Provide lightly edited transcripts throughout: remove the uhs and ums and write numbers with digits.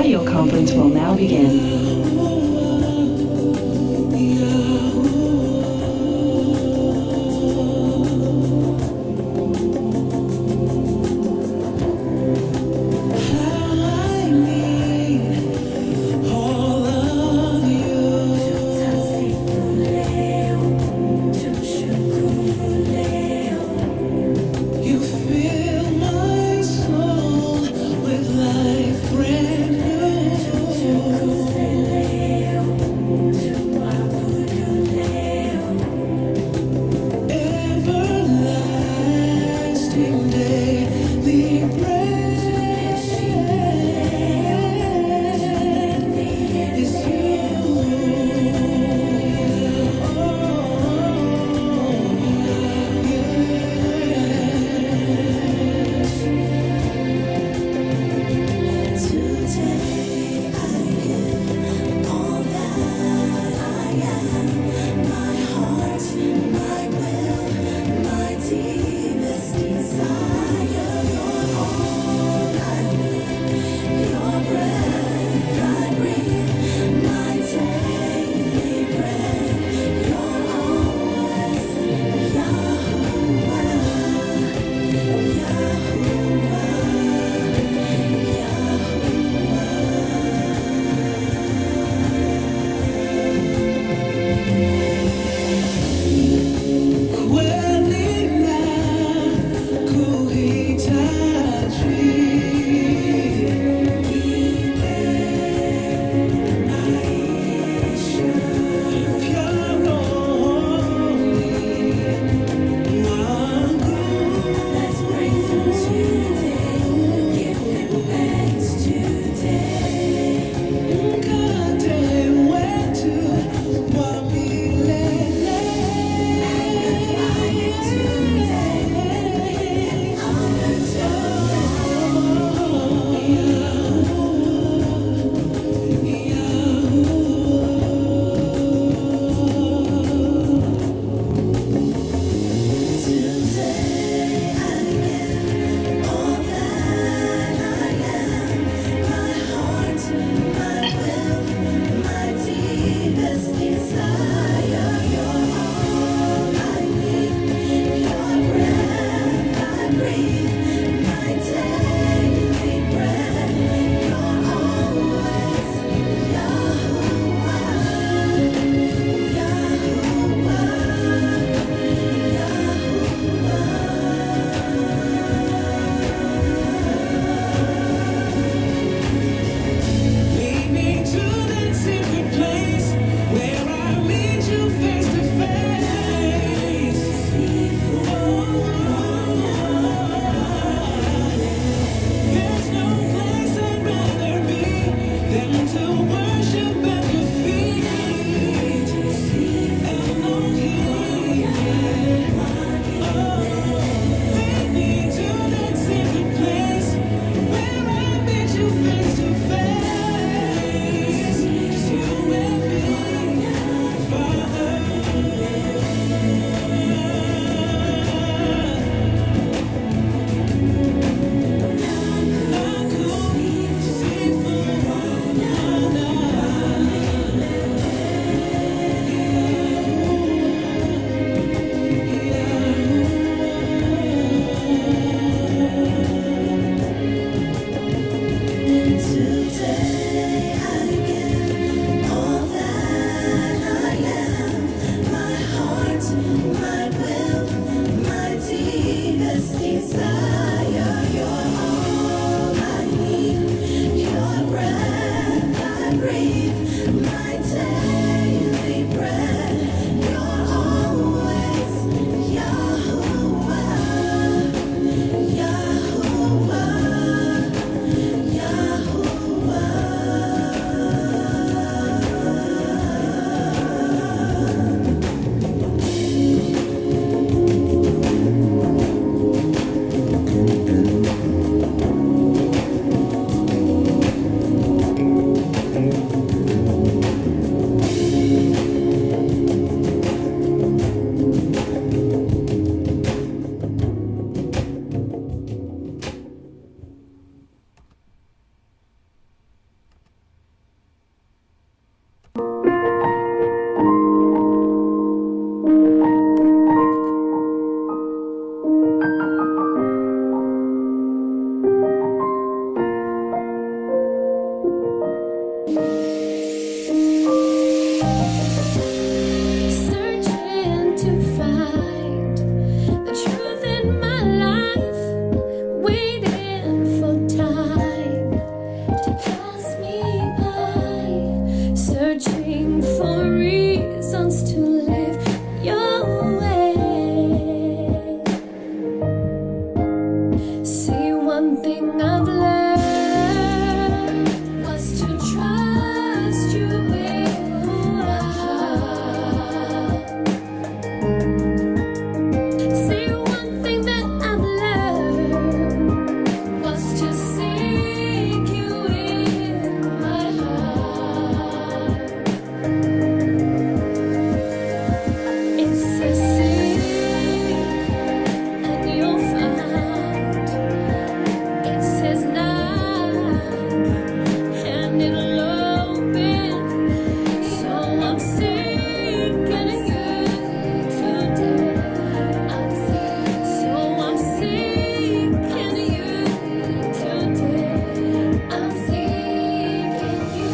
audio conference will now begin. With life brand new. Searching to find the truth in my life, waiting for time to pass me by, searching for reasons to live your way. See, one thing I've learned was to trust you with my heart. See, one thing that I've learned was to seek you in my heart. It's a seek and you'll find. It says knock and it'll open. So I'm seeking you today. So I'm seeking you today. I'm seeking you,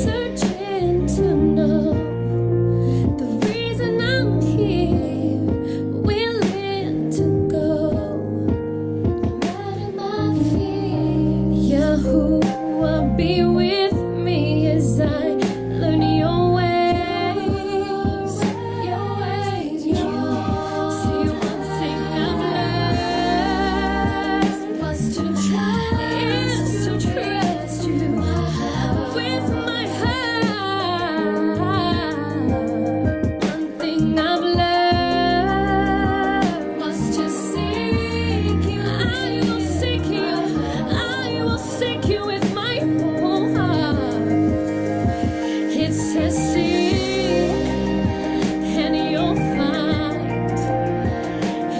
searching to know the reason I'm here, willing to go, no matter my fear. Yahuah, be with me as I learn your ways, your ways. See, one thing I've learned was to trust you with my heart. One thing I've learned was to seek you. I will seek you. I will seek you with my whole heart. It says seek and you'll find.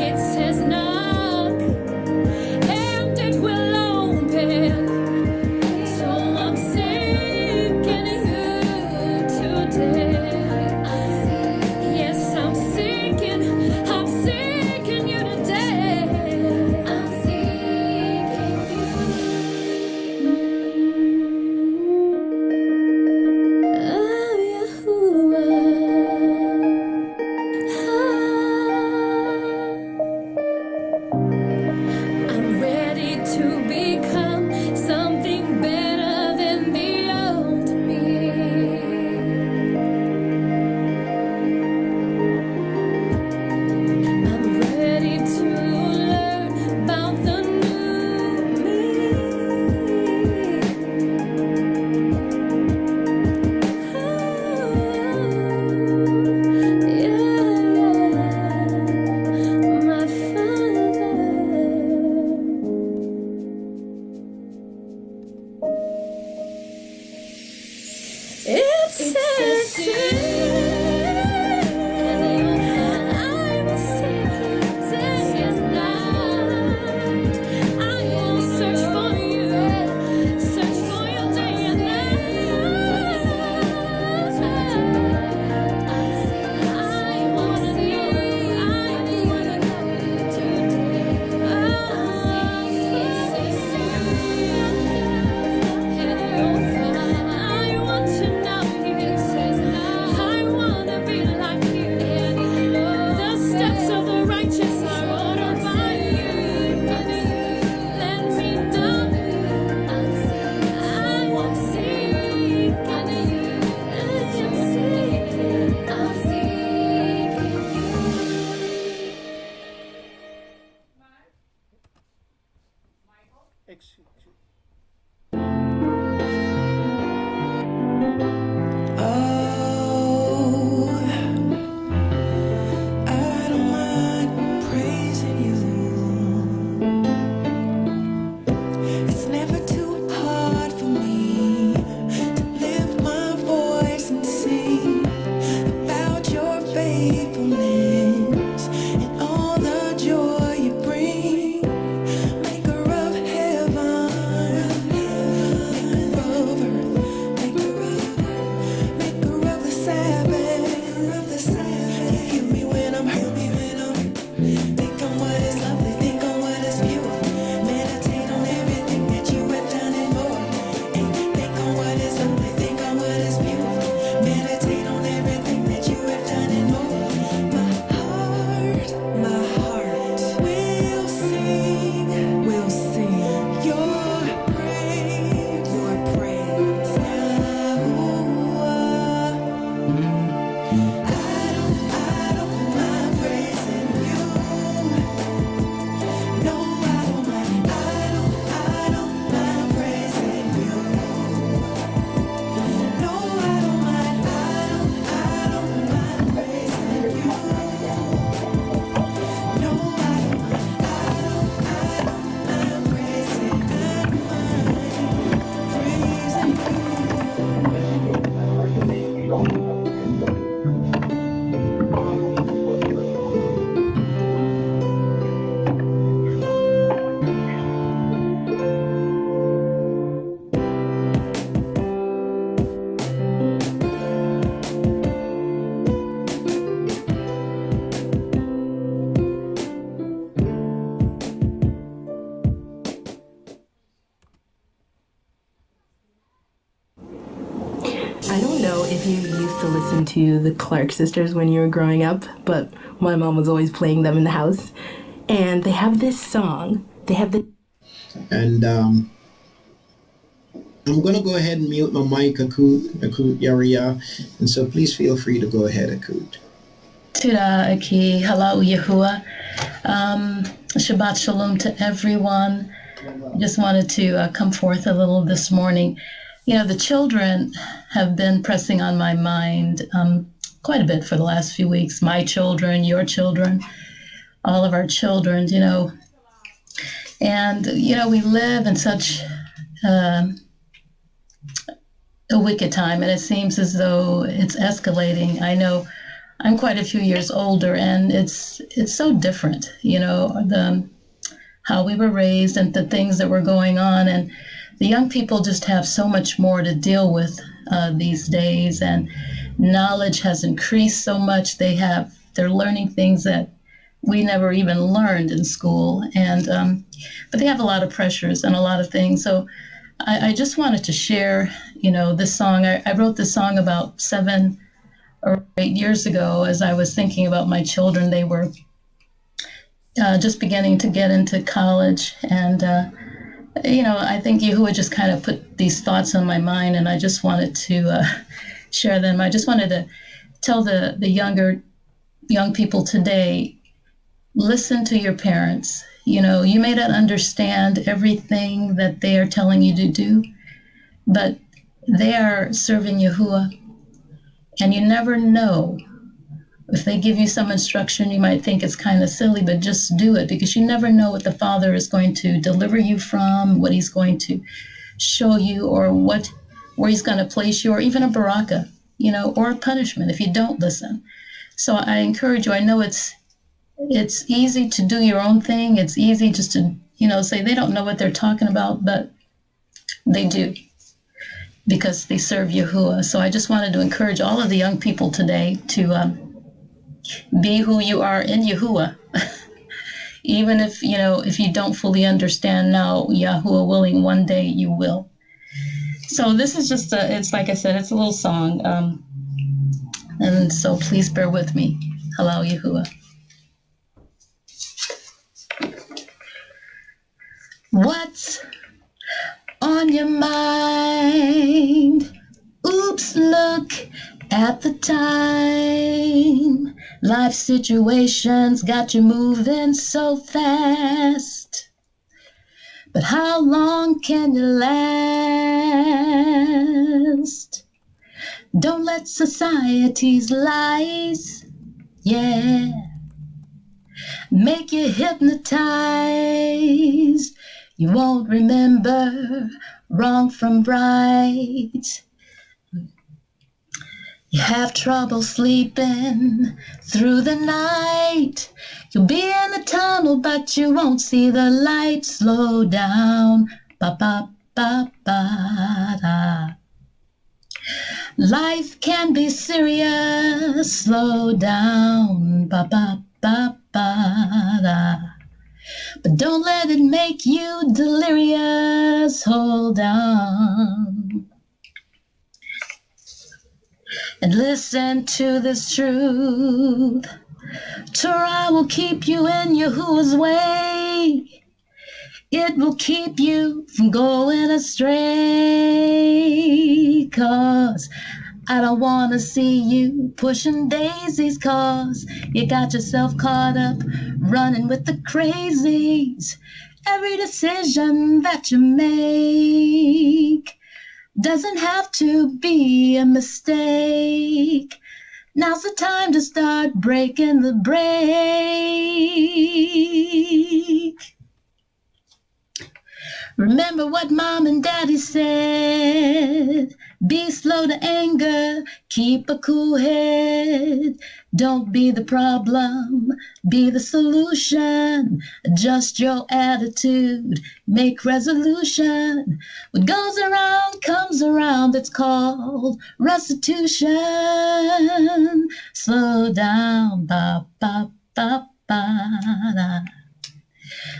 It says knock and it will open. So I'm seeking you today. Yes, I'm seeking you today. I'm seeking you. Oh, Yahuah. I'm ready to become something better than the old me. I'm ready to learn about the new me. My Father. It says I will seek you day and night. I will search for you day and night. I wanna know you today. I want to know you. I wanna be like you. The steps of the righteous are ordered by you. Let me know you. I want to seek you. I'm Oh, I don't mind praising you. It's never too hard for me to lift my voice and sing about your faithfulness and all the joy you bring. Maker of heaven listen to the Clark sisters when you were growing up, but my mom was always playing them in the house. And they have this song. And I'm going to go ahead and mute my mic, Akut Yaria. And so please feel free to go ahead, Akut. Tira Aki, hello Yahuah. Shabbat Shalom to everyone. Just wanted to come forth a little this morning. You know, the children have been pressing on my mind quite a bit for the last few weeks. My children, your children, all of our children, you know. And, you know, we live in such a wicked time, and it seems as though it's escalating. I know I'm quite a few years older, and it's so different, you know, how we were raised and the things that were going on. And the young people just have so much more to deal with these days, and knowledge has increased so much. They're learning things that we never even learned in school, and but they have a lot of pressures and a lot of things. So I just wanted to share, you know, this song. I wrote this song about 7 or 8 years ago as I was thinking about my children. They were just beginning to get into college, and you know, I think Yahuah just kind of put these thoughts on my mind, and I just wanted to share them. I just wanted to tell the young people today, listen to your parents. You know, you may not understand everything that they are telling you to do, but they are serving Yahuah, and you never know. If they give you some instruction, you might think it's kind of silly, but just do it, because you never know what the Father is going to deliver you from, what he's going to show you, or where he's going to place you, or even a baraka, you know, or a punishment if you don't listen. So I encourage you. I know it's easy to do your own thing. It's easy just to, you know, say they don't know what they're talking about, but they do, because they serve Yahuah. So I just wanted to encourage all of the young people today to be who you are in Yahuah. Even if, you know, if you don't fully understand now, Yahuah willing, one day you will. So this is just it's like I said, it's a little song. And so please bear with me. Hello, Yahuah. What's on your mind? Oops, look at the time. Life situations got you moving so fast. But how long can you last? Don't let society's lies, yeah, make you hypnotized. You won't remember wrong from right. You have trouble sleeping through the night. You'll be in the tunnel, but you won't see the light. Slow down, ba ba ba ba da. Life can be serious. Slow down, ba ba ba ba da. But don't let it make you delirious. Hold on and listen to this truth. Torah will keep you in Yahuwah's way. It will keep you from going astray. 'Cause I don't want to see you pushing daisies, 'cause you got yourself caught up running with the crazies. Every decision that you make doesn't have to be a mistake. Now's the time to start breaking the break. Remember what mom and daddy said. Be slow to anger, keep a cool head. Don't be the problem, be the solution. Adjust your attitude, make resolution. What goes around comes around, it's called restitution. Slow down, ba ba ba ba da.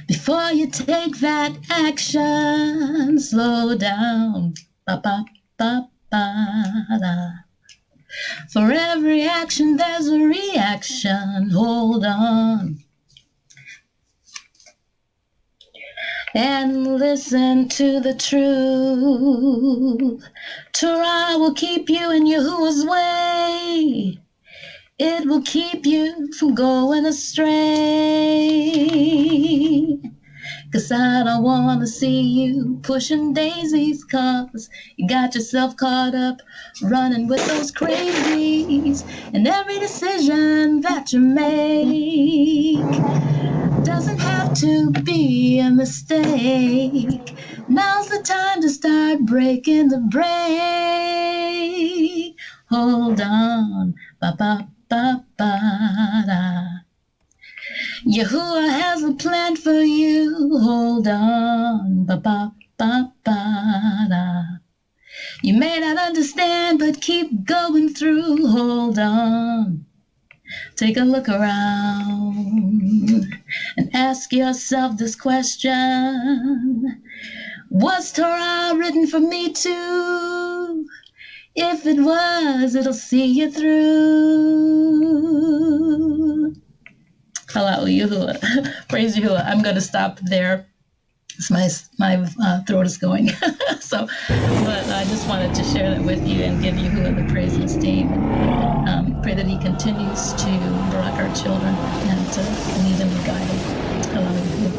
Before you take that action, slow down, ba ba ba ba da. For every action, there's a reaction. Hold on. And listen to the truth. Torah will keep you in Yahuwah's way. It will keep you from going astray. 'Cause I don't wanna see you pushing daisies, 'cause you got yourself caught up running with those crazies. And every decision that you make doesn't have to be a mistake. Now's the time to start breaking the break. Hold on, ba ba ba ba da. Yahuwah has a plan for you. Hold on, ba ba ba ba da. You may not understand, but keep going through. Hold on. Take a look around and ask yourself this question. Was Torah written for me too? If it was, it'll see you through. Hello, Yahuwah. Praise Yahuwah. I'm going to stop there. My throat is going. But I just wanted to share that with you and give Yahuwah the praise and esteem. And pray that he continues to block our children and to lead them and guide them. Hello, Yahuwah.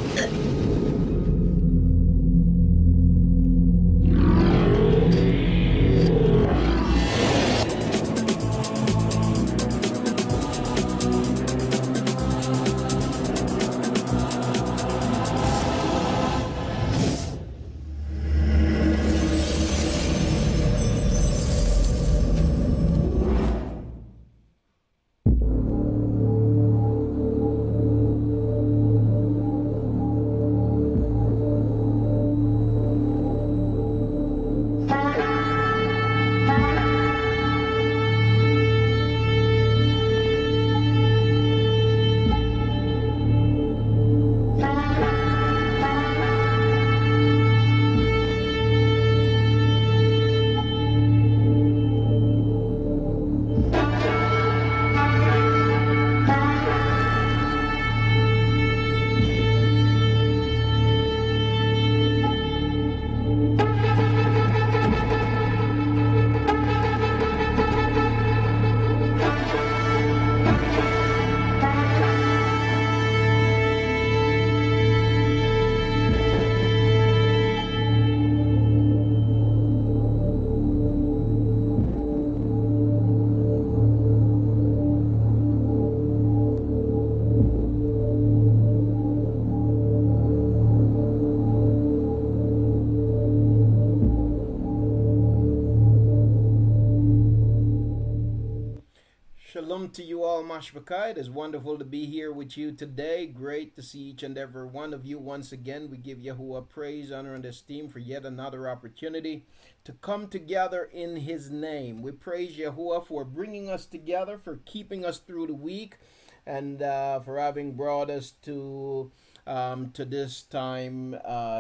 Shalom to you all, Mashbakai. It is wonderful to be here with you today. Great to see each and every one of you once again. We give Yahuwah praise, honor, and esteem for yet another opportunity to come together in his name. We praise Yahuwah for bringing us together, for keeping us through the week, and for having brought us to this time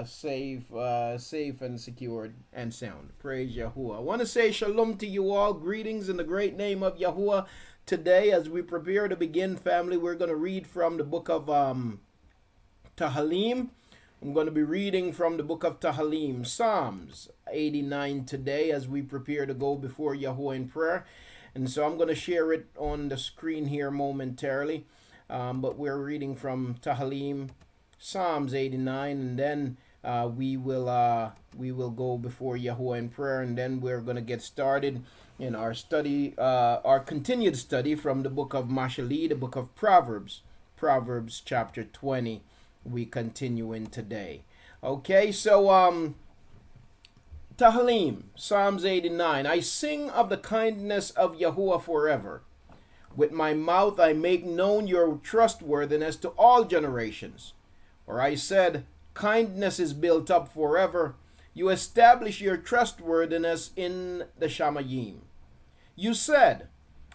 safe and secured and sound. Praise Yahuwah. I want to say shalom to you all. Greetings in the great name of Yahuwah. Today, as we prepare to begin, family, we're going to read from the book of Tahalim. I'm going to be reading from the book of Tahalim, Psalms 89 today, as we prepare to go before Yahuwah in prayer. And so I'm going to share it on the screen here momentarily. But we're reading from Tahalim, Psalms 89, and then we will go before Yahuwah in prayer, and then we're going to get started in our study, our continued study from the book of Mashaly, the book of Proverbs, Proverbs chapter 20. We continue in today. Okay, so Tahalim, Psalms 89. I sing of the kindness of Yahuwah forever. With my mouth I make known your trustworthiness to all generations. For I said, kindness is built up forever. You establish your trustworthiness in the Shamayim. You said,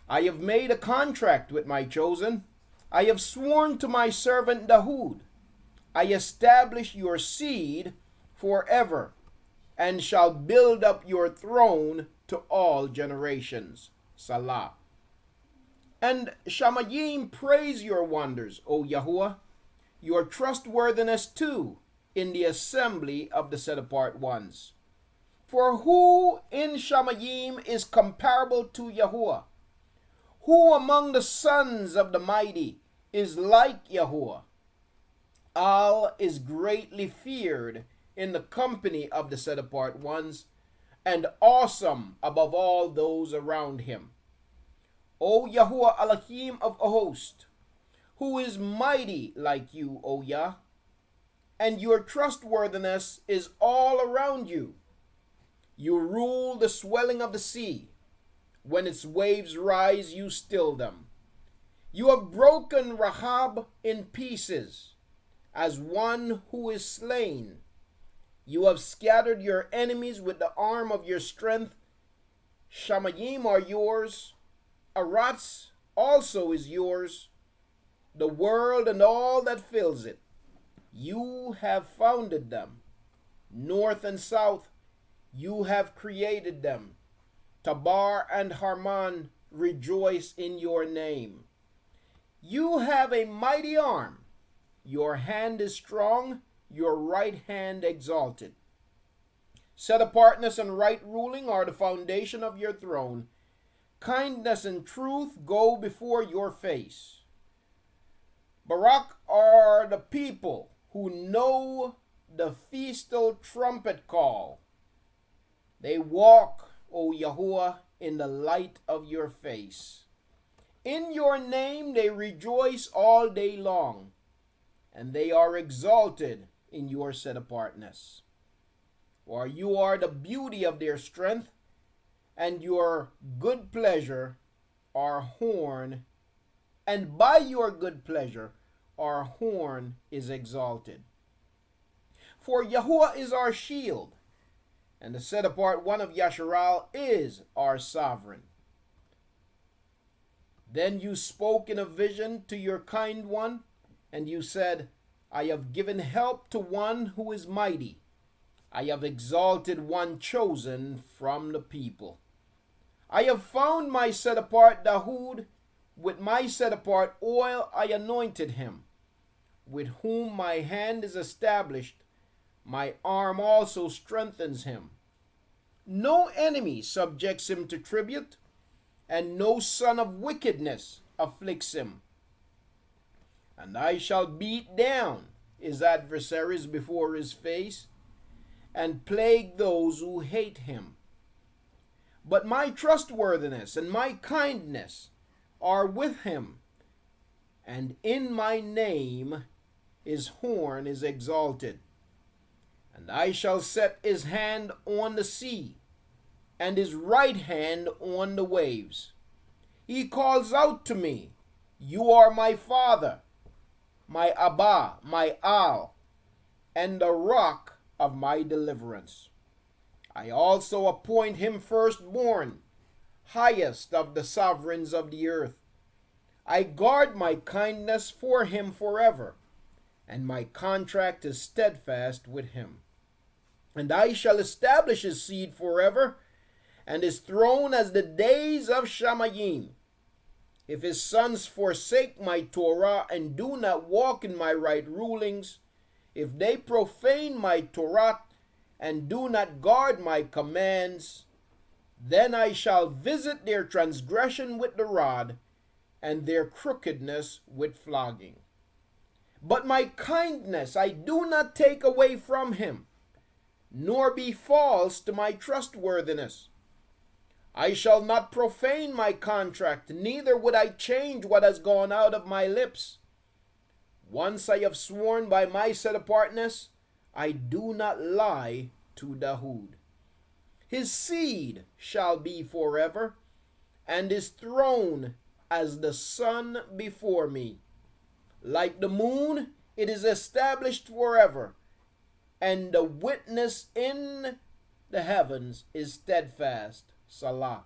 I have made a contract with my chosen. I have sworn to my servant Dahoud. I establish your seed forever, and shall build up your throne to all generations. Salah. And Shamayim praise your wonders, O Yahuah, your trustworthiness too in the assembly of the set apart ones. For who in Shamayim is comparable to Yahuah? Who among the sons of the mighty is like Yahuah? Al is greatly feared in the company of the set apart ones, and awesome above all those around him. O Yahuah Elohim of a host, who is mighty like you, O Yah, and your trustworthiness is all around you. You rule the swelling of the sea. When its waves rise, you still them. You have broken Rahab in pieces, as one who is slain. You have scattered your enemies with the arm of your strength. Shamayim are yours. Aratz also is yours. The world and all that fills it. You have founded them. North and south, you have created them. Tabar and Harman rejoice in your name. You have a mighty arm. Your hand is strong, your right hand exalted. Set apartness and right ruling are the foundation of your throne. Kindness and truth go before your face. Barak are the people who know the festal trumpet call. They walk, O Yahuah, in the light of your face. In your name they rejoice all day long, and they are exalted in your set apartness. For you are the beauty of their strength, and your good pleasure our horn, and by your good pleasure our horn is exalted. For Yahuah is our shield, and the set apart one of Yasharal is our sovereign. Then you spoke in a vision to your kind one, and you said, I have given help to one who is mighty. I have exalted one chosen from the people. I have found my set apart Dahoud. With my set apart oil I anointed him. With whom my hand is established, my arm also strengthens him. No enemy subjects him to tribute, and no son of wickedness afflicts him. And I shall beat down his adversaries before his face, and plague those who hate him. But my trustworthiness and my kindness are with him, and in my name his horn is exalted. And I shall set his hand on the sea, and his right hand on the waves. He calls out to me, you are my Father, my Abba, my Al, and the rock of my deliverance. I also appoint him firstborn, highest of the sovereigns of the earth. I guard my kindness for him forever, and my contract is steadfast with him. And I shall establish his seed forever, and his throne as the days of Shamayim. If his sons forsake my Torah and do not walk in my right rulings, if they profane my Torah and do not guard my commands, then I shall visit their transgression with the rod, and their crookedness with flogging. But my kindness I do not take away from him, nor be false to my trustworthiness. I shall not profane my contract, neither would I change what has gone out of my lips. Once I have sworn by my set apartness, I do not lie to Dahoud. His seed shall be forever, and his throne as the sun before me. Like the moon, it is established forever, and the witness in the heavens is steadfast. Salah.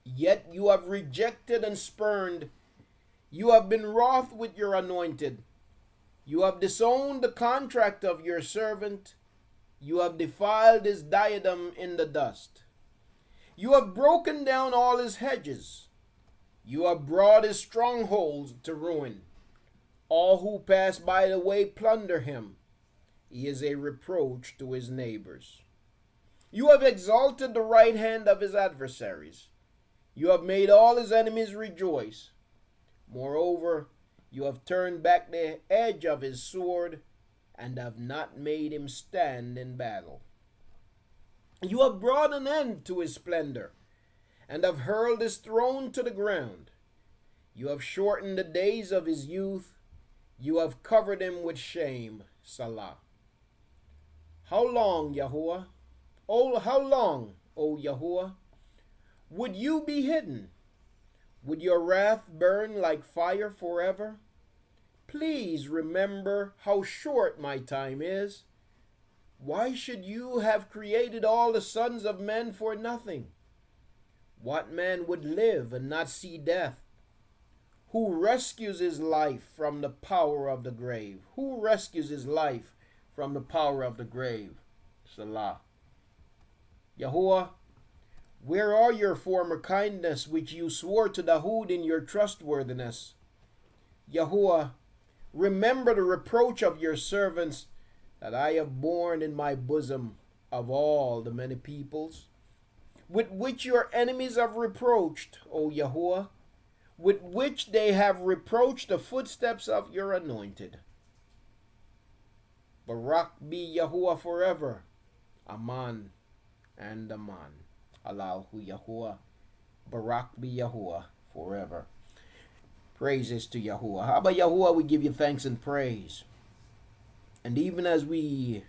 Yet you have rejected and spurned. You have been wroth with your anointed. You have disowned the contract of your servant. You have defiled his diadem in the dust. You have broken down all his hedges. You have brought his strongholds to ruin. All who pass by the way plunder him. He is a reproach to his neighbors. You have exalted the right hand of his adversaries. You have made all his enemies rejoice. Moreover, you have turned back the edge of his sword and have not made him stand in battle. You have brought an end to his splendor and have hurled his throne to the ground. You have shortened the days of his youth. You have covered him with shame. Salah. How long, Yahuah? Oh, how long, O Yahuah? Would you be hidden? Would your wrath burn like fire forever? Please remember how short my time is. Why should you have created all the sons of men for nothing? What man would live and not see death? Who rescues his life from the power of the grave? Who rescues his life from the power of the grave? Salah. Yahuah, where are your former kindness which you swore to Dawood in your trustworthiness? Yahuah, remember the reproach of your servants that I have borne in my bosom of all the many peoples, with which your enemies have reproached, O Yahuah, with which they have reproached the footsteps of your anointed. Barak be Yahuah forever. Aman and Aman. Allahu Yahuah. Barak be Yahuah forever. Praises to Yahuah. Abba Yahuah, we give you thanks and praise. And even as we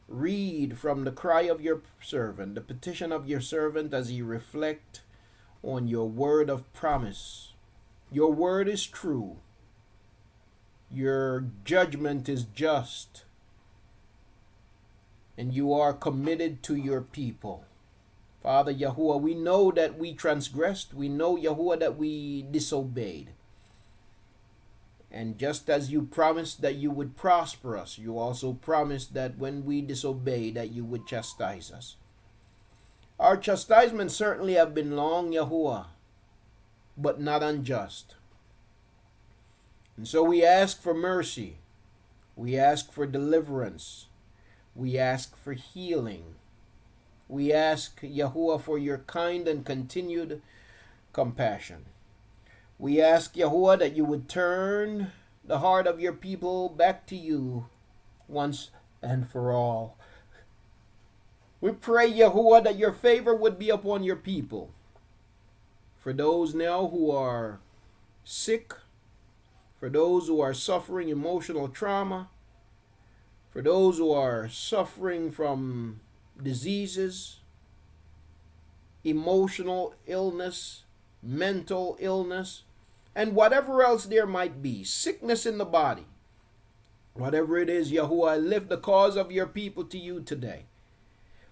read from the cry of your servant, the petition of your servant, as he reflect on your word of promise, your word is true. Your judgment is just. And you are committed to your people. Father Yahuah, we know that we transgressed. We know, Yahuah, that we disobeyed. And just as you promised that you would prosper us, you also promised that when we disobey, that you would chastise us. Our chastisements certainly have been long, Yahuah, but not unjust. And so we ask for mercy. We ask for deliverance. We ask for healing. We ask, Yahuah, for your kind and continued compassion. We ask, Yahuah, that you would turn the heart of your people back to you once and for all. We pray, Yahuah, that your favor would be upon your people. For those now who are sick, for those who are suffering emotional trauma, for those who are suffering from diseases, emotional illness, mental illness, and whatever else there might be, sickness in the body, whatever it is, Yahuah, I lift the cause of your people to you today.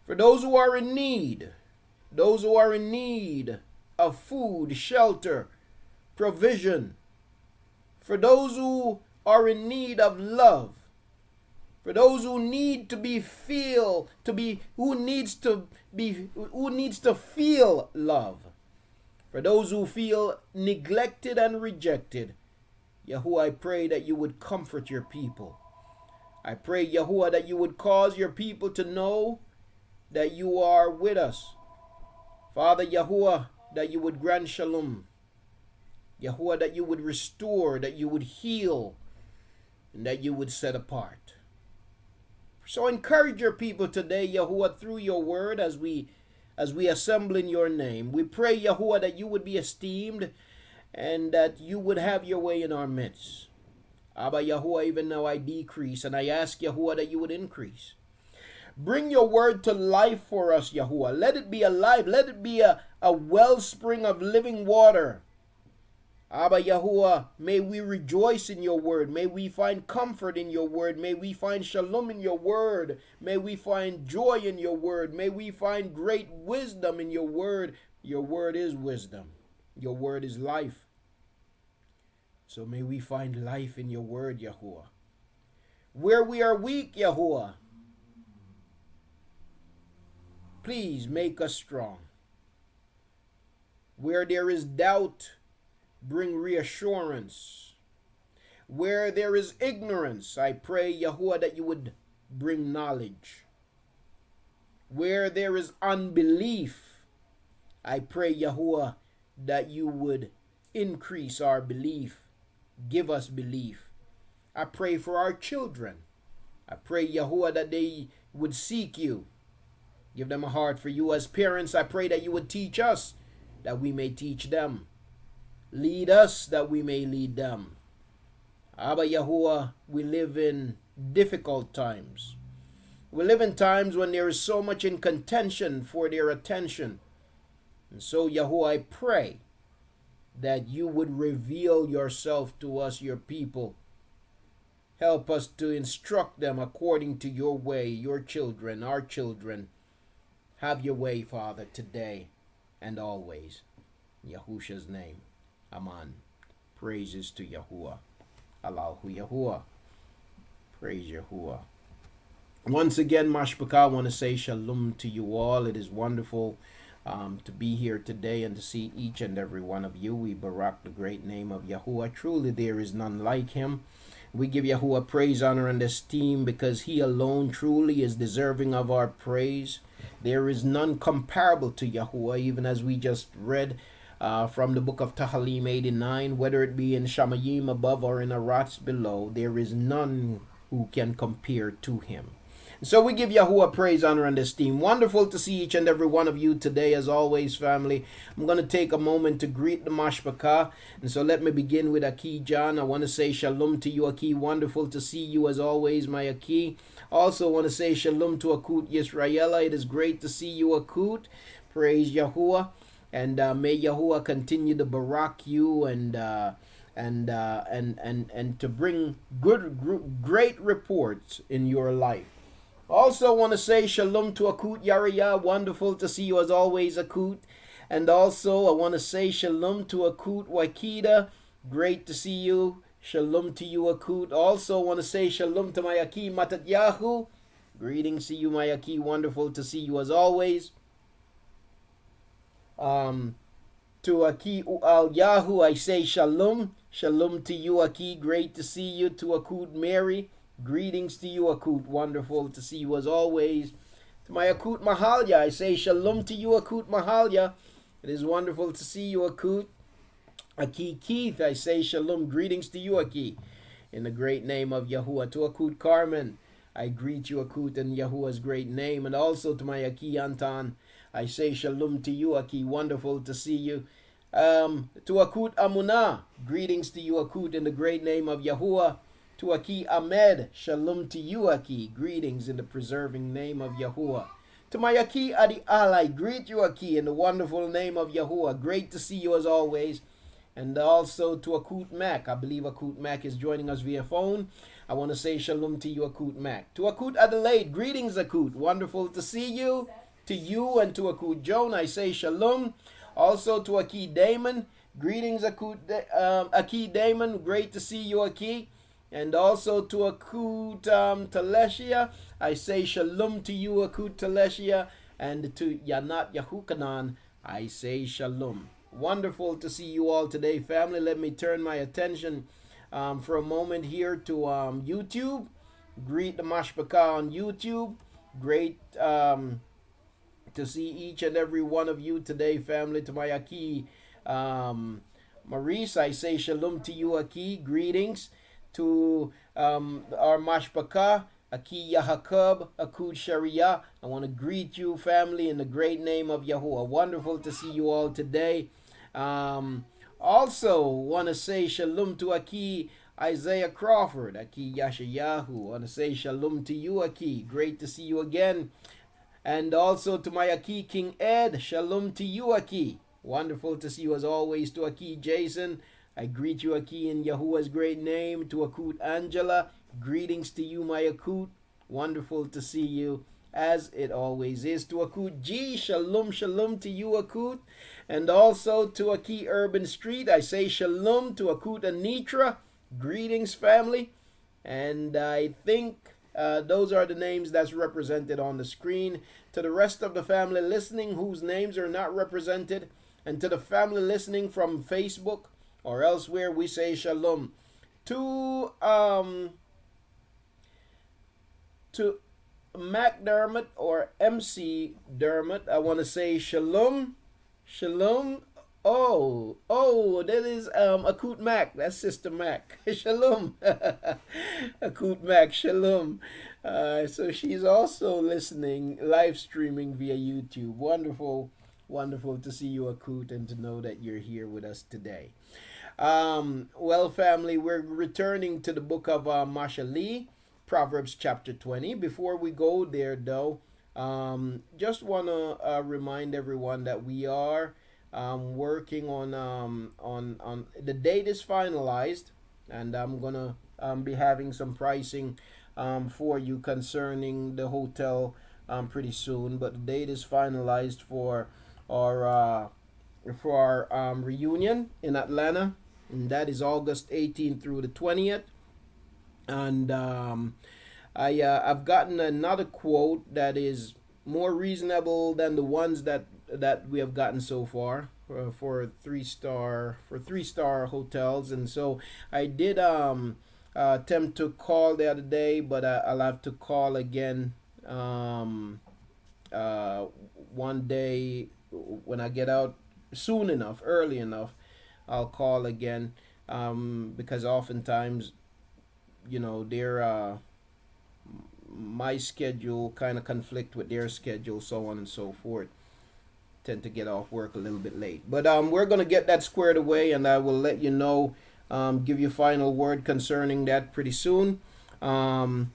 For those who are in need, those who are in need of food, shelter, provision, for those who are in need of love, for those who need to who needs to feel love, for those who feel neglected and rejected, Yahuah, I pray that you would comfort your people. I pray, Yahuah, that you would cause your people to know that you are with us. Father Yahuah, that you would grant shalom. Yahuah, that you would restore, that you would heal, and that you would set apart. So encourage your people today, Yahuah, through your word as we assemble in your name. We pray, Yahuah, that you would be esteemed and that you would have your way in our midst. Abba Yahuah, even now I decrease, and I ask, Yahuah, that you would increase. Bring your word to life for us, Yahuah. Let it be alive. Let it be a wellspring of living water. Abba Yahuah, may we rejoice in your word. May we find comfort in your word. May we find shalom in your word. May we find joy in your word. May we find great wisdom in your word. Your word is wisdom. Your word is life. So may we find life in your word, Yahuah. Where we are weak, Yahuah, please make us strong. Where there is doubt, bring reassurance. Where there is ignorance, I pray, Yahuah, that you would bring knowledge. Where there is unbelief, I pray, Yahuah, that you would increase our belief. Give us belief. I pray for our children. I pray, Yahuah, that they would seek you. Give them a heart for you. As parents, I pray that you would teach us, that we may teach them. Lead us, that we may lead them. Abba Yahuah, we live in difficult times. We live in times when there is so much in contention for their attention. And so, Yahuah, I pray that you would reveal yourself to us, your people. Help us to instruct them according to your way, your children, our children. Have your way, Father, today and always. In Yahusha's name. Amen. Praises to Yahuah. Allahu Yahuah. Praise Yahuah. Once again, Mashbaka, I want to say shalom to you all. It is wonderful to be here today and to see each and every one of you. We barak the great name of Yahuah. Truly there is none like him. We give Yahuah praise, honor, and esteem because he alone truly is deserving of our praise. There is none comparable to Yahuah, even as we just read from the book of Tahalim 89, whether it be in Shamayim above or in Arats below, there is none who can compare to him. So we give Yahuah praise, honor, and esteem. Wonderful to see each and every one of you today, as always, family. I'm going to take a moment to greet the Mashbaka. And so let me begin with Aki John. I want to say shalom to you, Aki. Wonderful to see you, as always, my Aki. Also want to say shalom to Akut Yisraela. It is great to see you, Akut. Praise Yahuah. And may Yahuah continue to barak you and to bring great reports in your life. Also want to say shalom to Akut Yariya. Wonderful to see you as always, Akut. And also I want to say shalom to Akut Wakida. Great to see you. Shalom to you, Akut. Also want to say shalom to my Aki Matatyahu. Greetings to you, my Aki. Wonderful to see you as always. To Aki U'al Yahu, I say shalom. Shalom to you, Aki. Great to see you. To Akut Mary. Greetings to you, Akut. Wonderful to see you as always. To my Akut Mahalya, I say shalom to you, Akut Mahalya. It is wonderful to see you, Akut. Aki Keith, I say shalom. Greetings to you, Aki. In the great name of Yahuah. To Akut Carmen, I greet you, Akut, in Yahuah's great name. And also to my Aki Anton, I say shalom to you, Aki. Wonderful to see you. To Akut Amunah, greetings to you, Akut, in the great name of Yahuah. To Aki Ahmed, shalom to you, Aki. Greetings in the preserving name of Yahuah. To my Aki Adi Al, I greet you, Aki, in the wonderful name of Yahuah. Great to see you as always. And also to Akut Mac. I believe Akut Mac is joining us via phone. I want to say shalom to you, Akut Mac. To Akut Adelaide, greetings, Akut. Wonderful to see you. To you and to Akut Joan, I say shalom. Also to Aki Damon, greetings, Aki Damon. Great to see you, Aki. And also to Akut Taleshia, I say shalom to you, Akut Taleshia. And to Yanat Yahukanan, I say shalom. Wonderful to see you all today, family. Let me turn my attention for a moment here to YouTube. Greet the Mashbaka on YouTube. Great to see each and every one of you today, family. To my Aki Maurice, I say shalom to you, Aki. Greetings. To our Mashbaka, Aki Yahakub, Akut Sharia. I want to greet you, family, in the great name of Yahuah. Wonderful to see you all today. Also, want to say shalom to Aki Isaiah Crawford, Aki Yashayahu. Want to say shalom to you, Aki. Great to see you again. And also to my Aki King Ed, shalom to you, Aki. Wonderful to see you as always. To Aki Jason, I greet you, Aki, in Yahuah's great name. To Akut Angela, greetings to you, my Akut. Wonderful to see you, as it always is. To Akut G, shalom, shalom to you, Akut. And also to Aki Urban Street, I say shalom. To Akut Anitra, greetings, family. And I think those are the names that's represented on the screen. To the rest of the family listening whose names are not represented, And to the family listening from Facebook or elsewhere, we say shalom. To Mac Dermot or MC Dermot, I want to say shalom. Shalom. Oh, that is Akut Mac. That's Sister Mac. Shalom. Akut Mac, shalom. So she's also listening, live streaming via YouTube. Wonderful, wonderful to see you, Akut, and to know that you're here with us today. Well, family, we're returning to the book of Mashaly, Proverbs chapter 20. Before we go there, though, just want to remind everyone that we are working on the date is finalized, and I'm gonna be having some pricing for you concerning the hotel pretty soon. But the date is finalized for our reunion in Atlanta, and that is August 18th through the 20th. And I've gotten another quote that is more reasonable than the ones that we have gotten so far for three-star hotels. And so I did attempt to call the other day, but I'll have to call again one day when I get out soon enough, early enough. I'll call again because oftentimes, their my schedule kind of conflict with their schedule, so on and so forth. Tend to get off work a little bit late, but we're gonna get that squared away, and I will let you know, give you final word concerning that pretty soon. But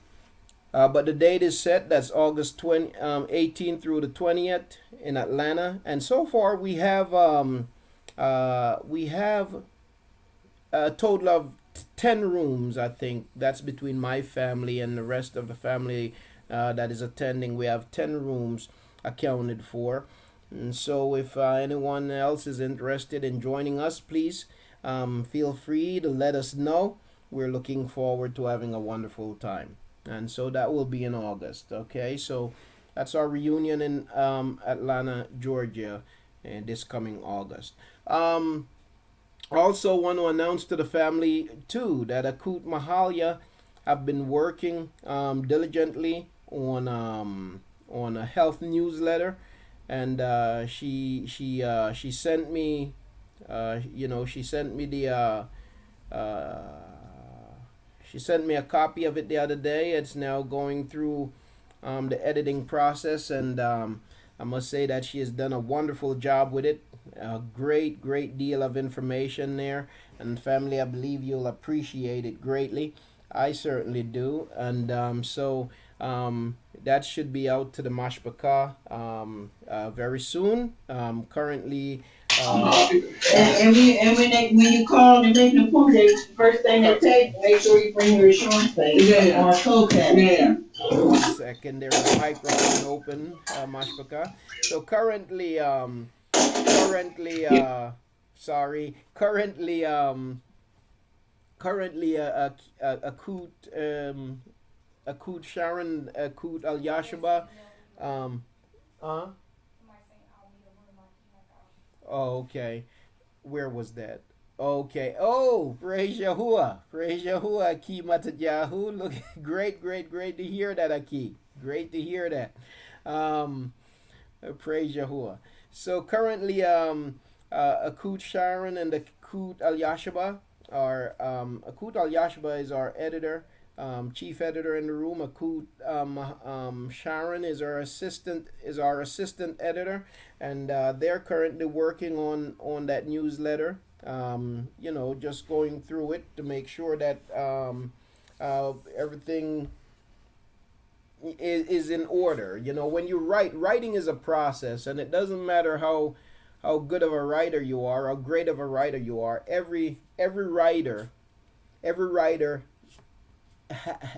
the date is set. That's August 18th through the 20th in Atlanta, and so far we have a total of 10 rooms. I think that's between my family and the rest of the family that is attending. We have 10 rooms accounted for. And so if anyone else is interested in joining us, please feel free to let us know. We're looking forward to having a wonderful time. And so that will be in August. Okay, so that's our reunion in Atlanta, Georgia, and this coming August. Also want to announce to the family too that Akut Mahalia have been working diligently on a health newsletter, and she sent me she sent me a copy of it the other day. It's now going through the editing process, and I must say that she has done a wonderful job with it. A great deal of information there, and family, I believe you'll appreciate it greatly. I certainly do. And so that should be out to the Mashpaka very soon. Currently and when you call and make an appointment, first thing they take, make sure you bring your insurance thing. Yeah. Or co-pay. Yeah. 1 second, there is a microphone open, Mashpaka. So currently Akut Sharon, Akut Al Yashaba. Oh, okay. Where was that? Okay. Oh, praise Yahuah. Praise Yahuah. Aki Matajahu. Look, great to hear that, Aki. Great to hear that. Praise Yahuah. So currently, Akut Sharon and Akut Al Yashaba are Akut Al Yashaba is our editor, chief editor in the room. Akut Sharon is our assistant editor, and they're currently working on that newsletter. Just going through it to make sure that everything is in order. When you writing is a process, and it doesn't matter how good of a writer you are, how great of a writer you are. Every writer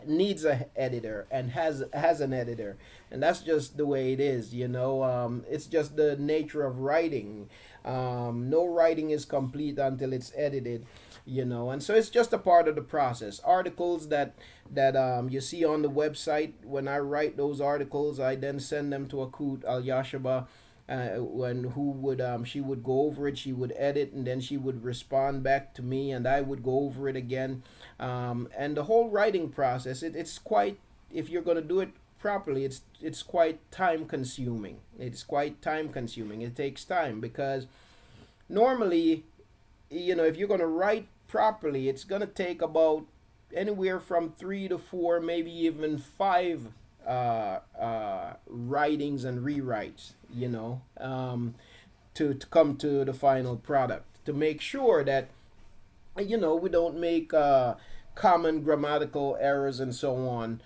needs an editor and has an editor, and that's just the way it is. It's just the nature of writing. No writing is complete until it's edited. And so it's just a part of the process. Articles that you see on the website, when I write those articles, I then send them to Akut Al Yashaba, when who would she would go over it, she would edit, and then she would respond back to me, and I would go over it again. And the whole writing process, it's quite, if you're going to do it properly, it's quite time consuming. It's quite time consuming. It takes time because normally, if you're going to write properly, it's going to take about anywhere from 3 to 4, maybe even 5 writings and rewrites, to come to the final product, to make sure that we don't make common grammatical errors and so on.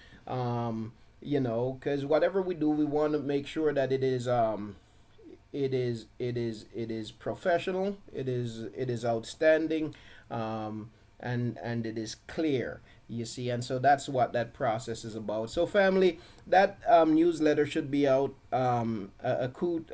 Because whatever we do, we want to make sure that it is professional, it is outstanding, and it is clear, you see. And so that's what that process is about. So family, that newsletter should be out. Akut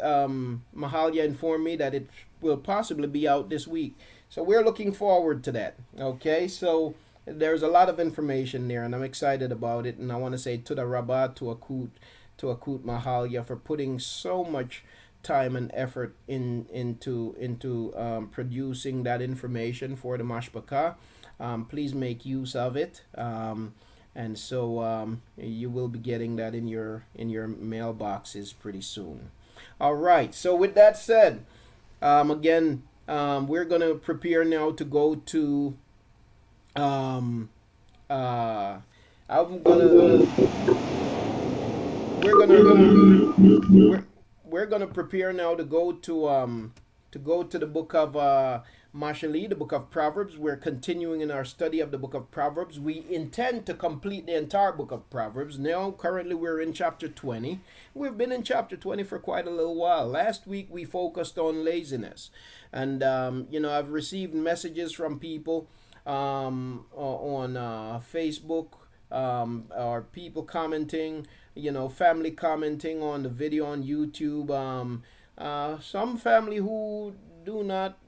Mahalia informed me that it will possibly be out this week, so we're looking forward to that. Okay, so there's a lot of information there, and I'm excited about it. And I want to say to the Rabbah, to Akut Mahalia, for putting so much time and effort into producing that information for the Mashpaka. Please make use of it, and so you will be getting that in your mailboxes pretty soon. All right. So with that said, again, we're gonna prepare now to go to. I'm gonna. We're gonna prepare now to go to the book of Mashaly, the book of Proverbs. We're continuing in our study of the book of Proverbs. We intend to complete the entire book of Proverbs. Now, currently, we're in chapter 20. We've been in chapter 20 for quite a little while. Last week, we focused on laziness. And, I've received messages from people on Facebook, or people commenting, family commenting on the video on YouTube. Some family who do not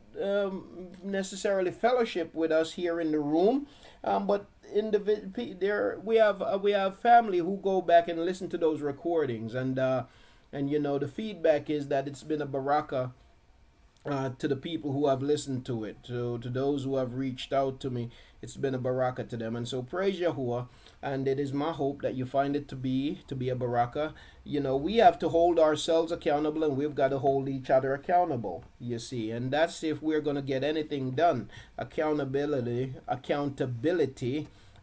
necessarily fellowship with us here in the room, but there we have family who go back and listen to those recordings, and the feedback is that it's been a baraka to the people who have listened to it, to those who have reached out to me. It's been a baraka to them, and so praise Yahuah. And it is my hope that you find it to be a baraka. We have to hold ourselves accountable, and we've got to hold each other accountable, you see. And that's if we're going to get anything done. Accountability,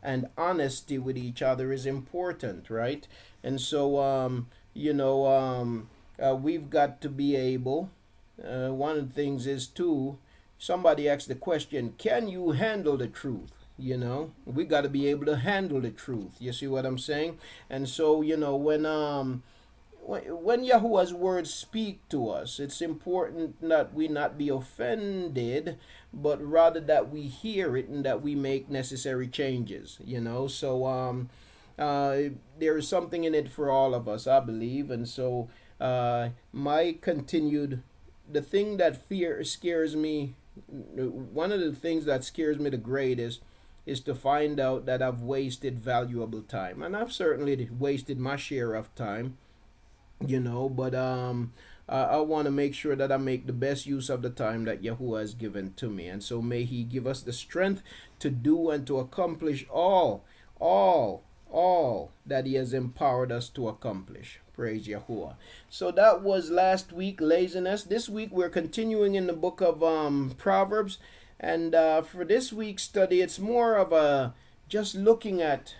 and honesty with each other is important, right? And so, we've got to be able. One of the things is too, somebody asked the question, can you handle the truth? We got to be able to handle the truth. You see what I'm saying? And so, when Yahuwah's words speak to us, it's important that we not be offended, but rather that we hear it and that we make necessary changes. So there is something in it for all of us, I believe. And so the thing that scares me, one of the things that scares me the greatest is to find out that I've wasted valuable time. And I've certainly wasted my share of time, but I want to make sure that I make the best use of the time that Yahuwah has given to me. And so may He give us the strength to do and to accomplish all that He has empowered us to accomplish. Praise Yahuwah. So that was last week, laziness. This week we're continuing in the book of Proverbs. And for this week's study, it's more of just looking at,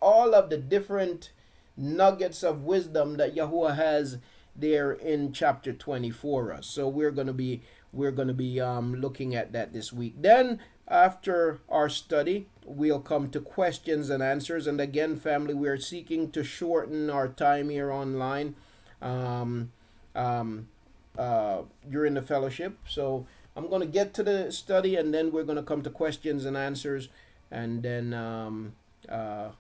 all of the different nuggets of wisdom that Yahuwah has there in chapter 20 for us. So we're going to be looking at that this week. Then after our study, we'll come to questions and answers. And again, family, we're seeking to shorten our time here online during the fellowship. So I'm going to get to the study, and then we're going to come to questions and answers, and then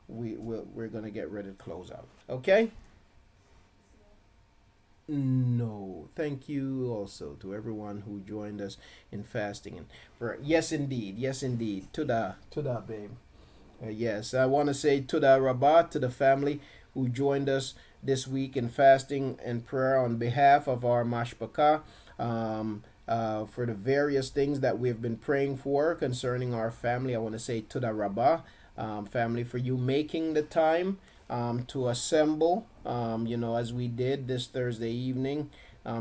we're going to get ready to close out. Okay? No, thank you also to everyone who joined us in fasting and prayer. Yes, indeed. Tuda, babe. Yes, I want to say Tuda Rabbah to the family who joined us this week in fasting and prayer on behalf of our Mashpaka. For the various things that we've been praying for concerning our family. I want to say to the Rabbah family, for you making the time to assemble, as we did this Thursday evening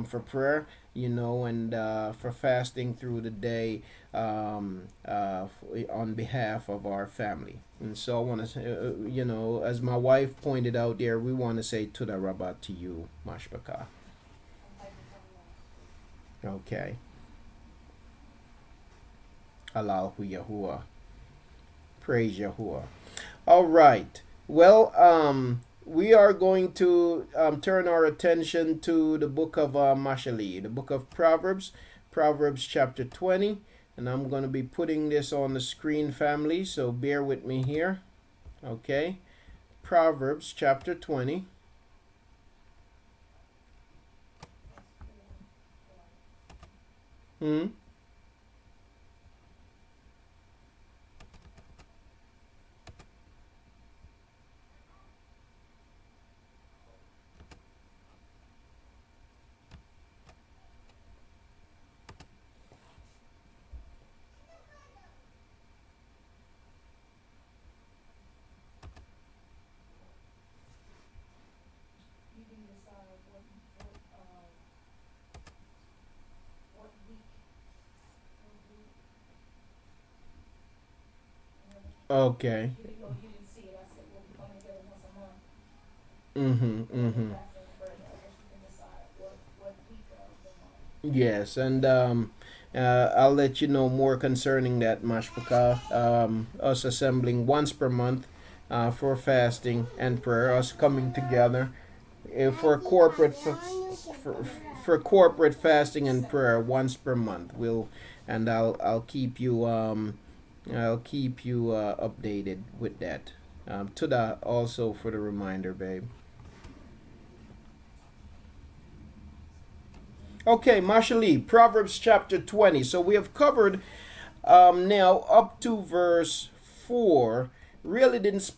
for prayer, and for fasting through the day on behalf of our family. And so I want to say, as my wife pointed out there, we want to say to the Rabbah to you, Mashpaka. Okay. Allahu Yahuah. Praise Yahuah. All right. Well, we are going to turn our attention to the book of Mashaly, the book of Proverbs, Proverbs chapter 20. And I'm going to be putting this on the screen, family, so bear with me here. Okay. Proverbs chapter 20. Okay. Yes, and I'll let you know more concerning that, Mashpaka. Us assembling once per month for fasting and prayer, us coming together for corporate fasting and prayer once per month. I'll keep you updated with that. To that also for the reminder, babe. Okay, Mashaly, Proverbs chapter 20. So we have covered now up to verse 4. Really didn't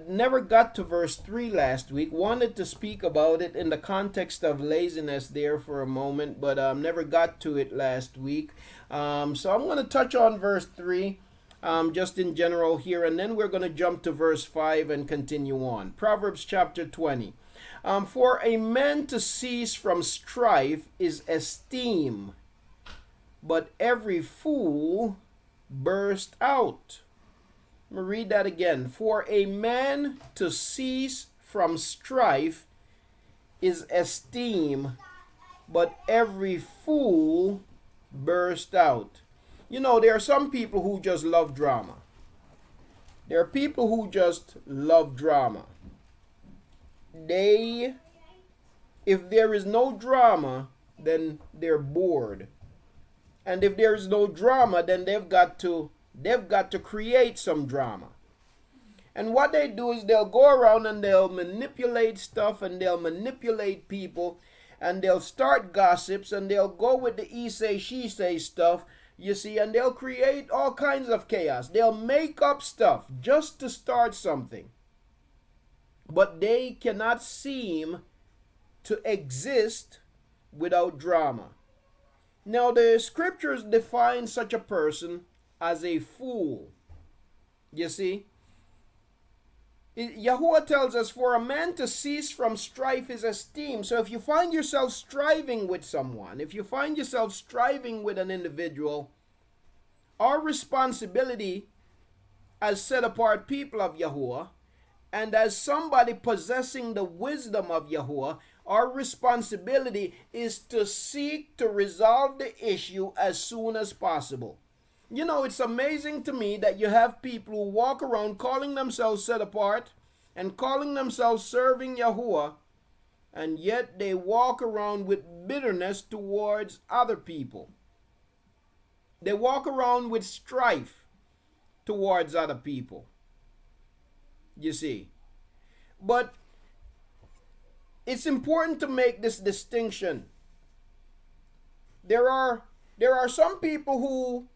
never got to verse 3 last week. Wanted to speak about it in the context of laziness there for a moment, but never got to it last week. So I'm going to touch on verse 3 just in general here, and then we're going to jump to verse 5 and continue on. Proverbs chapter 20. For a man to cease from strife is esteem, but every fool burst out. Let me read that again. For a man to cease from strife is esteem, but every fool burst out. There are some people who just love drama. There are people who just love drama. If there is no drama, then they're bored. And if there is no drama, then they've got to create some drama. And what they do is they'll go around and they'll manipulate stuff, and they'll manipulate people, and they'll start gossips, and they'll go with the he say, she say stuff, you see, and they'll create all kinds of chaos. They'll make up stuff just to start something. But they cannot seem to exist without drama. Now, the scriptures define such a person as a fool. You see? Yahuah tells us, for a man to cease from strife is esteem. So if you find yourself striving with someone, if you find yourself striving with an individual, our responsibility as set apart people of Yahuah, and as somebody possessing the wisdom of Yahuah, our responsibility is to seek to resolve the issue as soon as possible. It's amazing to me that you have people who walk around calling themselves set apart and calling themselves serving Yahuah, and yet they walk around with bitterness towards other people. They walk around with strife towards other people. You see. But it's important to make this distinction. There are some people who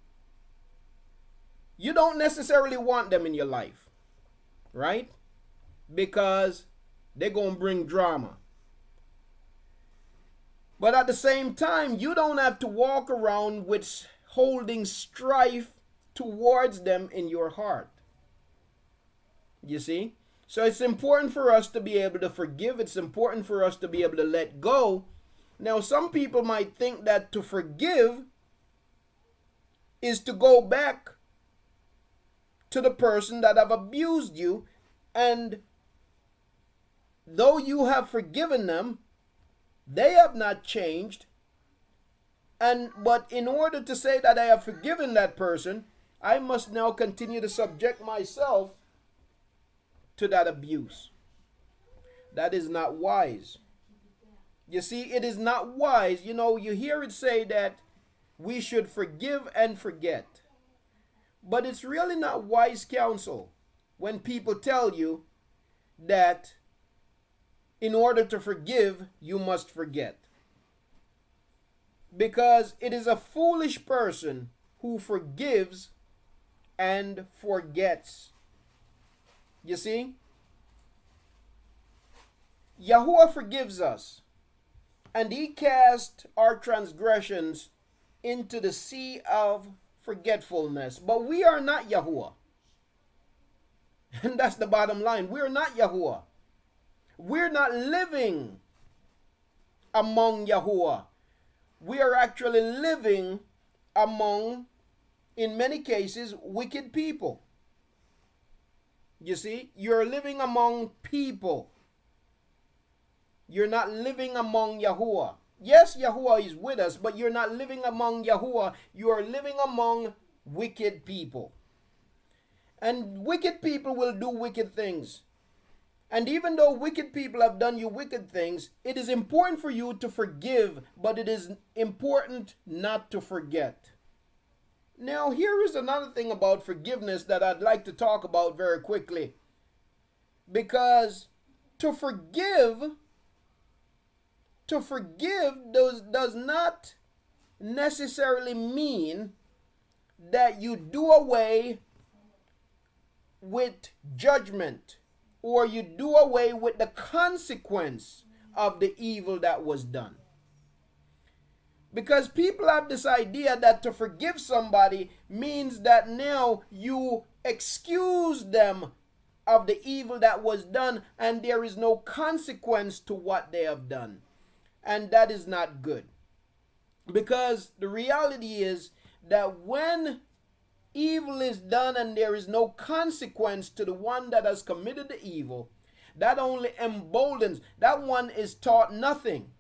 you don't necessarily want them in your life, right? Because They're going to bring drama. But at the same time, you don't have to walk around with holding strife towards them in your heart. You see? So it's important for us to be able to forgive. It's important for us to be able to let go. Now, some people might think that to forgive is to go back to the person that have abused you, and though you have forgiven them, they have not changed. But in order to say that I have forgiven that person, I must now continue to subject myself to that abuse. That is not wise. You see, it is not wise. You know, you hear it say that we should forgive and forget. But it's really not wise counsel when people tell you that in order to forgive, you must forget. Because it is a foolish person who forgives and forgets. You see? Yahuah forgives us, and he cast our transgressions into the sea of forgetfulness. But we are not Yahuah. And that's the bottom line. We're not Yahuah. We're not living among Yahuah. We are actually living among, in many cases, wicked people. You see, you're living among people. You're not living among Yahuah. Yes, Yahuah is with us, but you're not living among Yahuah. You are living among wicked people. And wicked people will do wicked things. And even though wicked people have done you wicked things, it is important for you to forgive, but it is important not to forget. Now, here is another thing about forgiveness that I'd like to talk about very quickly. Because to forgive does not necessarily mean that you do away with judgment, or you do away with the consequence of the evil that was done. Because people have this idea that to forgive somebody means that now you excuse them of the evil that was done and there is no consequence to what they have done. And that is not good. Because the reality is that when evil is done and there is no consequence to the one that has committed the evil, that only emboldens. That one is taught nothing.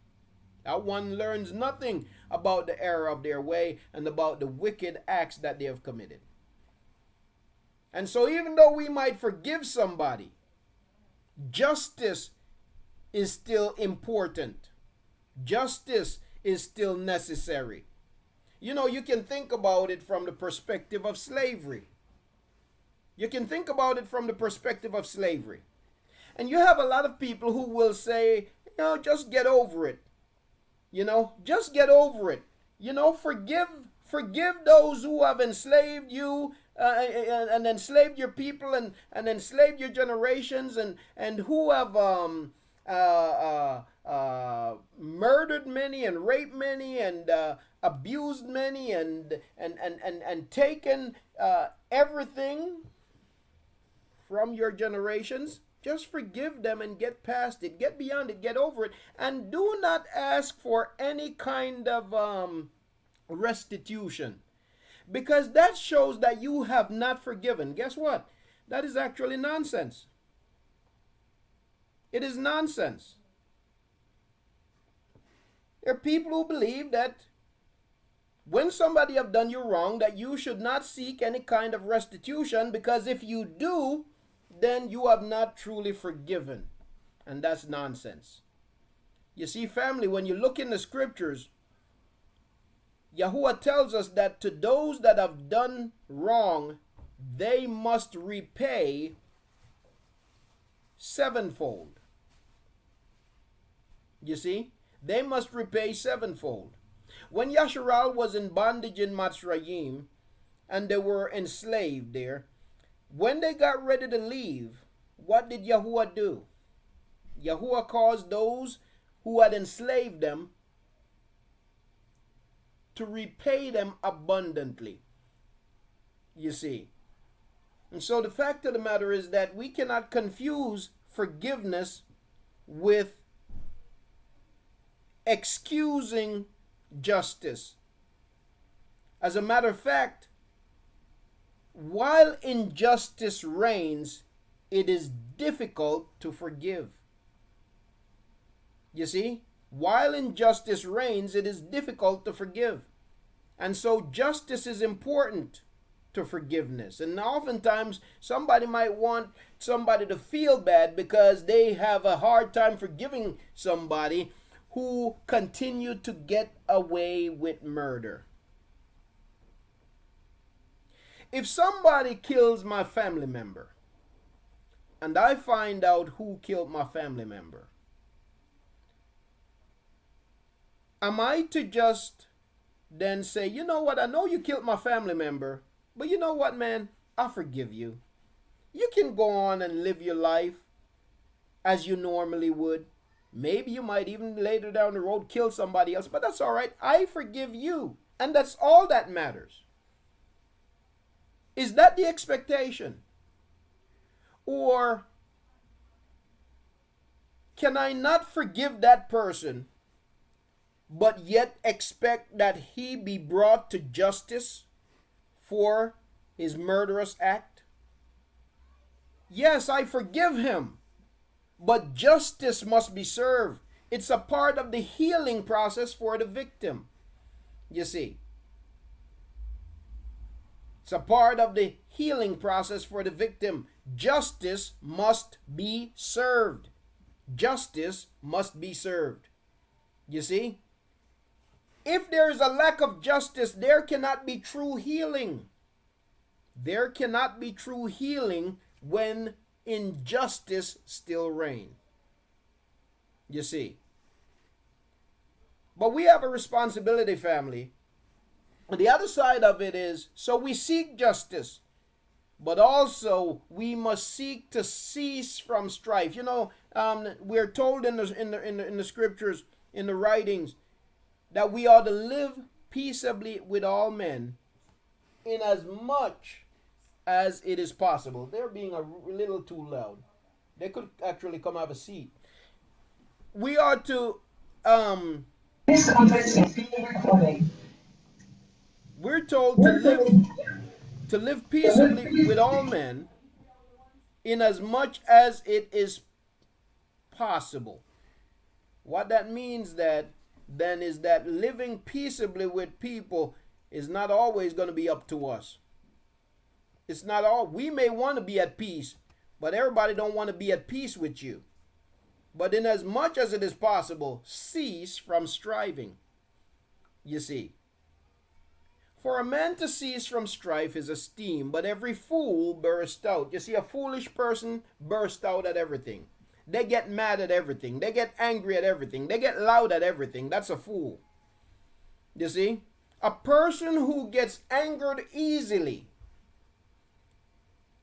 That one learns nothing about the error of their way and about the wicked acts that they have committed. And so even though we might forgive somebody, justice is still important. Justice is still necessary. You know, you can think about it from the perspective of slavery. You can think about it from the perspective of slavery. And you have a lot of people who will say, you know, just get over it. You know, just get over it. You know, forgive those who have enslaved you and enslaved your people and enslaved your generations and who have murdered many and raped many and abused many and taken everything from your generations. Just forgive them and get past it, get beyond it, get over it, and do not ask for any kind of restitution, because that shows that you have not forgiven. Guess what? That is actually nonsense. It is nonsense. There are people who believe that when somebody have done you wrong, that you should not seek any kind of restitution, because if you do, then you have not truly forgiven. And that's nonsense. You see, family, when you look in the scriptures, Yahuah tells us that to those that have done wrong, they must repay sevenfold. You see, they must repay sevenfold. When Yasharal was in bondage in Mitzrayim, and they were enslaved there, when they got ready to leave, what did Yahuah do? Yahuah caused those who had enslaved them to repay them abundantly. You see. And so the fact of the matter is that we cannot confuse forgiveness with excusing justice. As a matter of fact, while injustice reigns, it is difficult to forgive. You see? While injustice reigns, it is difficult to forgive. And so justice is important to forgiveness. And oftentimes somebody might want somebody to feel bad because they have a hard time forgiving somebody who continued to get away with murder. If somebody kills my family member and I find out who killed my family member, am I to just then say, you know what, I know you killed my family member, but you know what, man, I forgive you. You can go on and live your life as you normally would. Maybe you might even later down the road kill somebody else, but that's all right. I forgive you. And that's all that matters. Is that the expectation? Or can I not forgive that person, but yet expect that he be brought to justice for his murderous act? Yes, I forgive him, but justice must be served. It's a part of the healing process for the victim. You see, it's a part of the healing process for the victim. Justice must be served. Justice must be served. You see? If there is a lack of justice, there cannot be true healing. There cannot be true healing when injustice still reigns. You see? But we have a responsibility, family. The other side of it is, so we seek justice, but also we must seek to cease from strife. You know, we're told in the scriptures, in the writings, that we ought to live peaceably with all men, in as much as it is possible. They're being a little too loud. They could actually come have a seat. We are to This conference is being recorded. we're told to live peaceably with all men, in as much as it is possible. What that means then is that living peaceably with people is not always going to be up to us. It's not all. We may want to be at peace, but everybody don't want to be at peace with you. But in as much as it is possible, cease from striving. You see, for a man to cease from strife is esteemed, but every fool bursts out. You see, a foolish person bursts out at everything. They get mad at everything. They get angry at everything. They get loud at everything. That's a fool. You see, a person who gets angered easily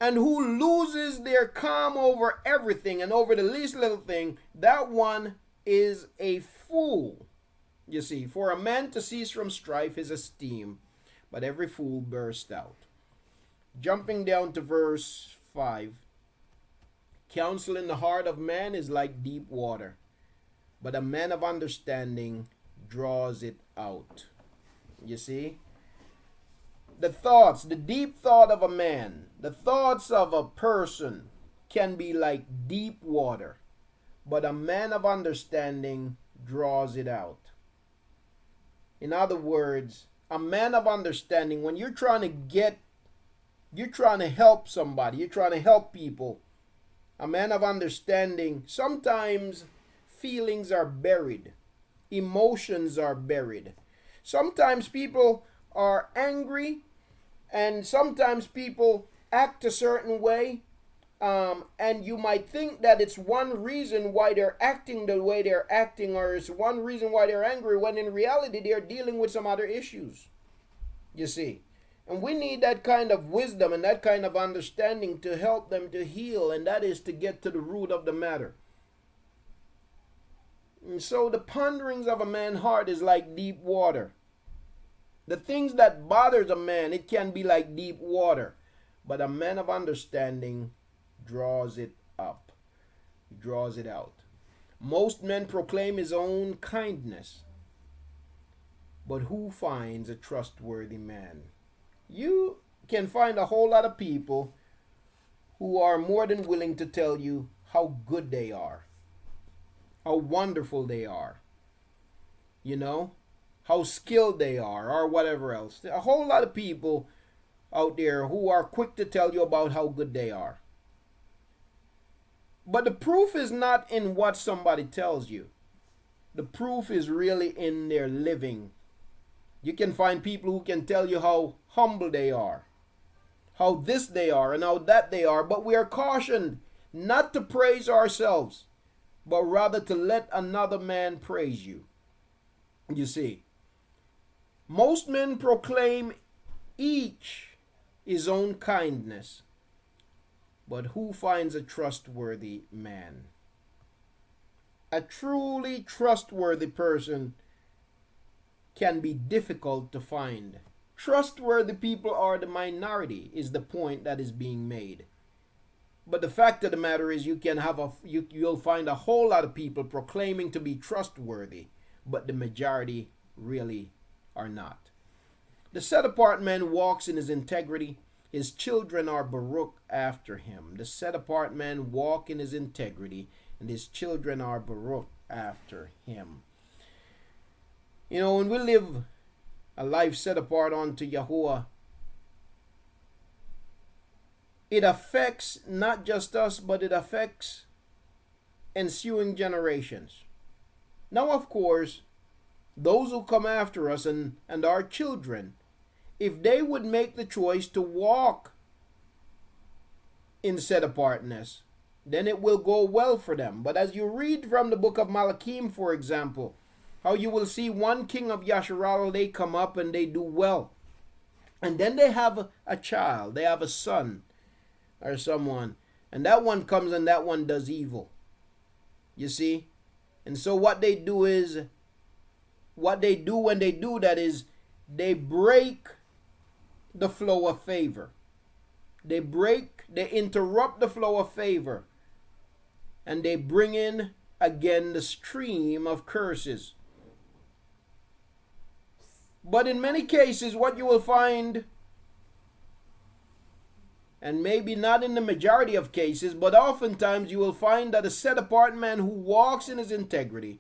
and who loses their calm over everything and over the least little thing, that one is a fool. You see, for a man to cease from strife is esteemed, but every fool bursts out. Jumping down to verse 5. Counsel in the heart of man is like deep water, but a man of understanding draws it out. You see? The thoughts, the deep thought of a man, the thoughts of a person can be like deep water, but a man of understanding draws it out. In other words, a man of understanding, when you're trying to help somebody, you're trying to help people, a man of understanding, sometimes feelings are buried, emotions are buried. Sometimes people are angry, and sometimes people act a certain way, and you might think that it's one reason why they're acting the way they're acting, or it's one reason why they're angry, when in reality they're dealing with some other issues. You see? And we need that kind of wisdom and that kind of understanding to help them to heal, and that is to get to the root of the matter. And so the ponderings of a man's heart is like deep water. The things that bothers a man, it can be like deep water. But a man of understanding draws it up, draws it out. Most men proclaim his own kindness, but who finds a trustworthy man? You can find a whole lot of people who are more than willing to tell you how good they are, how wonderful they are, you know, how skilled they are, or whatever else. A whole lot of people out there who are quick to tell you about how good they are. But the proof is not in what somebody tells you. The proof is really in their living. You can find people who can tell you how humble they are, how this they are, and how that they are, but we are cautioned not to praise ourselves, but rather to let another man praise you. You see, most men proclaim each his own kindness, but who finds a trustworthy man? A truly trustworthy person can be difficult to find. Trustworthy people are the minority, is the point that is being made. But the fact of the matter is, you'll find a whole lot of people proclaiming to be trustworthy, but the majority really are not. The set apart man walks in his integrity. His children are Baruch after him. The set apart man walk in his integrity, and his children are Baruch after him. You know, when we live a life set apart unto Yahuah, it affects not just us, but it affects ensuing generations. Now, of course, those who come after us and our children, if they would make the choice to walk in set apartness, then it will go well for them. But as you read from the book of Malachim, for example, how you will see one king of Yasharal, they come up and they do well. And then they have a child, they have a son or someone, and that one comes and that one does evil. You see? And so what they do when they do that is they break the flow of favor. They interrupt the flow of favor, and they bring in again the stream of curses. But in many cases, what you will find, and maybe not in the majority of cases, but oftentimes you will find that a set apart man who walks in his integrity,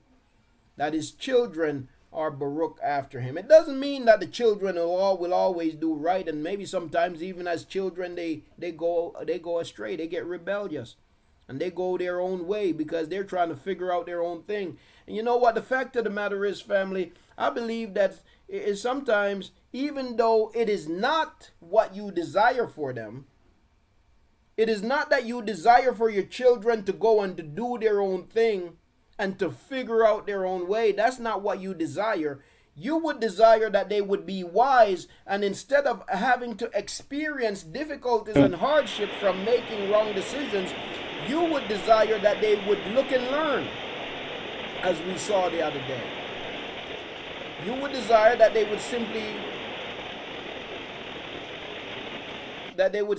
that his children are Baruch after him. It doesn't mean that the children will always do right, and maybe sometimes even as children they go astray, they get rebellious, and they go their own way because they're trying to figure out their own thing. And you know what? The fact of the matter is, family, I believe that is sometimes, even though it is not what you desire for them, it is not that you desire for your children to go and to do their own thing and to figure out their own way. That's not what you desire. You would desire that they would be wise, and instead of having to experience difficulties and hardship from making wrong decisions, you would desire that they would look and learn, as we saw the other day. You would desire that they would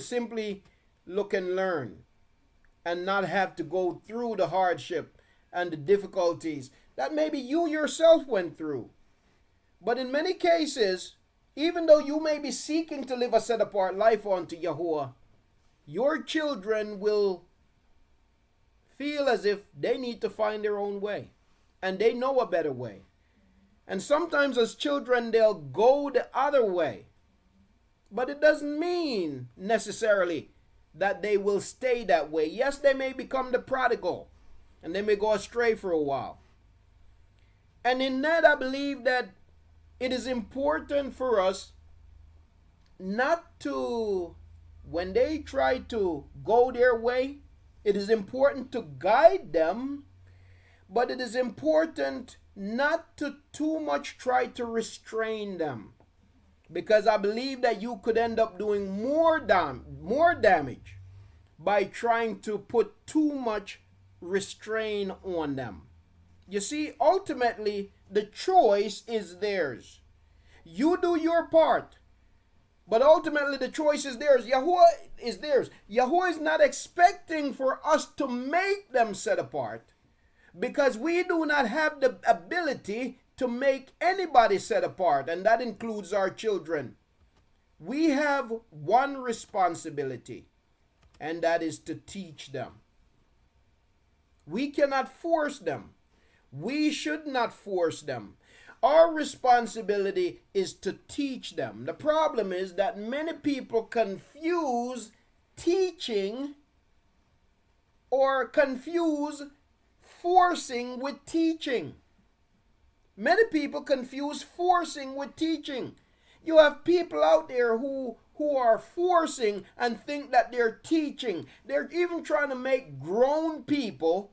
simply look and learn and not have to go through the hardship and the difficulties that maybe you yourself went through. But in many cases, even though you may be seeking to live a set apart life unto Yahuah, your children will feel as if they need to find their own way, and they know a better way. And sometimes as children, they'll go the other way. But it doesn't mean necessarily that they will stay that way. Yes, they may become the prodigal, and they may go astray for a while. And in that, I believe that it is important for us not to, when they try to go their way, it is important to guide them, but it is important not to too much try to restrain them, because I believe that you could end up doing more damage by trying to put too much restraint on them. You see, ultimately, the choice is theirs. You do your part, but ultimately the choice is theirs. Yahuah is theirs. Yahuah is not expecting for us to make them set apart, because we do not have the ability to make anybody set apart, and that includes our children. We have one responsibility, and that is to teach them. We cannot force them. We should not force them. Our responsibility is to teach them. The problem is that many people confuse teaching or confuse forcing with teaching. Many people confuse forcing with teaching. You have people out there who are forcing and think that they're teaching. They're even trying to make grown people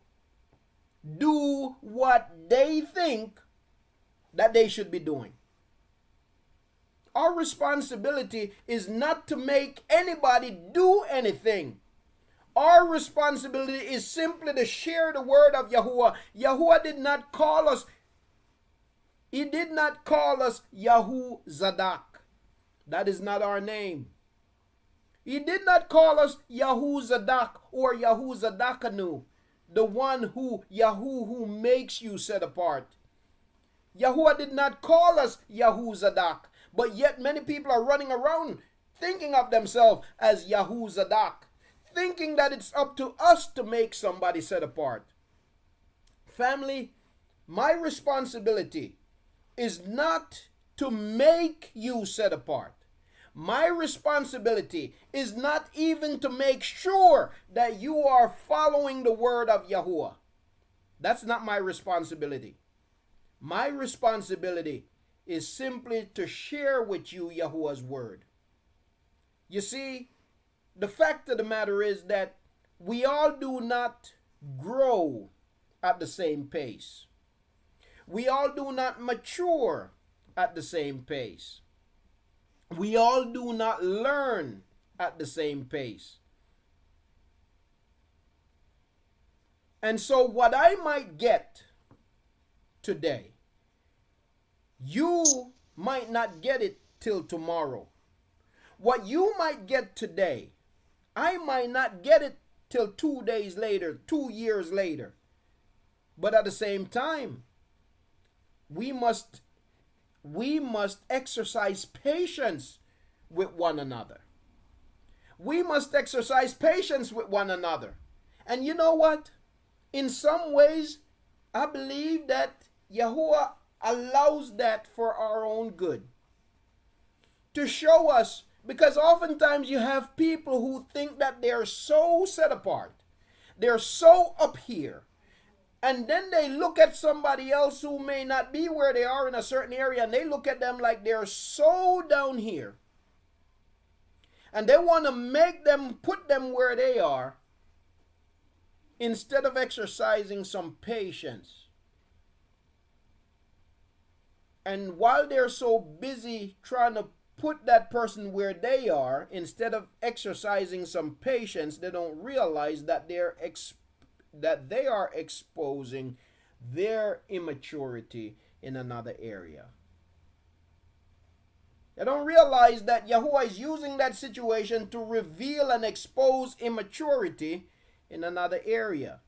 do what they think that they should be doing. Our responsibility is not to make anybody do anything. Our responsibility is simply to share the word of Yahuah. Yahuah did not call us, he did not call us Yahuzadak. That is not our name. He did not call us Yahuzadak or Yahuzadakanu, the one who, Yahu, who makes you set apart. Yahuah did not call us Yahuzadak, but yet many people are running around thinking of themselves as Yahuzadak, thinking that it's up to us to make somebody set apart. Family, my responsibility is not to make you set apart. My responsibility is not even to make sure that you are following the word of Yahuah. That's not my responsibility. My responsibility is simply to share with you Yahuah's word. You see, the fact of the matter is that we all do not grow at the same pace. We all do not mature at the same pace. We all do not learn at the same pace. And so what I might get today, you might not get it till tomorrow. What you might get today, I might not get it till 2 days later, 2 years later. But at the same time, we must exercise patience with one another. We must exercise patience with one another. And you know what? In some ways, I believe that Yahuah allows that for our own good. To show us, because oftentimes you have people who think that they're so set apart. They're so up here. And then they look at somebody else who may not be where they are in a certain area, and they look at them like they're so down here. And they want to make them, put them where they are, instead of exercising some patience. And while they're so busy trying to put that person where they are, instead of exercising some patience, they don't realize that they are exposing their immaturity in another area. They don't realize that Yahuah is using that situation to reveal and expose immaturity in another area.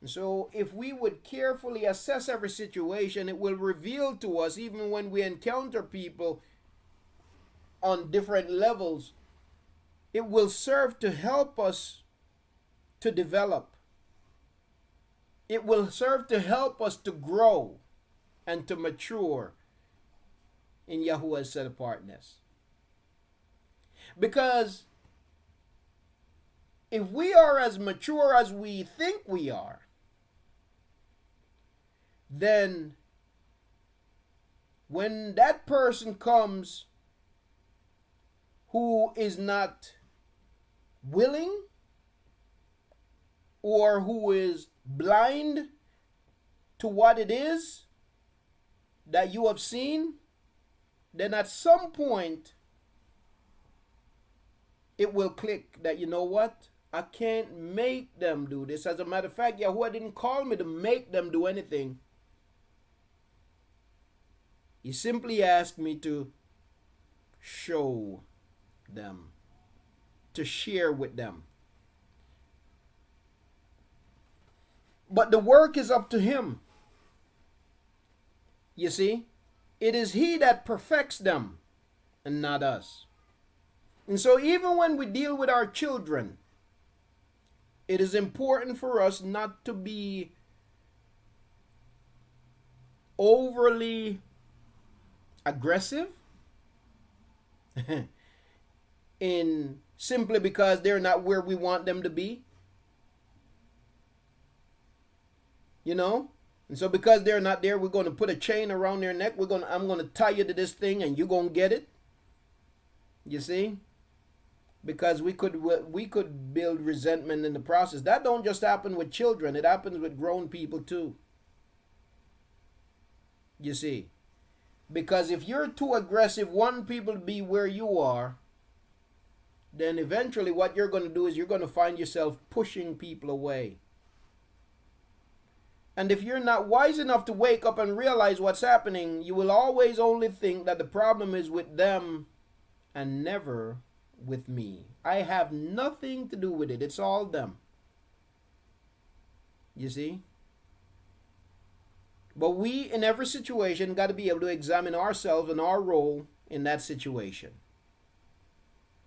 And so if we would carefully assess every situation, it will reveal to us, even when we encounter people on different levels, it will serve to help us to develop. It will serve to help us to grow and to mature in Yahuah's set apartness. Because if we are as mature as we think we are, then when that person comes who is not willing or who is blind to what it is that you have seen, then at some point it will click that, you know what, I can't make them do this. As a matter of fact, Yahuah didn't call me to make them do anything. He simply asked me to show them, to share with them. But the work is up to him. You see, it is he that perfects them and not us. And so even when we deal with our children, it is important for us not to be overly aggressive in simply because they're not where we want them to be. You know? And so because they're not there, we're going to put a chain around their neck. I'm going to tie you to this thing and you're going to get it. You see? Because we could build resentment in the process. That don't just happen with children. It happens with grown people too. You see? Because if you're too aggressive, want people to be where you are, then eventually what you're going to do is you're going to find yourself pushing people away. And if you're not wise enough to wake up and realize what's happening, you will always only think that the problem is with them and never with me. I have nothing to do with it. It's all them. You see? But we, in every situation, got to be able to examine ourselves and our role in that situation.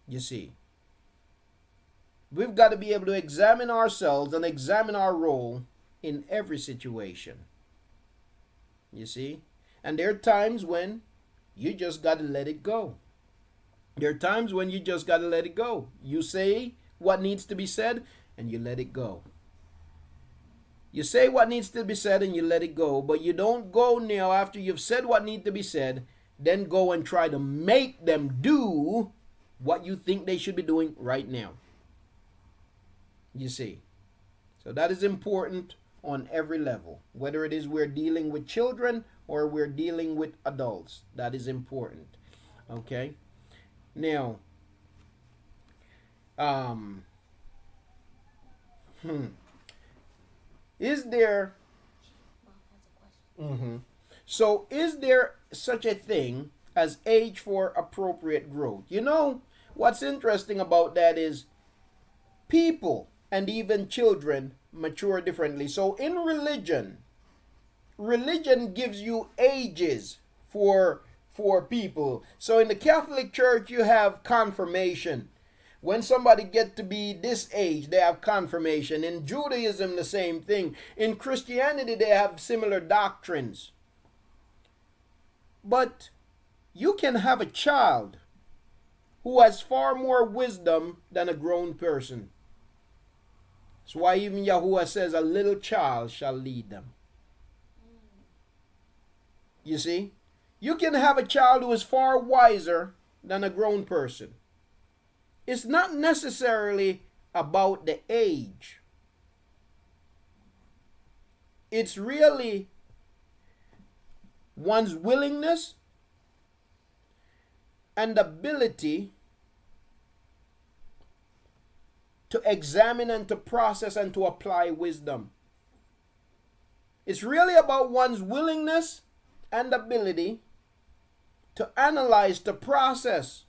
You see? We've got to be able to examine ourselves and examine our role in every situation. You see? And there are times when you just got to let it go. There are times when you just got to let it go. You say what needs to be said and you let it go. You say what needs to be said and you let it go, but you don't go now after you've said what needs to be said, then go and try to make them do what you think they should be doing right now. You see? So that is important on every level, whether it is we're dealing with children or we're dealing with adults. That is important. Okay? Now, is there so is there such a thing as age for appropriate growth? You know, what's interesting about that is people and even children mature differently. So in religion gives you ages for people. So in the Catholic Church you have confirmation. When somebody gets to be this age, they have confirmation. In Judaism, the same thing. In Christianity, they have similar doctrines. But you can have a child who has far more wisdom than a grown person. That's why even Yahuah says a little child shall lead them. You see? You can have a child who is far wiser than a grown person. It's not necessarily about the age. It's really one's willingness and ability to examine and to process and to apply wisdom. It's really about one's willingness and ability to analyze, to process,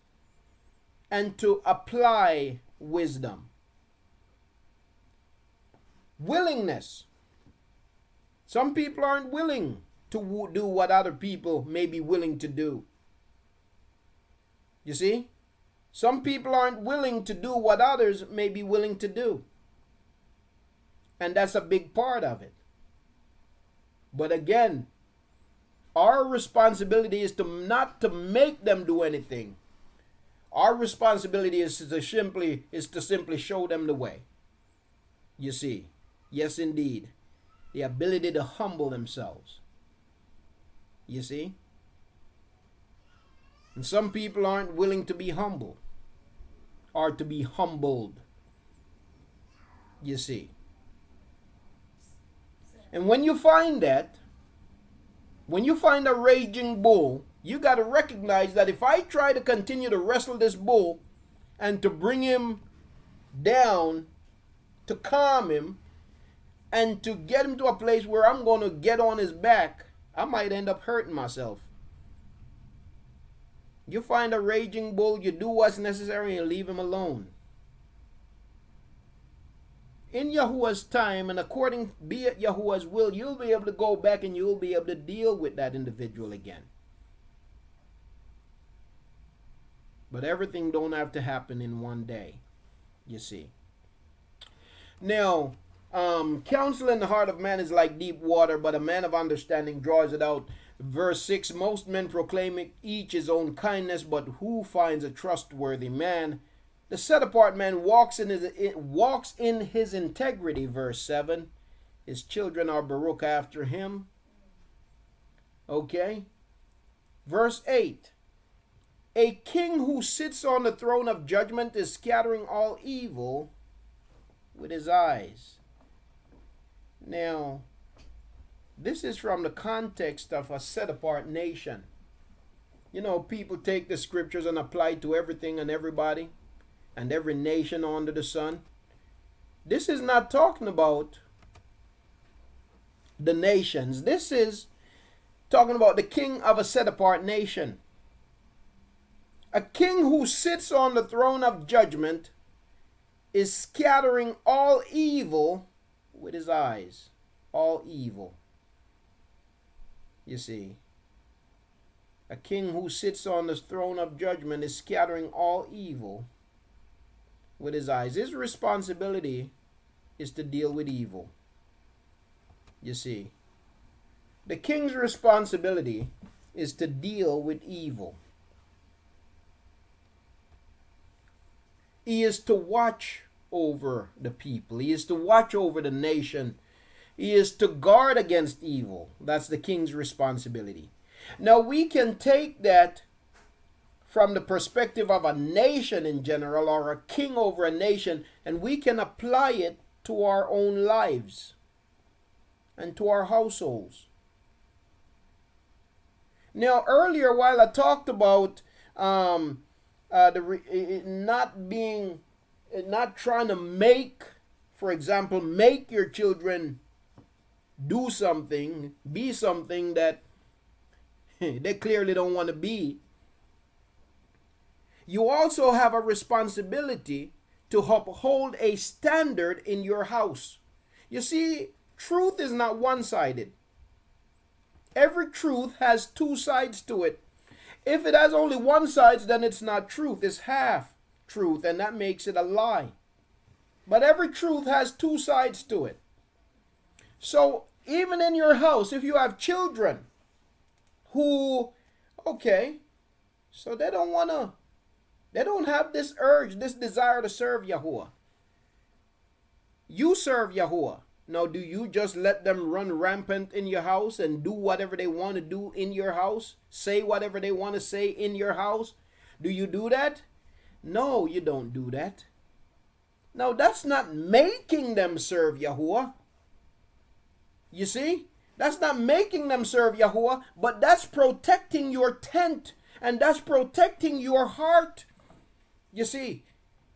and to apply wisdom. Willingness. Some people aren't willing to do what other people may be willing to do. You see? Some people aren't willing to do what others may be willing to do. And that's a big part of it. But again, our responsibility is not to make them do anything. Our responsibility is to simply show them the way. You see? Yes, indeed. The ability to humble themselves. You see? And some people aren't willing to be humble or to be humbled. You see? And when you find that, when you find a raging bull, you got to recognize that if I try to continue to wrestle this bull and to bring him down to calm him and to get him to a place where I'm going to get on his back, I might end up hurting myself. You find a raging bull, you do what's necessary and leave him alone. In Yahuwah's time and according be it Yahuwah's will, you'll be able to go back and you'll be able to deal with that individual again. But everything don't have to happen in one day, you see. Now, counsel in the heart of man is like deep water, but a man of understanding draws it out. Verse 6, most men proclaim each his own kindness, but who finds a trustworthy man? The set-apart man walks in his integrity. Verse 7, his children are Baruch after him. Okay. Verse 8, a king who sits on the throne of judgment is scattering all evil with his eyes. Now, this is from the context of a set-apart nation. You know, people take the scriptures and apply it to everything and everybody and every nation under the sun. This is not talking about the nations. This is talking about the king of a set-apart nation. A king who sits on the throne of judgment is scattering all evil with his eyes. All evil. You see, a king who sits on the throne of judgment is scattering all evil with his eyes. His responsibility is to deal with evil. You see, the king's responsibility is to deal with evil. He is to watch over the people. He is to watch over the nation. He is to guard against evil. That's the king's responsibility. Now we can take that from the perspective of a nation in general, or a king over a nation, and we can apply it to our own lives and to our households. Now earlier, while I talked about not trying to make, for example, make your children do something, be something that they clearly don't want to be. You also have a responsibility to uphold a standard in your house. You see, truth is not one-sided. Every truth has two sides to it. If it has only one side, then it's not truth. It's half truth, and that makes it a lie. But every truth has two sides to it. So even in your house, if you have children who, okay, so they don't have this urge, this desire to serve Yahuwah. You serve Yahuwah. Now, do you just let them run rampant in your house and do whatever they want to do in your house? Say whatever they want to say in your house? Do you do that? No, you don't do that. Now, that's not making them serve Yahuwah. You see? That's not making them serve Yahuwah, but that's protecting your tent, and that's protecting your heart. You see?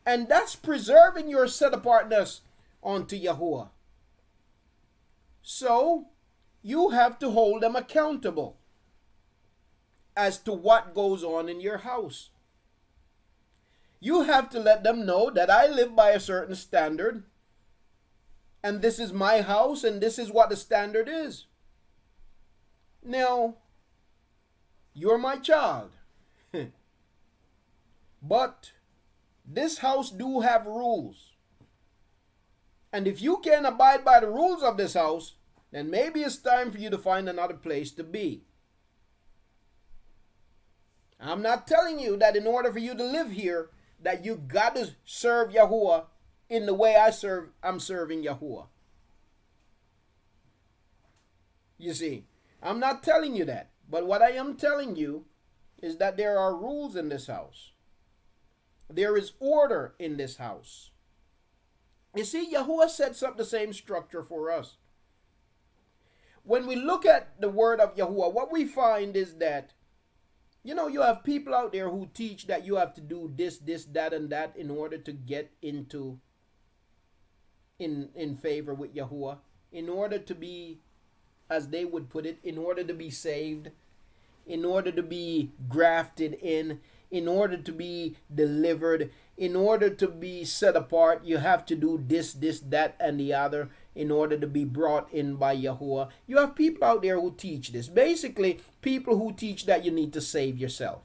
And that's preserving your set-apartness unto Yahuwah. So, you have to hold them accountable as to what goes on in your house. You have to let them know that I live by a certain standard, and this is my house, and this is what the standard is. Now, you're my child. But this house do have rules. And if you can't abide by the rules of this house, then maybe it's time for you to find another place to be. I'm not telling you that in order for you to live here, that you got to serve Yahuwah in the way I'm serving Yahuwah. You see, I'm not telling you that. But what I am telling you is that there are rules in this house. There is order in this house. You see, Yahuwah sets up the same structure for us. When we look at the word of Yahuwah, what we find is that, you know, you have people out there who teach that you have to do this, that, and that in order to get into in favor with Yahuah, in order to be, as they would put it, in order to be saved, in order to be grafted in order to be delivered, in order to be set apart, you have to do this, that, and the other in order to be brought in by Yahuah. You have people out there who teach this. Basically, people who teach that you need to save yourself.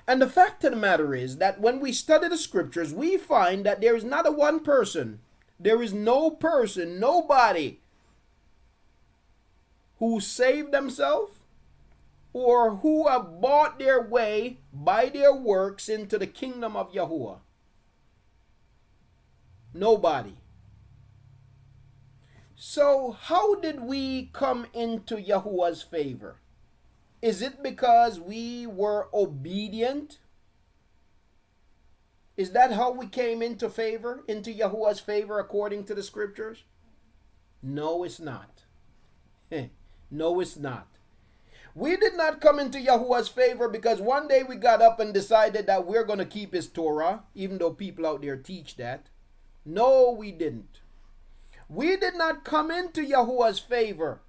And the fact of the matter is that when we study the scriptures, we find that there is not a one person, there is no person, nobody who saved themselves or who have bought their way by their works into the kingdom of Yahuah. Nobody. So how did we come into Yahuwah's favor? Is it because we were obedient? Is that how we came into favor, into Yahuwah's favor according to the scriptures? No, it's not. No, it's not. We did not come into Yahuwah's favor because one day we got up and decided that we're going to keep his Torah, even though people out there teach that. No, we didn't. We did not come into Yahuwah's favor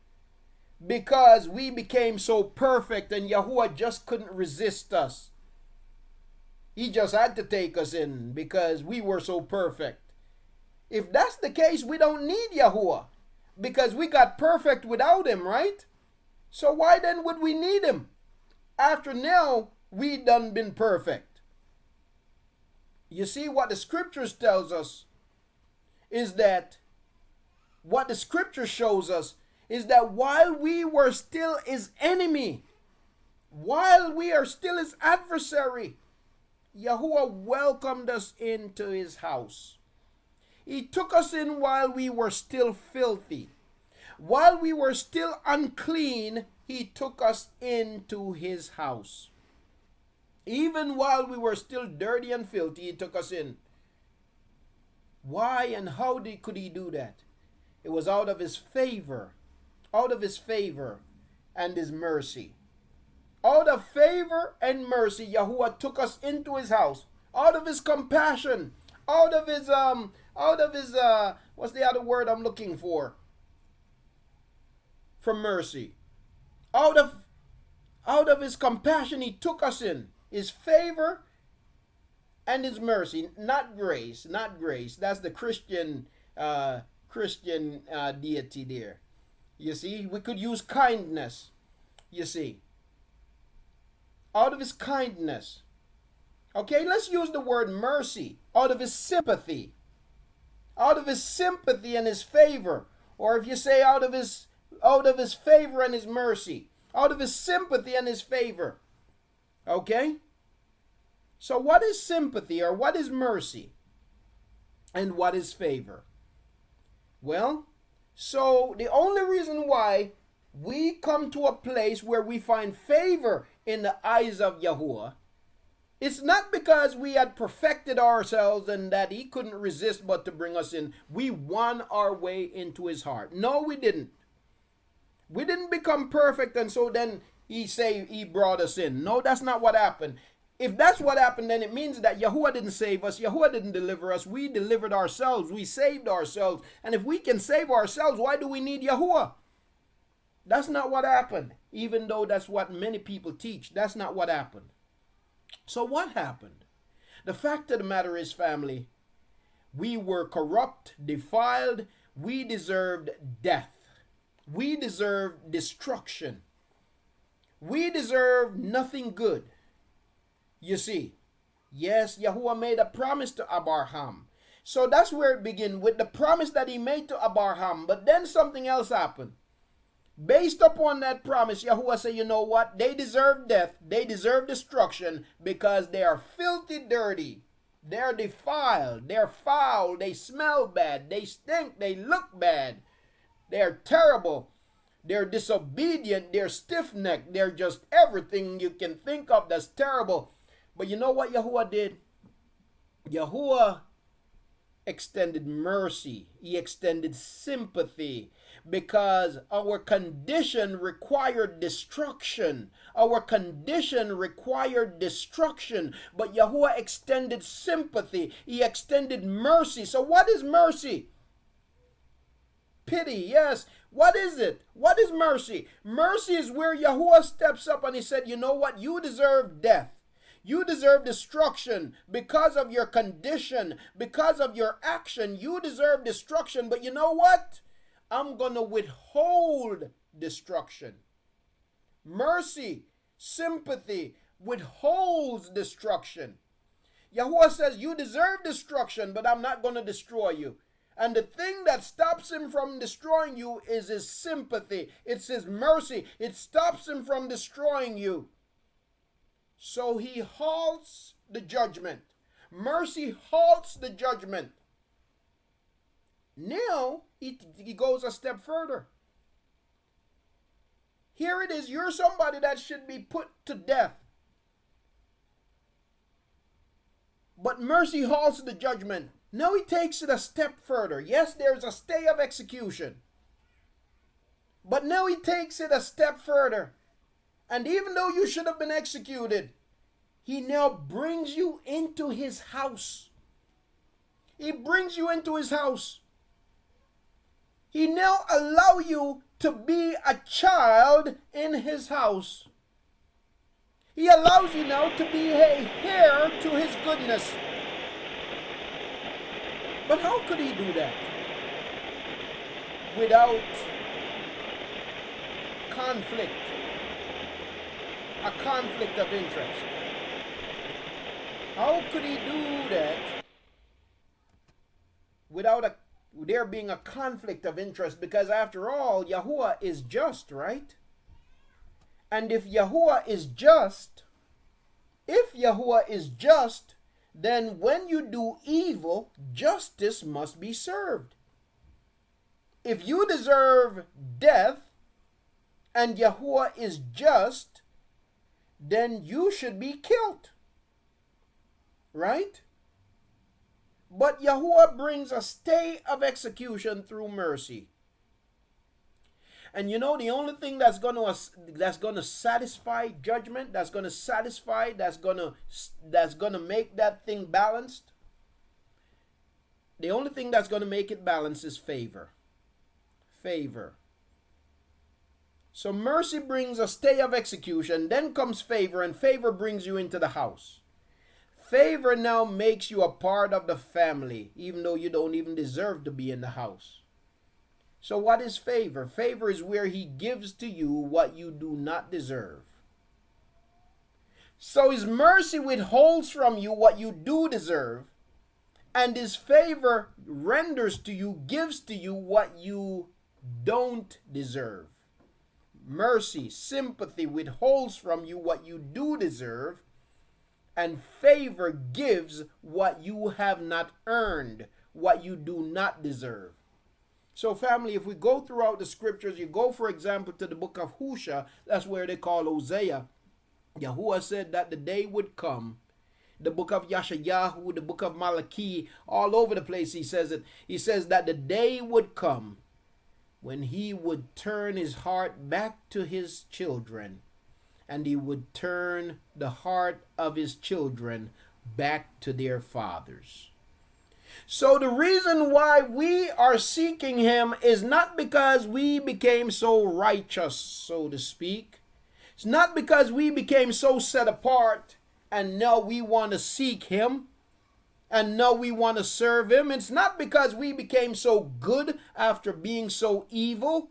because we became so perfect and Yahuwah just couldn't resist us. He just had to take us in because we were so perfect. If that's the case, we don't need Yahuwah because we got perfect without him, right? So why then would we need him after now we done been perfect? You see, what the scriptures tells us is that what the scripture shows us is that while we were still his enemy, while we are still his adversary, Yahuwah welcomed us into his house. He took us in while we were still filthy. While we were still unclean, he took us into his house. Even while we were still dirty and filthy, he took us in. Why and how could he do that? It was out of his favor and his mercy. Out of favor and mercy, Yahuwah took us into his house. Out of his compassion, out of his what's the other word I'm looking for? From mercy. Out of his compassion, he took us in. His favor and his mercy, not grace. That's the Christian deity there. You see, we could use kindness. You see, out of his kindness. Okay, let's use the word mercy. Out of his sympathy. Out of his sympathy and his favor. Or if you say out of his favor and his mercy. Out of his sympathy and his favor. Okay? So what is sympathy or what is mercy? And what is favor? Well, so the only reason why we come to a place where we find favor in the eyes of Yahuwah, it's not because we had perfected ourselves and that he couldn't resist but to bring us in. We won our way into his heart. No, we didn't. We didn't become perfect and so then he brought us in. No, that's not what happened. If that's what happened, then it means that Yahuwah didn't save us. Yahuwah didn't deliver us. We delivered ourselves. We saved ourselves. And if we can save ourselves, why do we need Yahuwah? That's not what happened. Even though that's what many people teach. That's not what happened. So what happened? The fact of the matter is, family, we were corrupt, defiled. We deserved death. We deserved destruction. We deserved nothing good. You see, yes, Yahuwah made a promise to Abraham. So that's where it began, with the promise that he made to Abraham. But then something else happened. Based upon that promise, Yahuwah said, you know what? They deserve death. They deserve destruction because they are filthy dirty. They're defiled. They're foul. They smell bad. They stink. They look bad. They're terrible. They're disobedient. They're stiff-necked. They're just everything you can think of that's terrible. But you know what Yahuwah did? Yahuwah extended mercy. He extended sympathy because our condition required destruction. Our condition required destruction. But Yahuah extended sympathy. He extended mercy. So what is mercy? Pity, yes. What is it? What is mercy? Mercy is where Yahuah steps up and he said, you know what? You deserve death. You deserve destruction because of your condition, because of your action. You deserve destruction. But you know what? I'm going to withhold destruction. Mercy, sympathy, withholds destruction. Yahuah says, you deserve destruction, but I'm not going to destroy you. And the thing that stops him from destroying you is his sympathy. It's his mercy. It stops him from destroying you. So he halts the judgment. Mercy halts the judgment. Now he goes a step further. Here it is. You're somebody that should be put to death. But mercy halts the judgment. Now he takes it a step further. Yes, there's a stay of execution. But now he takes it a step further. And even though you should have been executed, he now brings you into his house. He brings you into his house. He now allows you to be a child in his house. He allows you now to be a heir to his goodness. But how could he do that? Without conflict. A conflict of interest. How could he do that without there being a conflict of interest? Because after all, Yahuah is just, right? And if Yahuah is just, then when you do evil, justice must be served. If you deserve death and Yahuah is just, then you should be killed. Right? But Yahuah brings a stay of execution through mercy. And you know the only thing that's going to satisfy judgment, that's going to make that thing balanced. The only thing that's going to make it balanced is favor. Favor. So mercy brings a stay of execution, then comes favor, and favor brings you into the house. Favor now makes you a part of the family, even though you don't even deserve to be in the house. So what is favor? Favor is where he gives to you what you do not deserve. So his mercy withholds from you what you do deserve, and his favor renders to you, gives to you what you don't deserve. Mercy, sympathy withholds from you what you do deserve, and favor gives what you have not earned, what you do not deserve. So family, if we go throughout the scriptures, you go, for example, to the book of Yahusha, that's where they call Hosea. Yahuah said that the day would come. The book of Yeshayahu, the book of Malachi, all over the place he says it. He says that the day would come when he would turn his heart back to his children, and he would turn the heart of his children back to their fathers. So the reason why we are seeking him is not because we became so righteous, so to speak. It's not because we became so set apart and now we want to seek him and now we want to serve him. It's not because we became so good after being so evil.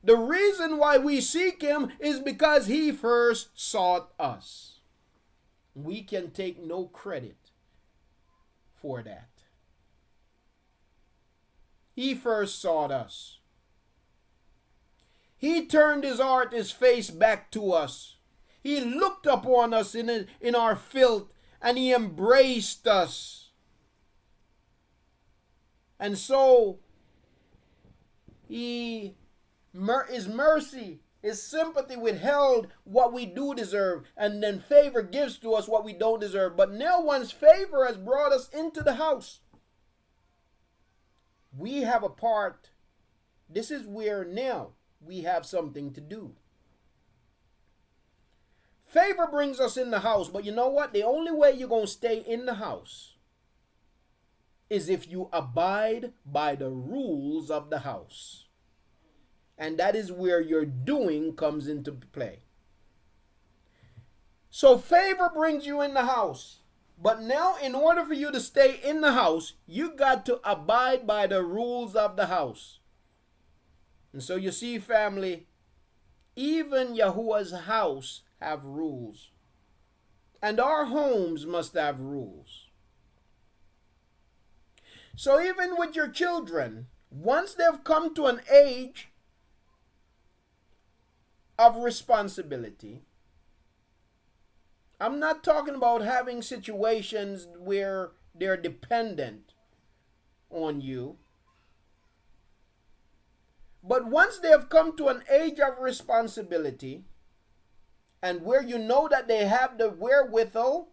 The reason why we seek him is because he first sought us. We can take no credit for that. He first sought us. He turned his heart, his face back to us. He looked upon us in our filth and he embraced us. And so his mercy, his sympathy withheld what we do deserve, and then favor gives to us what we don't deserve. But now once favor has brought us into the house, we have a part. This is where now we have something to do. Favor brings us in the house, but you know what? The only way you're going to stay in the house is if you abide by the rules of the house. And that is where your doing comes into play. So favor brings you in the house. But now, in order for you to stay in the house, you got to abide by the rules of the house. And so you see, family, even Yahuah's house have rules. And our homes must have rules. So even with your children, once they've come to an age of responsibility, I'm not talking about having situations where they're dependent on you. But once they have come to an age of responsibility, and where you know that they have the wherewithal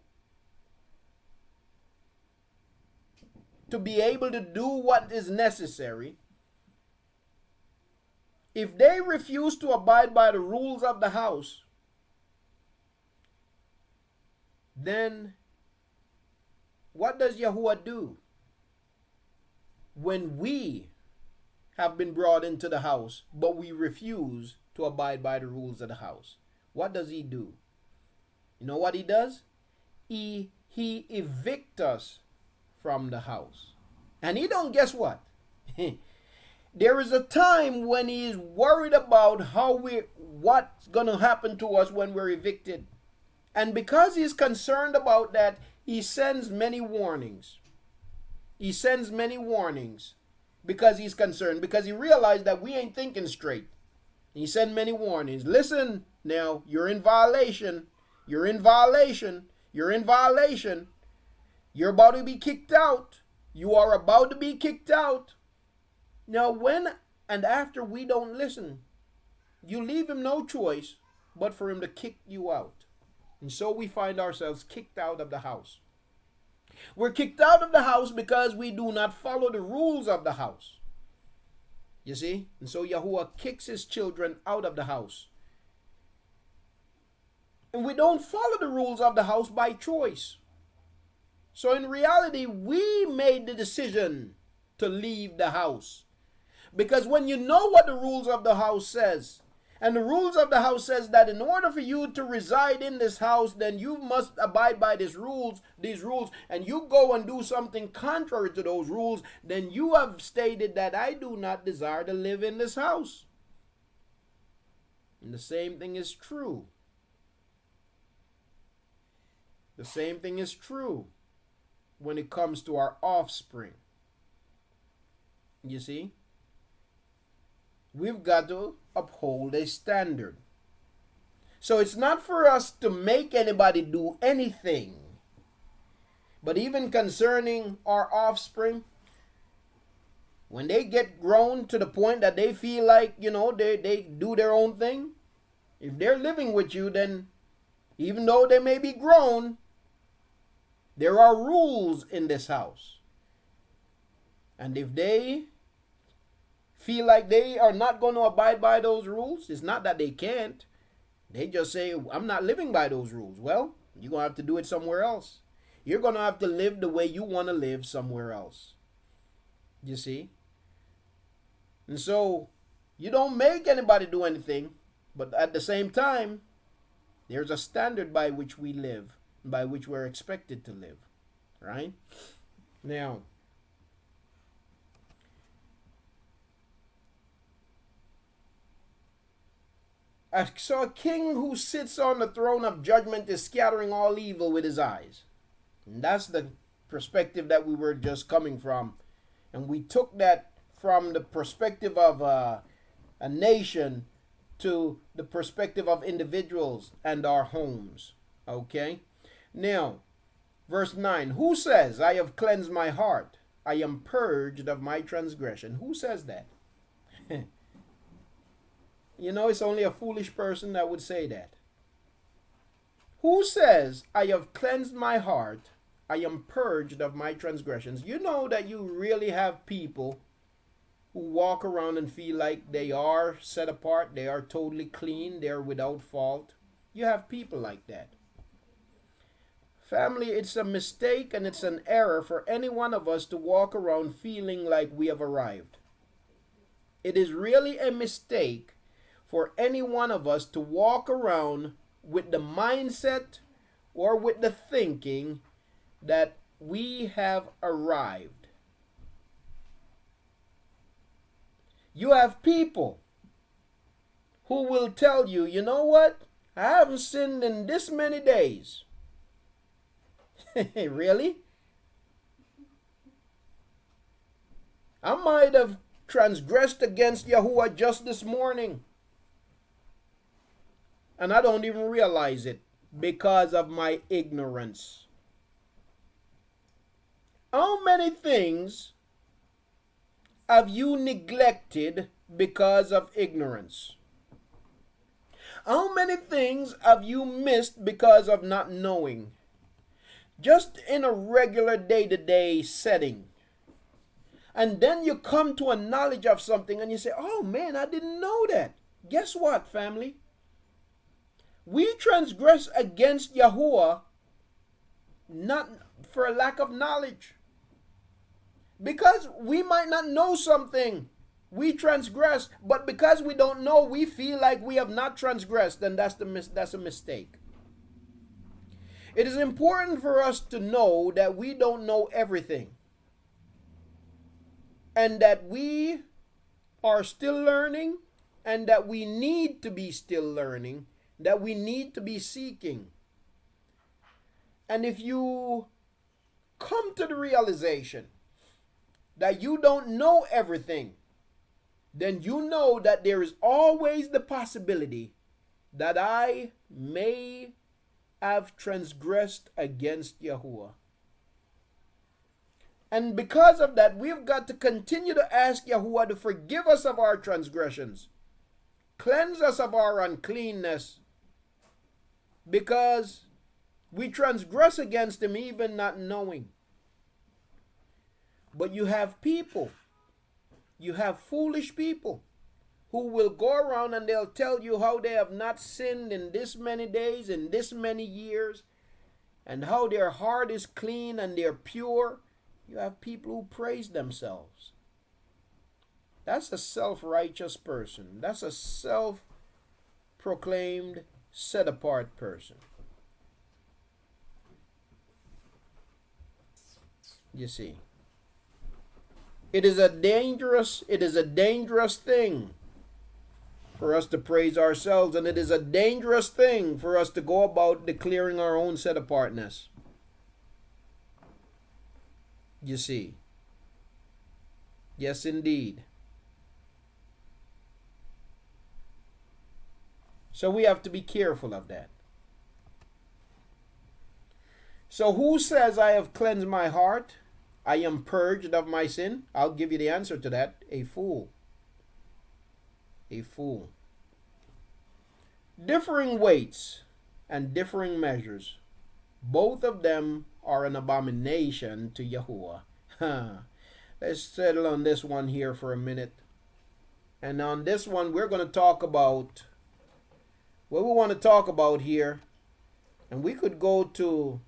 to be able to do what is necessary, if they refuse to abide by the rules of the house, then what does Yahuah do when we have been brought into the house, but we refuse to abide by the rules of the house? What does he do? You know what he does? He evicts us from the house. And he don't, guess what? There is a time when he is worried about what's going to happen to us when we're evicted. And because he's concerned about that, he sends many warnings. He sends many warnings because he's concerned, because he realized that we ain't thinking straight. He sent many warnings. Listen, now, you're in violation. You're in violation. You're in violation. You're about to be kicked out. You are about to be kicked out. Now, when and after we don't listen, you leave him no choice but for him to kick you out. And so we find ourselves kicked out of the house. We're kicked out of the house because we do not follow the rules of the house. You see? And so Yahuah kicks his children out of the house. And we don't follow the rules of the house by choice. So in reality, we made the decision to leave the house. Because when you know what the rules of the house says, and the rules of the house says that in order for you to reside in this house, then you must abide by these rules, and you go and do something contrary to those rules, then you have stated that I do not desire to live in this house. And the same thing is true. The same thing is true when it comes to our offspring. You see? We've got to uphold a standard. So it's not for us to make anybody do anything. But even concerning our offspring, when they get grown to the point that they feel like, they do their own thing, if they're living with you, then even though they may be grown, there are rules in this house. And if they feel like they are not going to abide by those rules, it's not that they can't. They just say, I'm not living by those rules. Well, you're going to have to do it somewhere else. You're going to have to live the way you want to live somewhere else. You see? And so, you don't make anybody do anything, but at the same time, there's a standard by which we live, by which we're expected to live. Right? Now, so a king who sits on the throne of judgment is scattering all evil with his eyes. And that's the perspective that we were just coming from. And we took that from the perspective of a nation to the perspective of individuals and our homes. Okay? Now, verse 9. Who says, I have cleansed my heart? I am purged of my transgression. Who says that? It's only a foolish person that would say that. Who says, I have cleansed my heart, I am purged of my transgressions? You know that you really have people who walk around and feel like they are set apart, they are totally clean, they are without fault. You have people like that. Family, it's a mistake and it's an error for any one of us to walk around feeling like we have arrived. It is really a mistake for any one of us to walk around with the mindset or with the thinking that we have arrived. You have people who will tell you, you know what? I haven't sinned in this many days. Really? I might have transgressed against Yahuah just this morning, and I don't even realize it because of my ignorance. How many things have you neglected because of ignorance? How many things have you missed because of not knowing? Just in a regular day-to-day setting. And then you come to a knowledge of something and you say, oh man, I didn't know that. Guess what, family? We transgress against Yahuah not for a lack of knowledge. Because we might not know something, we transgress. But because we don't know, we feel like we have not transgressed. Then that's a mistake. It is important for us to know that we don't know everything. And that we are still learning. And that we need to be still learning. That we need to be seeking. And if you come to the realization that you don't know everything, then you know that there is always the possibility that I may have transgressed against Yahuah. And because of that, we've got to continue to ask Yahuah to forgive us of our transgressions, cleanse us of our uncleanness, because we transgress against him even not knowing. But you have people, you have foolish people who will go around and they'll tell you how they have not sinned in this many days, in this many years, and how their heart is clean and they're pure. You have people who praise themselves. That's a self-righteous person. That's a self-proclaimed, set-apart person. You see. It is a dangerous thing for us to praise ourselves, and it is a dangerous thing for us to go about declaring our own set-apartness. You see. Yes, indeed. So we have to be careful of that. So who says I have cleansed my heart? I am purged of my sin? I'll give you the answer to that. A fool. A fool. Differing weights and differing measures, both of them are an abomination to Yahuah. Let's settle on this one here for a minute. And on this one, we're going to talk about what we want to talk about here. And we could go to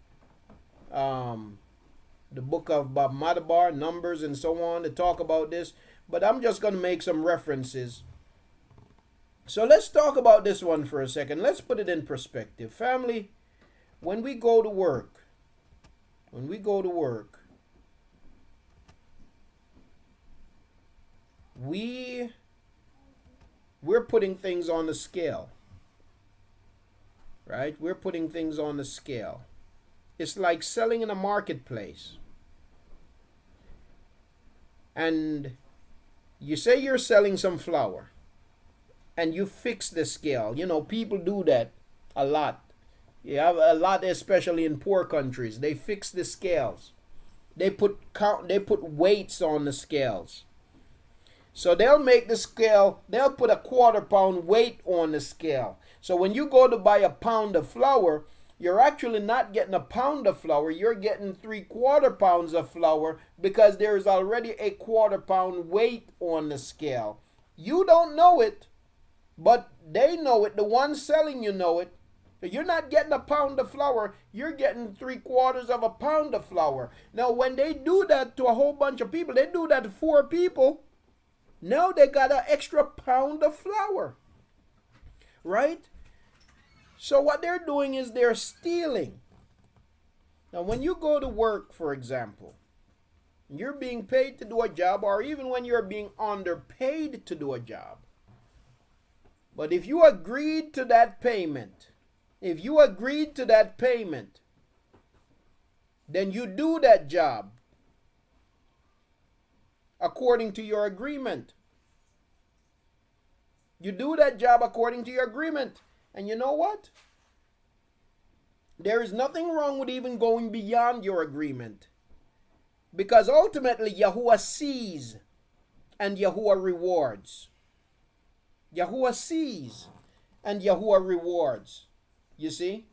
the book of Bab Madabar, Numbers, and so on to talk about this. But I'm just going to make some references. So let's talk about this one for a second. Let's put it in perspective. Family, when we go to work, we're putting things on the scale. Right? We're putting things on the scale. It's like selling in a marketplace. And you say you're selling some flour and you fix the scale. You know, people do that a lot. You have a lot, especially in poor countries. They fix the scales. They put weights on the scales. So they'll make the scale, they'll put a 1/4 pound weight on the scale. So when you go to buy a pound of flour, you're actually not getting a pound of flour, you're getting 3/4 pounds of flour because there's already a 1/4 pound weight on the scale. You don't know it, but they know it. The ones selling you know it. So you're not getting a pound of flour, you're getting 3/4 of a pound of flour. Now, when they do that to a whole bunch of people, they do that to 4 people. Now they got an extra pound of flour, right? So what they're doing is they're stealing. Now, when you go to work, for example, you're being paid to do a job, or even when you're being underpaid to do a job. But if you agreed to that payment, then you do that job according to your agreement. You do that job according to your agreement. And you know what? There is nothing wrong with even going beyond your agreement. Because ultimately, Yahuah sees and Yahuah rewards. Yahuah sees and Yahuah rewards. You see?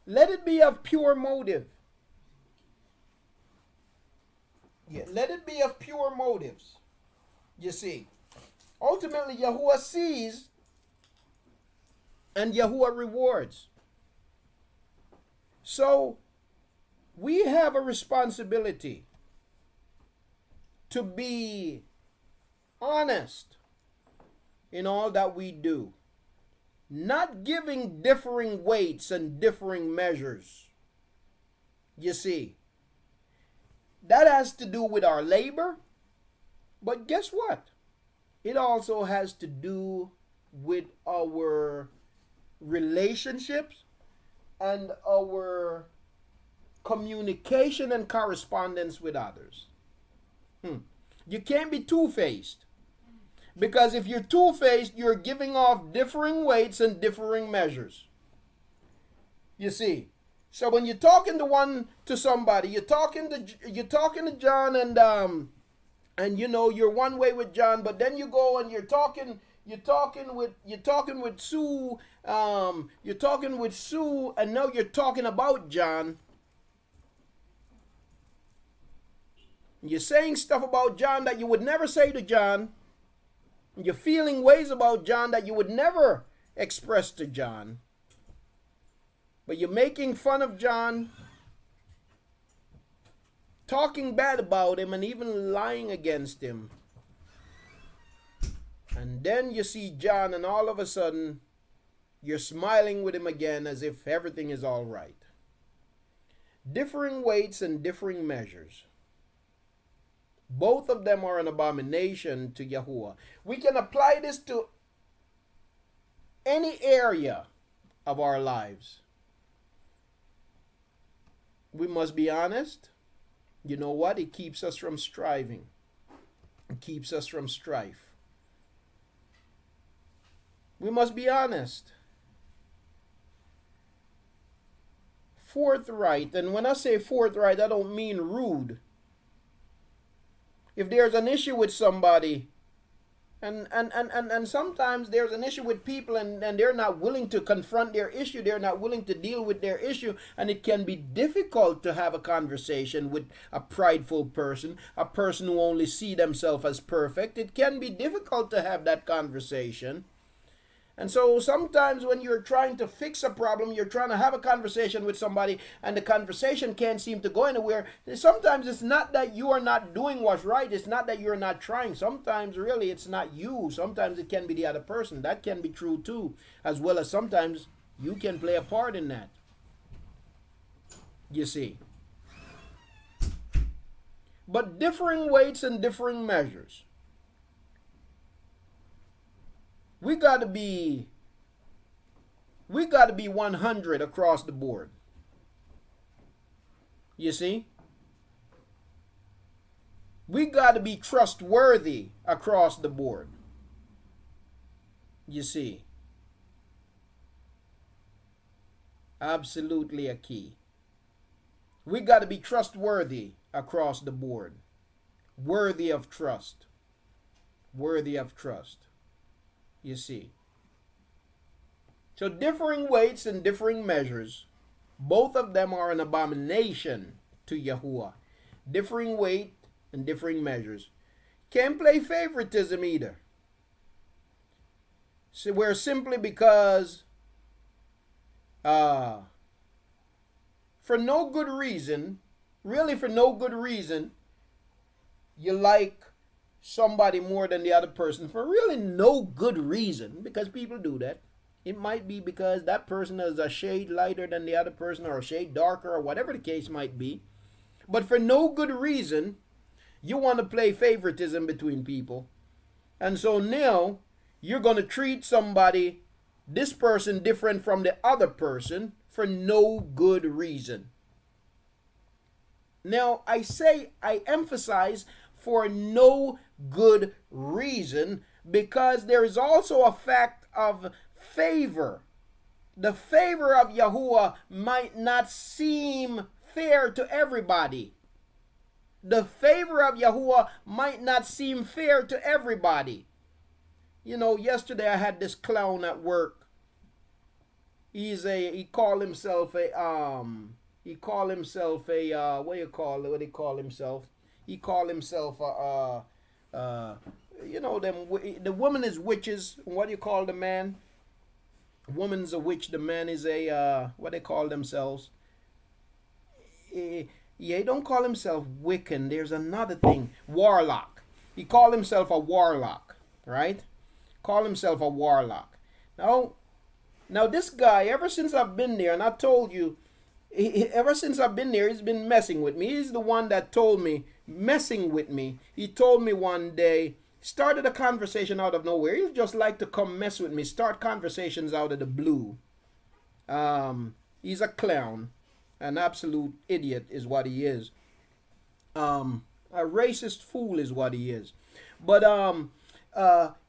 Let it be of pure motive. Yeah, let it be of pure motives. You see? Ultimately, Yahuah sees and Yahuah rewards. So, we have a responsibility to be honest in all that we do, not giving differing weights and differing measures. You see, that has to do with our labor, but guess what? It also has to do with our relationships and our communication and correspondence with others. You can't be two-faced. Because if you're two-faced, you're giving off differing weights and differing measures. You see. So when you're talking to somebody, you're talking to John, and you know you're one way with John, but then you go and you're talking with Sue, and now you're talking about John. You're saying stuff about John that you would never say to John. You're feeling ways about John that you would never express to John. But you're making fun of John, talking bad about him, and even lying against him. And then you see John, and all of a sudden, you're smiling with him again as if everything is all right. Differing weights and differing measures. Both of them are an abomination to Yahuah. We can apply this to any area of our lives. We must be honest. You know what? It keeps us from striving. It keeps us from strife. We must be honest. Forthright, and when I say forthright, I don't mean rude. If there's an issue with somebody, and sometimes there's an issue with people, and they're not willing to confront their issue, they're not willing to deal with their issue, and it can be difficult to have a conversation with a prideful person, a person who only see themselves as perfect. It can be difficult to have that conversation. And so sometimes when you're trying to fix a problem, you're trying to have a conversation with somebody, and the conversation can't seem to go anywhere. Sometimes it's not that you are not doing what's right. It's not that you're not trying. Sometimes really it's not you. Sometimes it can be the other person. That can be true too. As well as sometimes you can play a part in that. You see. But differing weights and differing measures. We got to be 100 across the board. You see? We got to be trustworthy across the board. You see? Absolutely a key. We got to be trustworthy across the board. Worthy of trust. Worthy of trust. You see. So differing weights and differing measures, both of them are an abomination to Yahuah. Differing weight and differing measures. Can't play favoritism either. So where simply because for no good reason, really for no good reason, you like somebody more than the other person for really no good reason, because people do that. It might be because that person is a shade lighter than the other person or a shade darker or whatever the case might be. But for no good reason, you want to play favoritism between people. And so now you're going to treat somebody, this person, different from the other person for no good reason. Now, I emphasize for no good reason, because there is also a fact of favor. The favor of Yahuah might not seem fair to everybody. The favor of Yahuah might not seem fair to everybody. You know, yesterday I had this clown at work. He called himself a what do he call himself? He called himself the woman is witches. What do you call the man? Woman's a witch. The man is a what they call themselves. He don't call himself Wiccan. There's another thing. Warlock. He called himself a warlock, right? Call himself a warlock. Now this guy, ever since I've been there, and I told you, ever since I've been there, he's been messing with me. He's the one that told me, messing with me. He told me one day, started a conversation out of nowhere. He just like to come mess with me, start conversations out of the blue. He's a clown. An absolute idiot is what he is. A racist fool is what he is. But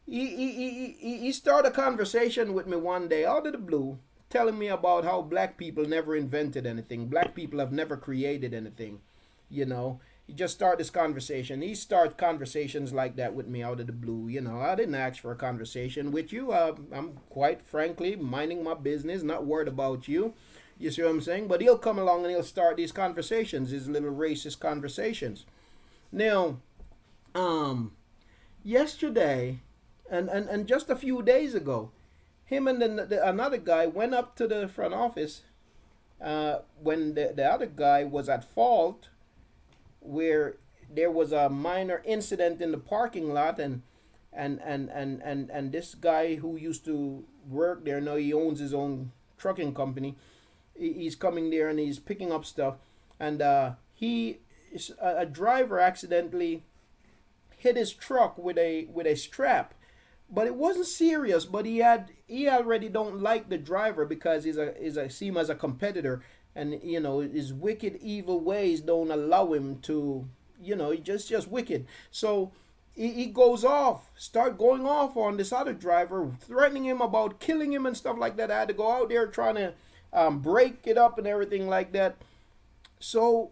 he started a conversation with me one day out of the blue, telling me about how black people never invented anything. Black people have never created anything. You know, he just started this conversation. He starts conversations like that with me out of the blue. You know, I didn't ask for a conversation with you. I'm quite frankly minding my business, not worried about you. You see what I'm saying? But he'll come along and he'll start these conversations, these little racist conversations. Now, yesterday, and just a few days ago, him and another guy went up to the front office when the other guy was at fault, where there was a minor incident in the parking lot, and this guy who used to work there, now he owns his own trucking company. He's coming there and he's picking up stuff, and a driver accidentally hit his truck with a strap, but it wasn't serious. But he already don't like the driver because he's see him as a competitor, and you know his wicked evil ways don't allow him to, you know, he's just wicked. So he goes off, start going off on this other driver, threatening him about killing him and stuff like that. I had to go out there trying to break it up and everything like that. So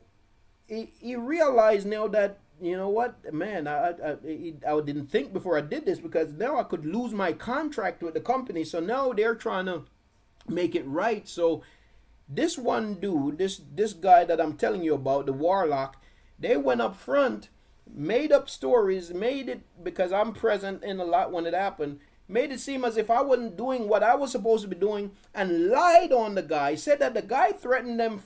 he realized now that, you know what, man, I didn't think before I did this, because now I could lose my contract with the company. So now they're trying to make it right. So this one dude, this guy that I'm telling you about, the warlock, they went up front, made up stories, made it, because I'm present in a lot when it happened, made it seem as if I wasn't doing what I was supposed to be doing, and lied on the guy, said that the guy threatened them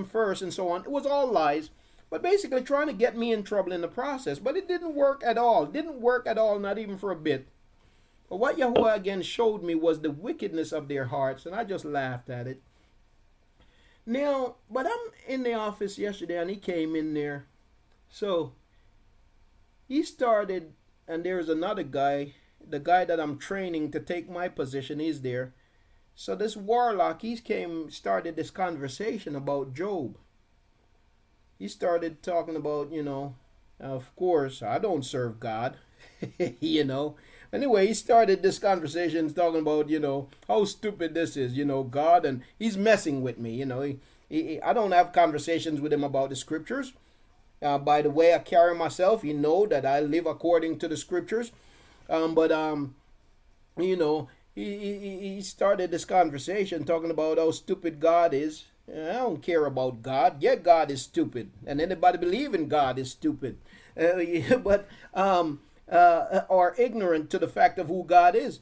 first and so on. It was all lies, but basically trying to get me in trouble in the process. But it didn't work at all. Not even for a bit. But what Yahuah again showed me was the wickedness of their hearts, and I just laughed at it. Now, but I'm in the office yesterday, and he came in there. So he started, and there's another guy, the guy that I'm training to take my position is there. So this warlock, started this conversation about Job. He started talking about, you know, of course, I don't serve God, you know. Anyway, he started this conversation talking about, you know, how stupid this is, you know, God, and he's messing with me, you know. I don't have conversations with him about the scriptures. By the way I carry myself, you know that I live according to the scriptures. You know, he started this conversation talking about how stupid God is. I don't care about God. Yeah, God is stupid, and anybody believe in God is stupid, but are ignorant to the fact of who God is.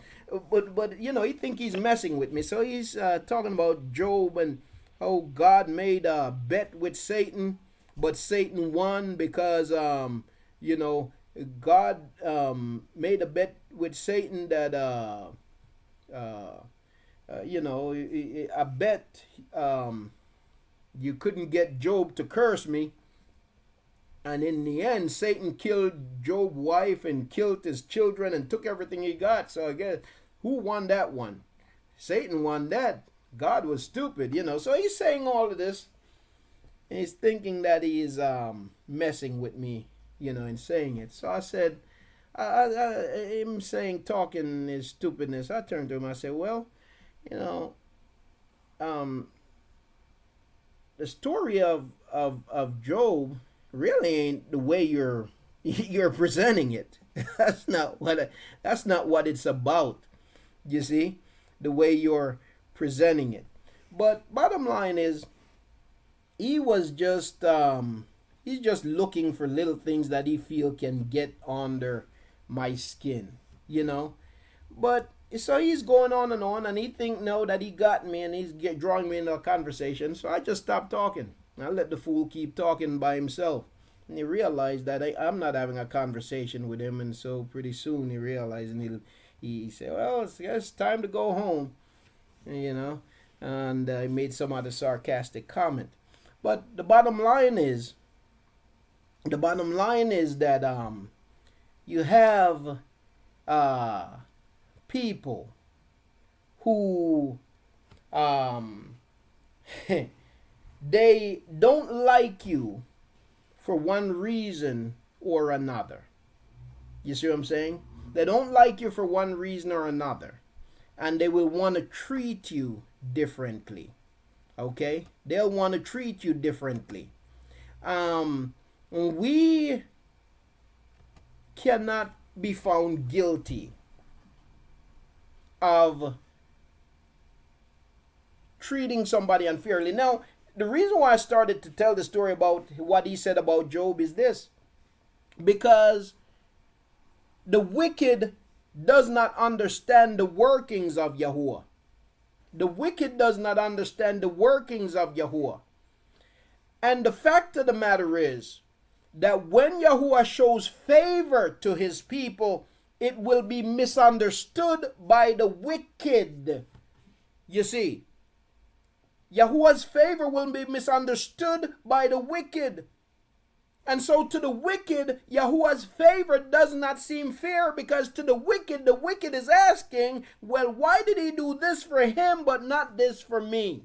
But you know, he think he's messing with me. So he's talking about Job and how God made a bet with Satan, but Satan won because you know, God made a bet with Satan that you know, I bet you couldn't get Job to curse me. And in the end, Satan killed Job's wife and killed his children and took everything he got. So I guess, who won that one? Satan won that. God was stupid, you know. So he's saying all of this. And he's thinking that he's messing with me, you know, in saying it. So I said, him saying, talking his stupidness, I turned to him, I said, well, you know, the story of Job really ain't the way you're presenting it. That's not what it's about. You see, the way you're presenting it. But bottom line is, he was just he's just looking for little things that he feel can get under my skin, you know. But so he's going on, and he think no that he got me, and he's drawing me into a conversation. So I just stopped talking. I let the fool keep talking by himself. And he realized that I'm not having a conversation with him, and so pretty soon he realized, and he said, well, it's time to go home, you know. And I made some other sarcastic comment. But the bottom line is that you have people who they don't like you for one reason or another. You see what I'm saying? They don't like you for one reason or another, and they will want to treat you differently. Okay? They'll want to treat you differently. We cannot be found guilty of treating somebody unfairly. Now, the reason why I started to tell the story about what he said about Job is this: because the wicked does not understand the workings of Yahuah. The wicked does not understand the workings of Yahuah. And the fact of the matter is that when Yahuah shows favor to his people, it will be misunderstood by the wicked. You see, Yahuwah's favor will be misunderstood by the wicked. And so to the wicked, Yahuwah's favor does not seem fair, because to the wicked is asking, well, why did he do this for him but not this for me?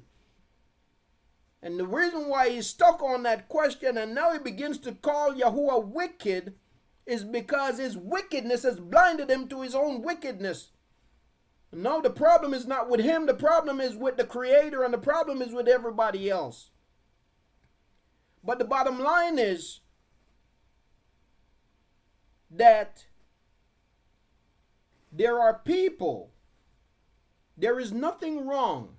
And the reason why he's stuck on that question, and now he begins to call Yahuwah wicked, is because his wickedness has blinded him to his own wickedness. No, the problem is not with him. The problem is with the Creator, and the problem is with everybody else. But the bottom line is that there are people, there is nothing wrong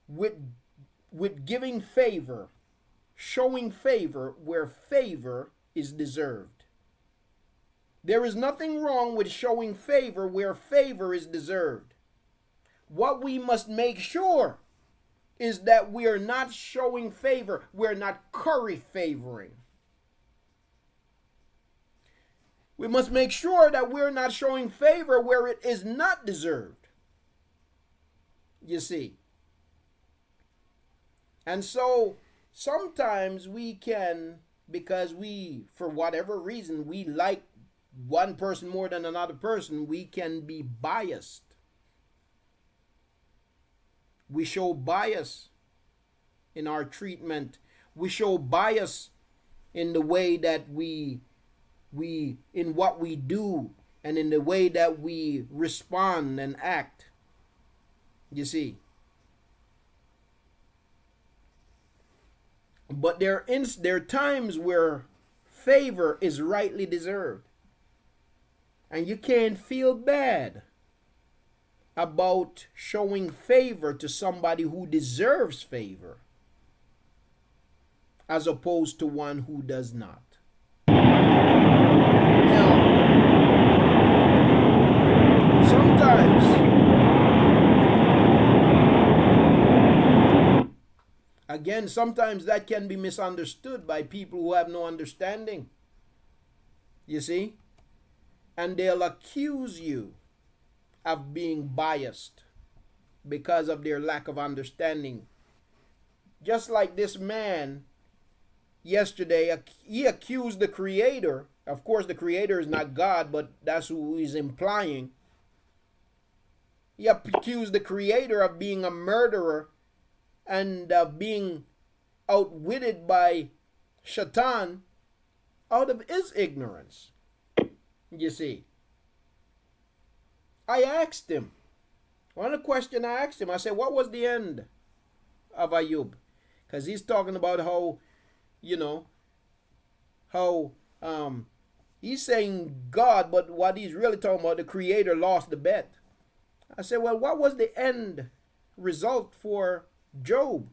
with giving favor, showing favor where favor is deserved. There is nothing wrong with showing favor where favor is deserved. What we must make sure is that we are not showing favor. We're not curry favoring. We must make sure that we're not showing favor where it is not deserved. You see. And so sometimes we can, because we, for whatever reason, we like one person more than another person, we can be biased. We show bias in our treatment. We show bias in the way that we in what we do, and in the way that we respond and act. You see. But there are times where favor is rightly deserved. And you can't feel bad about showing favor to somebody who deserves favor as opposed to one who does not. Now, sometimes that can be misunderstood by people who have no understanding. You see? And they'll accuse you of being biased because of their lack of understanding. Just like this man yesterday, he accused the Creator. Of course, the Creator is not God, but that's who he's implying. He accused the Creator of being a murderer and of being outwitted by Shaitan out of his ignorance. You see, I asked him, one of the questions I asked him, I said, what was the end of Ayub? Because he's talking about how, he's saying God, but what he's really talking about, the Creator lost the bet. I said, well, what was the end result for Job?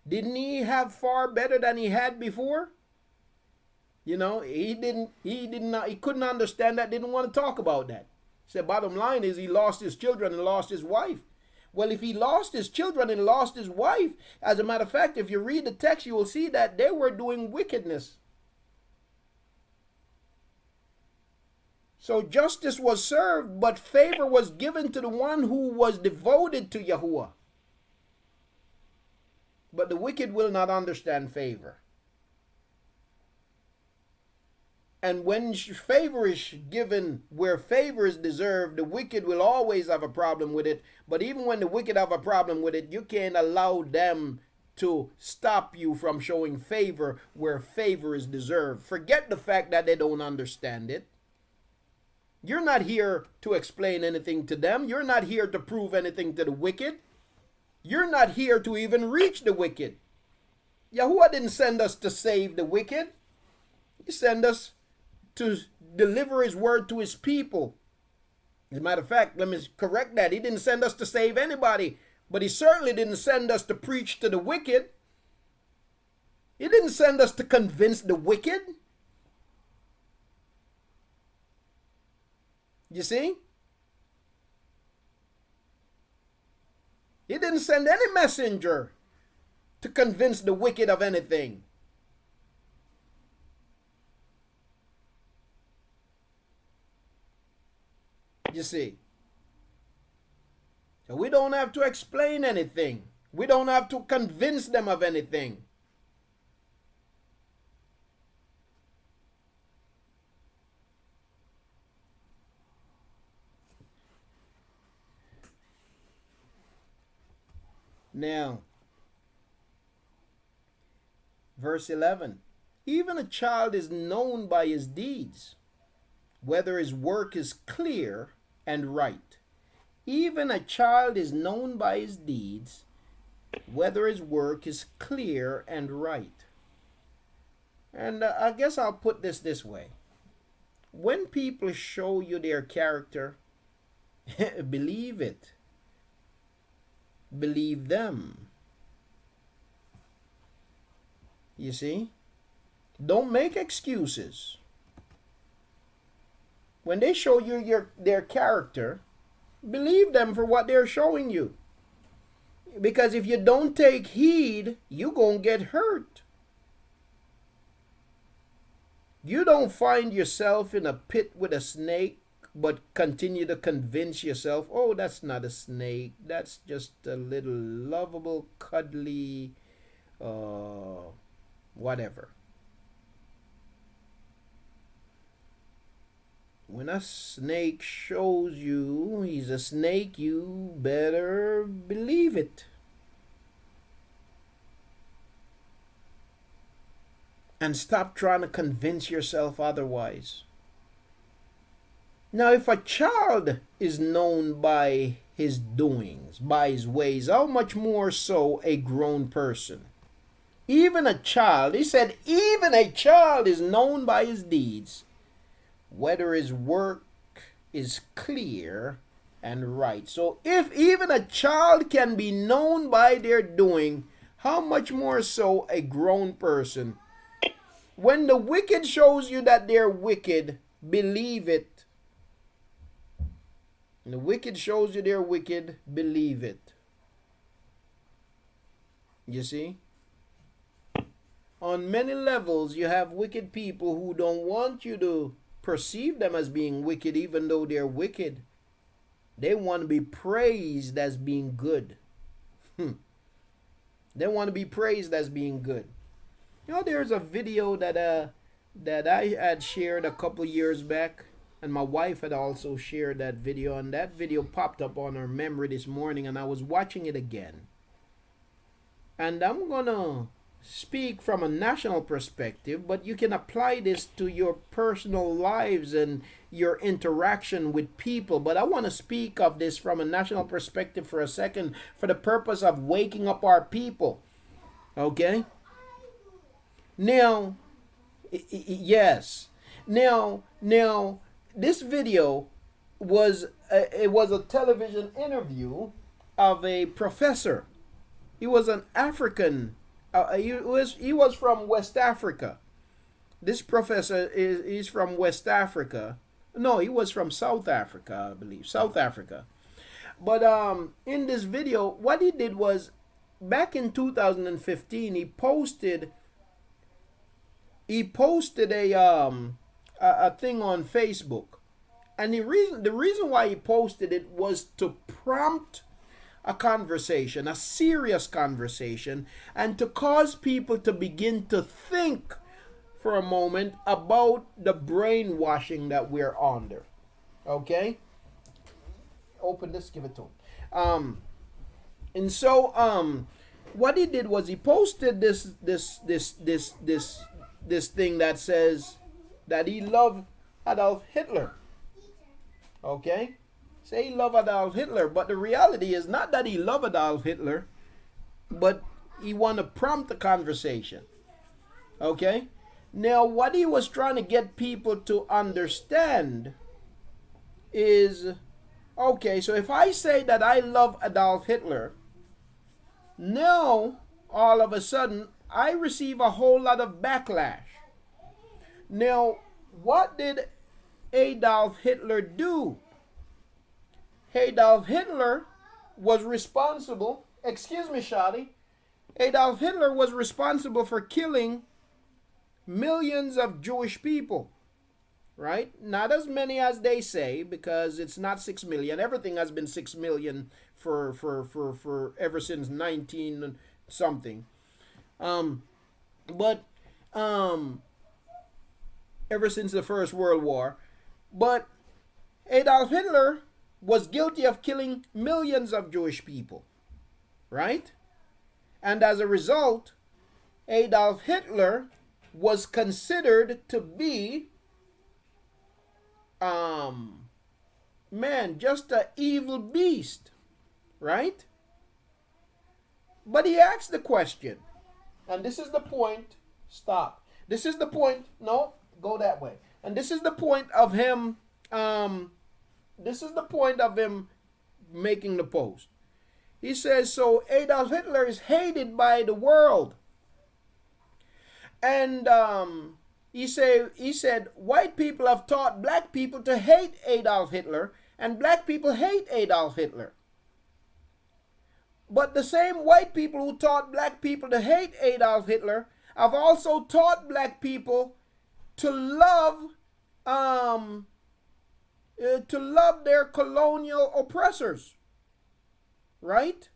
Didn't he have far better than he had before? He couldn't understand that, didn't want to talk about that. He said, bottom line is he lost his children and lost his wife. Well, if he lost his children and lost his wife, as a matter of fact, if you read the text, you will see that they were doing wickedness. So justice was served, but favor was given to the one who was devoted to Yahuah. But the wicked will not understand favor. And when favor is given where favor is deserved, the wicked will always have a problem with it. But even when the wicked have a problem with it, you can't allow them to stop you from showing favor where favor is deserved. Forget the fact that they don't understand it. You're not here to explain anything to them. You're not here to prove anything to the wicked. You're not here to even reach the wicked. Yahuah didn't send us to save the wicked. He sent us to deliver his word to his people. As a matter of fact, let me correct that. He didn't send us to save anybody, but he certainly didn't send us to preach to the wicked. He didn't send us to convince the wicked. You see? He didn't send any messenger to convince the wicked of anything. You see? So we don't have to explain anything. We don't have to convince them of anything. Now, verse 11. Even a child is known by his deeds, whether his work is clear and right. Even a child is known by his deeds, whether his work is clear and right. And I guess I'll put this way. When people show you their character, believe it. Believe them. You see? Don't make excuses. When they show you their character, believe them for what they're showing you. Because if you don't take heed, you're going to get hurt. You don't find yourself in a pit with a snake, but continue to convince yourself, oh, that's not a snake. That's just a little lovable, cuddly, whatever. When a snake shows you he's a snake, you better believe it. And stop trying to convince yourself otherwise. Now, if a child is known by his doings, by his ways, how much more so a grown person? Even a child, he said, even a child is known by his deeds, whether his work is clear and right. So if even a child can be known by their doing, how much more so a grown person? When the wicked shows you that they're wicked, believe it. When the wicked shows you they're wicked, believe it. You see? On many levels, you have wicked people who don't want you to perceive them as being wicked, even though they're wicked. They want to be praised as being good. They want to be praised as being good. You know, there's a video that I had shared a couple years back, and my wife had also shared that video, and that video popped up on her memory this morning, and I was watching it again. And I'm gonna speak from a national perspective, but you can apply this to your personal lives and your interaction with people. But I want to speak of this from a national perspective for a second, for the purpose of waking up our people. Okay? Now, yes. Now, this video was a television interview of a professor. He was an African. He was from West Africa. This professor is from West Africa. No, he was from South Africa, I believe. South Africa. But in this video, what he did was, back in 2015, he posted a thing on Facebook, and the reason why he posted it was to prompt a conversation, a serious conversation, and to cause people to begin to think for a moment about the brainwashing that we're under. Okay? Open this, give it to him. And so what he did was he posted this thing that says that he loved Adolf Hitler. Okay? Say he loved Adolf Hitler, but the reality is not that he loved Adolf Hitler, but he wanted to prompt the conversation. Okay? Now, what he was trying to get people to understand is, okay, so if I say that I love Adolf Hitler, now, all of a sudden, I receive a whole lot of backlash. Now, what did Adolf Hitler do? Adolf Hitler was responsible, excuse me, Shadi, Adolf Hitler was responsible for killing millions of Jewish people, right? Not as many as they say, because it's not 6 million. Everything has been 6 million for ever since 19 something. But ever since the First World War. But Adolf Hitler was guilty of killing millions of Jewish people, right? And as a result, Adolf Hitler was considered to be, just an evil beast, right? But he asked the question, and this is the point, stop. This is the point, no, go that way. And this is the point of him, making the post. He says, so Adolf Hitler is hated by the world. And he said, white people have taught black people to hate Adolf Hitler, and black people hate Adolf Hitler. But the same white people who taught black people to hate Adolf Hitler have also taught black people to love their colonial oppressors, right?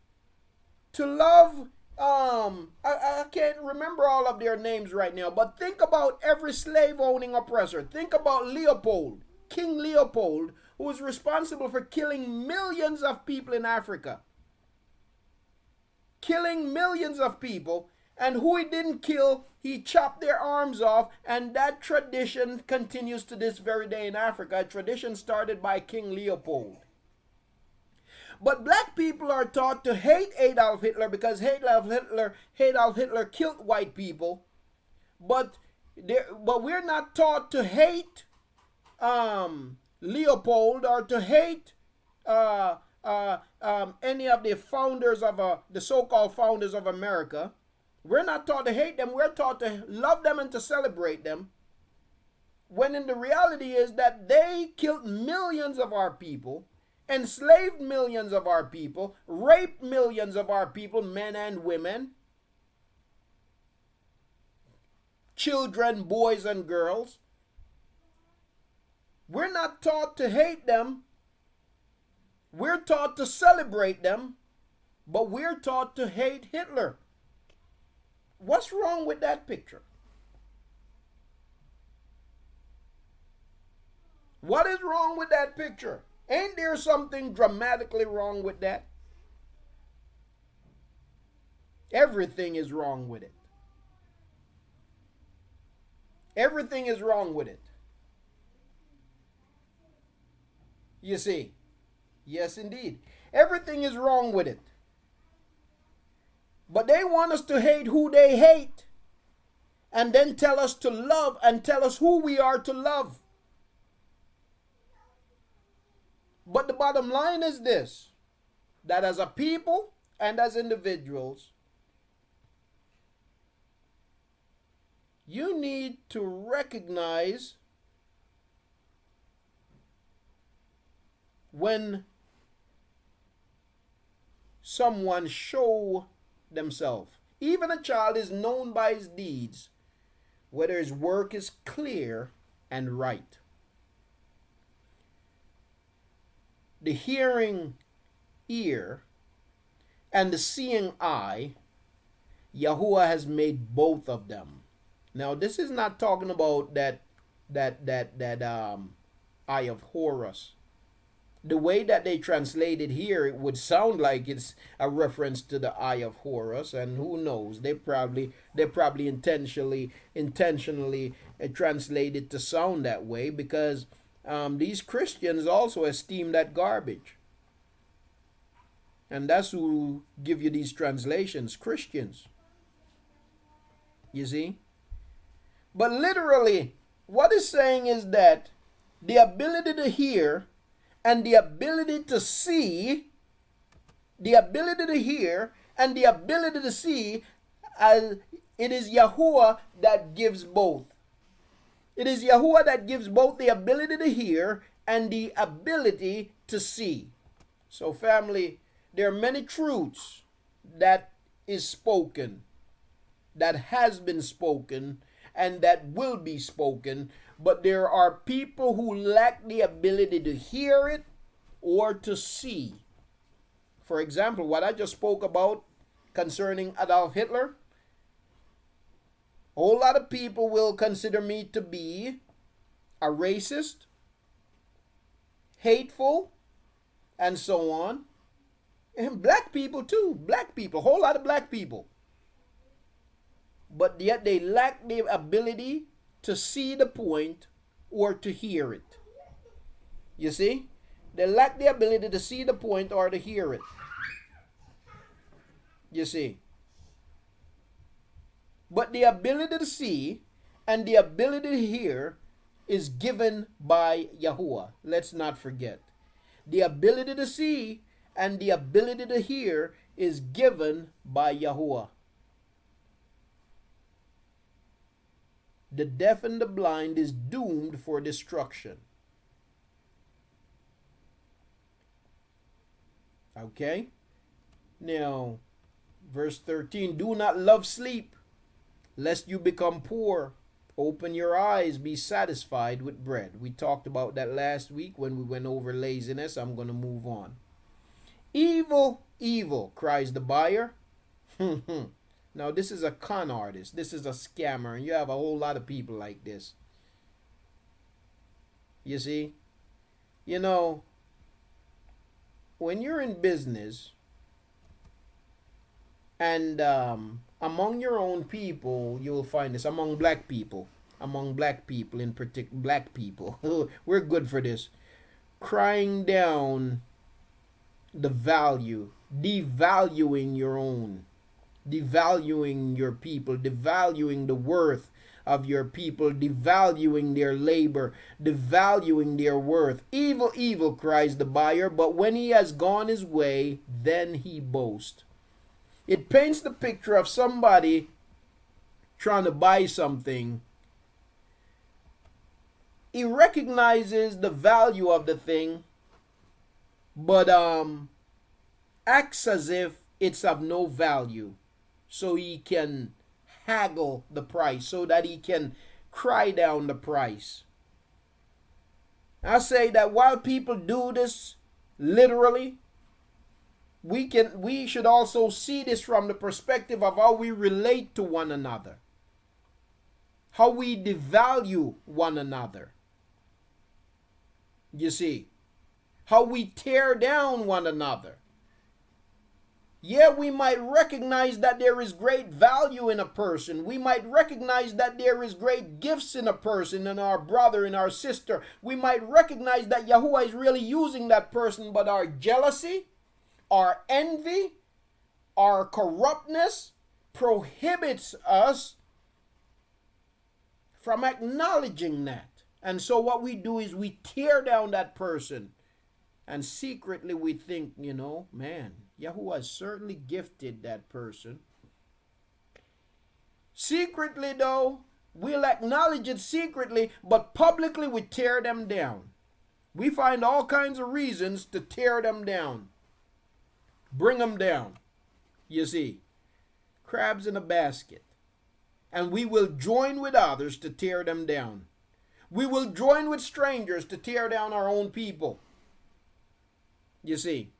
To love, I can't remember all of their names right now, but think about every slave-owning oppressor. Think about Leopold, King Leopold, who was responsible for killing millions of people in Africa. Killing millions of people, and who he didn't kill, he chopped their arms off, and that tradition continues to this very day in Africa, a tradition started by King Leopold. But black people are taught to hate Adolf Hitler because Adolf Hitler killed white people, but we're not taught to hate Leopold or to hate any of the founders of the so-called founders of America. We're not taught to hate them. We're taught to love them and to celebrate them. When in the reality is that they killed millions of our people, enslaved millions of our people, raped millions of our people, men and women, children, boys and girls. We're not taught to hate them. We're taught to celebrate them, but we're taught to hate Hitler. What's wrong with that picture? What is wrong with that picture? Ain't there something dramatically wrong with that? Everything is wrong with it. Everything is wrong with it. You see? Yes, indeed. Everything is wrong with it. But they want us to hate who they hate, and then tell us to love and tell us who we are to love. But the bottom line is this, that as a people and as individuals, you need to recognize when someone show themselves. Even a child is known by his deeds, whether his work is clear and right. The hearing ear and the seeing eye, Yahuah has made both of them. Now, this is not talking about that eye of Horus. The way that they translate it here, it would sound like it's a reference to the eye of Horus, and who knows? They probably intentionally translate it to sound that way, because these Christians also esteem that garbage, and that's who give you these translations, Christians. You see? But literally, what it's saying is that the ability to hear and the ability to see, the ability to hear and the ability to see, it is Yahuah that gives both. It is Yahuah that gives both the ability to hear and the ability to see. So family, there are many truths that is spoken, that has been spoken, and that will be spoken, but there are people who lack the ability to hear it or to see. For example, what I just spoke about concerning Adolf Hitler, a whole lot of people will consider me to be a racist, hateful, and so on. And black people too, black people, a whole lot of black people. But yet they lack the ability to see the point or to hear it. You see? They lack the ability to see the point or to hear it. You see? But the ability to see and the ability to hear is given by Yahuah. Let's not forget. The ability to see and the ability to hear is given by Yahuah. The deaf and the blind is doomed for destruction. Okay? Now, verse 13, do not love sleep, lest you become poor. Open your eyes, be satisfied with bread. We talked about that last week when we went over laziness. I'm going to move on. Evil, evil, cries the buyer. Now, this is a con artist. This is a scammer. And you have a whole lot of people like this. You see? You know, when you're in business and among your own people, you will find this. Among black people in particular, black people. We're good for this. Crying down the value, devaluing your own, devaluing your people, devaluing the worth of your people, devaluing their labor, devaluing their worth. Evil, evil, cries the buyer, but when he has gone his way, then he boasts. It paints the picture of somebody trying to buy something. He recognizes the value of the thing, but acts as if it's of no value, so he can haggle the price, so that he can cry down the price. I say that while people do this literally, we should also see this from the perspective of how we relate to one another, how we devalue one another. You see, how we tear down one another. Yeah, we might recognize that there is great value in a person. We might recognize that there is great gifts in a person, in our brother, in our sister. We might recognize that Yahuah is really using that person, but our jealousy, our envy, our corruptness prohibits us from acknowledging that. And so what we do is we tear down that person. And secretly we think, man, Yahuah certainly gifted that person. Secretly though, we'll acknowledge it secretly, but publicly we tear them down. We find all kinds of reasons to tear them down. Bring them down. You see, crabs in a basket. And we will join with others to tear them down. We will join with strangers to tear down our own people. You see.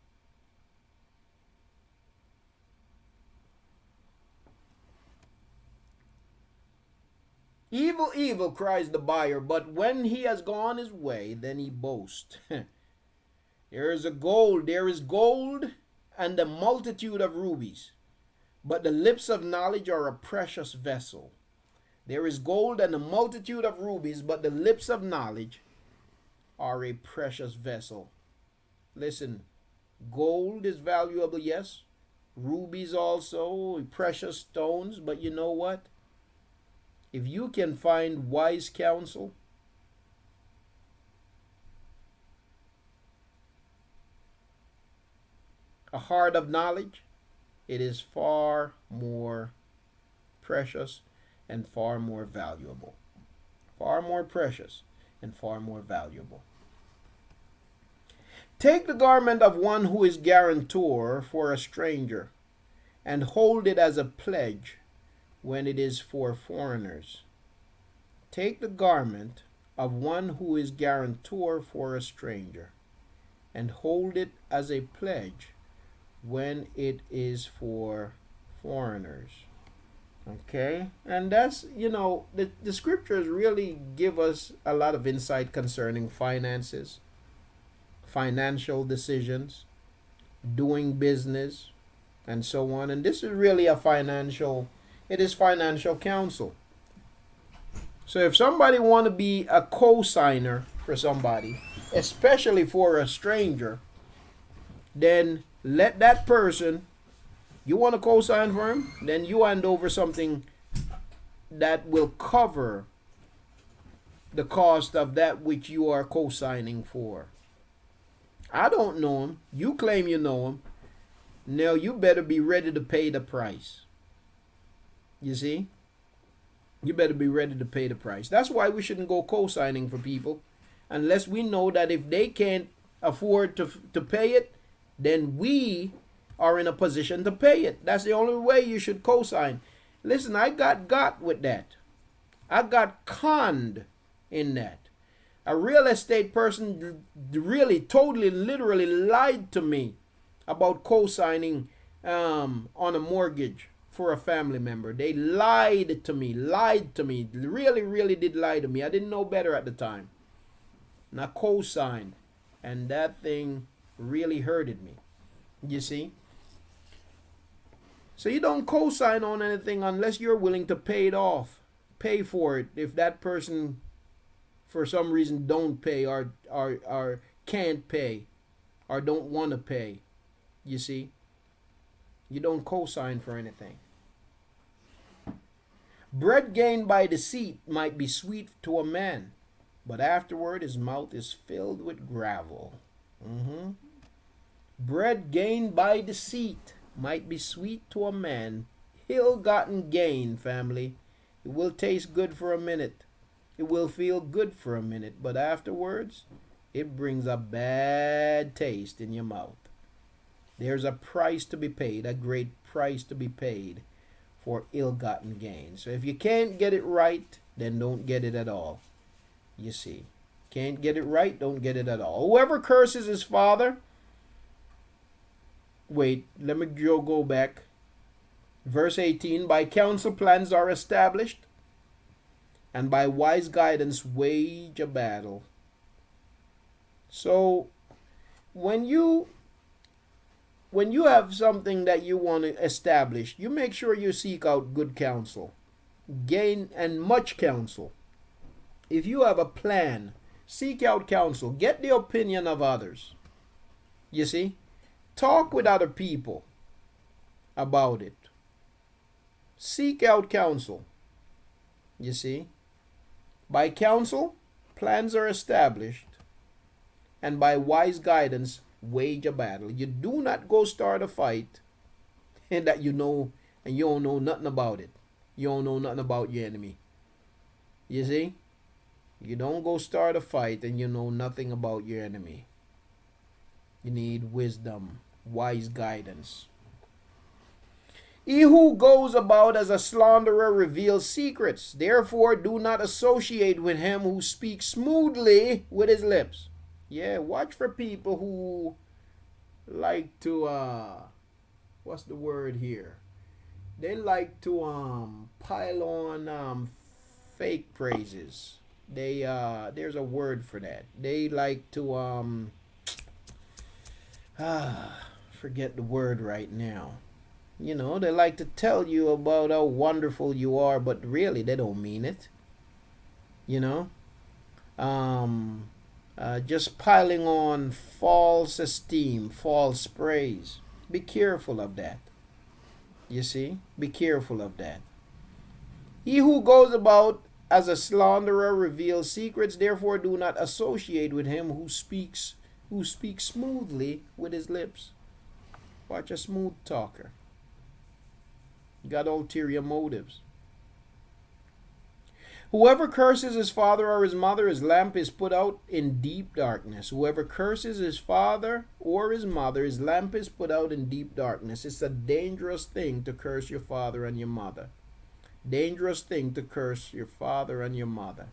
Evil, evil, cries the buyer, but when he has gone his way, then he boasts. There is gold and a multitude of rubies, but the lips of knowledge are a precious vessel. There is gold and a multitude of rubies, but the lips of knowledge are a precious vessel. Listen, gold is valuable, yes. Rubies also, precious stones, but you know what? If you can find wise counsel, a heart of knowledge, it is far more precious and far more valuable. Far more precious and far more valuable. Take the garment of one who is guarantor for a stranger, and hold it as a pledge when it is for foreigners. Take the garment of one who is guarantor for a stranger, and hold it as a pledge when it is for foreigners. Okay, and that's, the scriptures really give us a lot of insight concerning finances, financial decisions, doing business, and so on. And this is really financial counsel. So if somebody want to be a co-signer for somebody, especially for a stranger, then let that person, you want to co-sign for him, then you hand over something that will cover the cost of that which you are co-signing for. I don't know him. You claim you know him. Now you better be ready to pay the price. You see? You better be ready to pay the price. That's why we shouldn't go co-signing for people unless we know that if they can't afford to pay it, then we are in a position to pay it. That's the only way you should co-sign. Listen, I got with that. I got conned in that. A real estate person really, totally, literally lied to me about co-signing on a mortgage for a family member. They lied to me. Really, really did lie to me. I didn't know better at the time. And I co-signed. And that thing really hurted me. You see? So you don't co-sign on anything unless you're willing to pay it off. Pay for it if that person for some reason don't pay or can't pay or don't want to pay. You see? You don't co-sign for anything. Bread gained by deceit might be sweet to a man, but afterward his mouth is filled with gravel. Bread gained by deceit might be sweet to a man. Ill-gotten gain, family. It will taste good for a minute. It will feel good for a minute, but afterwards, it brings a bad taste in your mouth. There's a price to be paid, a great price to be paid for ill-gotten gain. So if you can't get it right, then don't get it at all. You see, can't get it right, don't get it at all. Whoever curses his father, wait, let me go back. Verse 18, by counsel plans are established, and by wise guidance wage a battle. So when you have something that you want to establish, you make sure you seek out good counsel, gain and much counsel. If you have a plan, seek out counsel, get the opinion of others. You see, talk with other people about it. Seek out counsel. You see, by counsel, plans are established, and by wise guidance, wage a battle. You do not go start a fight and that you know and you don't know nothing about it. You don't know nothing about your enemy. You see? You don't go start a fight and you know nothing about your enemy. You need wisdom, wise guidance. He who goes about as a slanderer reveals secrets. Therefore, do not associate with him who speaks smoothly with his lips. Yeah, watch for people who like to, what's the word here? They like to pile on fake praises. They there's a word for that. They like to forget the word right now. You know, they like to tell you about how wonderful you are, but really they don't mean it. You know? Just piling on false esteem, false praise. Be careful of that. You see? Be careful of that. He who goes about as a slanderer reveals secrets, therefore do not associate with him who speaks smoothly with his lips. Watch a smooth talker. Got ulterior motives. Whoever curses his father or his mother, his lamp is put out in deep darkness. Whoever curses his father or his mother, his lamp is put out in deep darkness. It's a dangerous thing to curse your father and your mother. Dangerous thing to curse your father and your mother.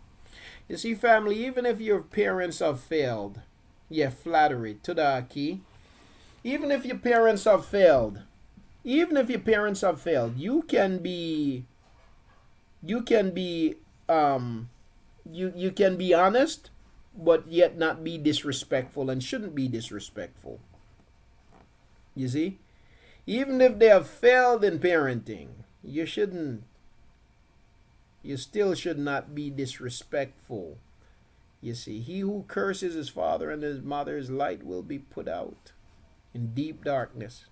You see, family, even if your parents have failed, yeah, flattery, to the key. Even if your parents have failed, you can be honest, but yet not be disrespectful, and shouldn't be disrespectful. You see, even if they have failed in parenting, you still should not be disrespectful. You see, he who curses his father and his mother's light will be put out in deep darkness.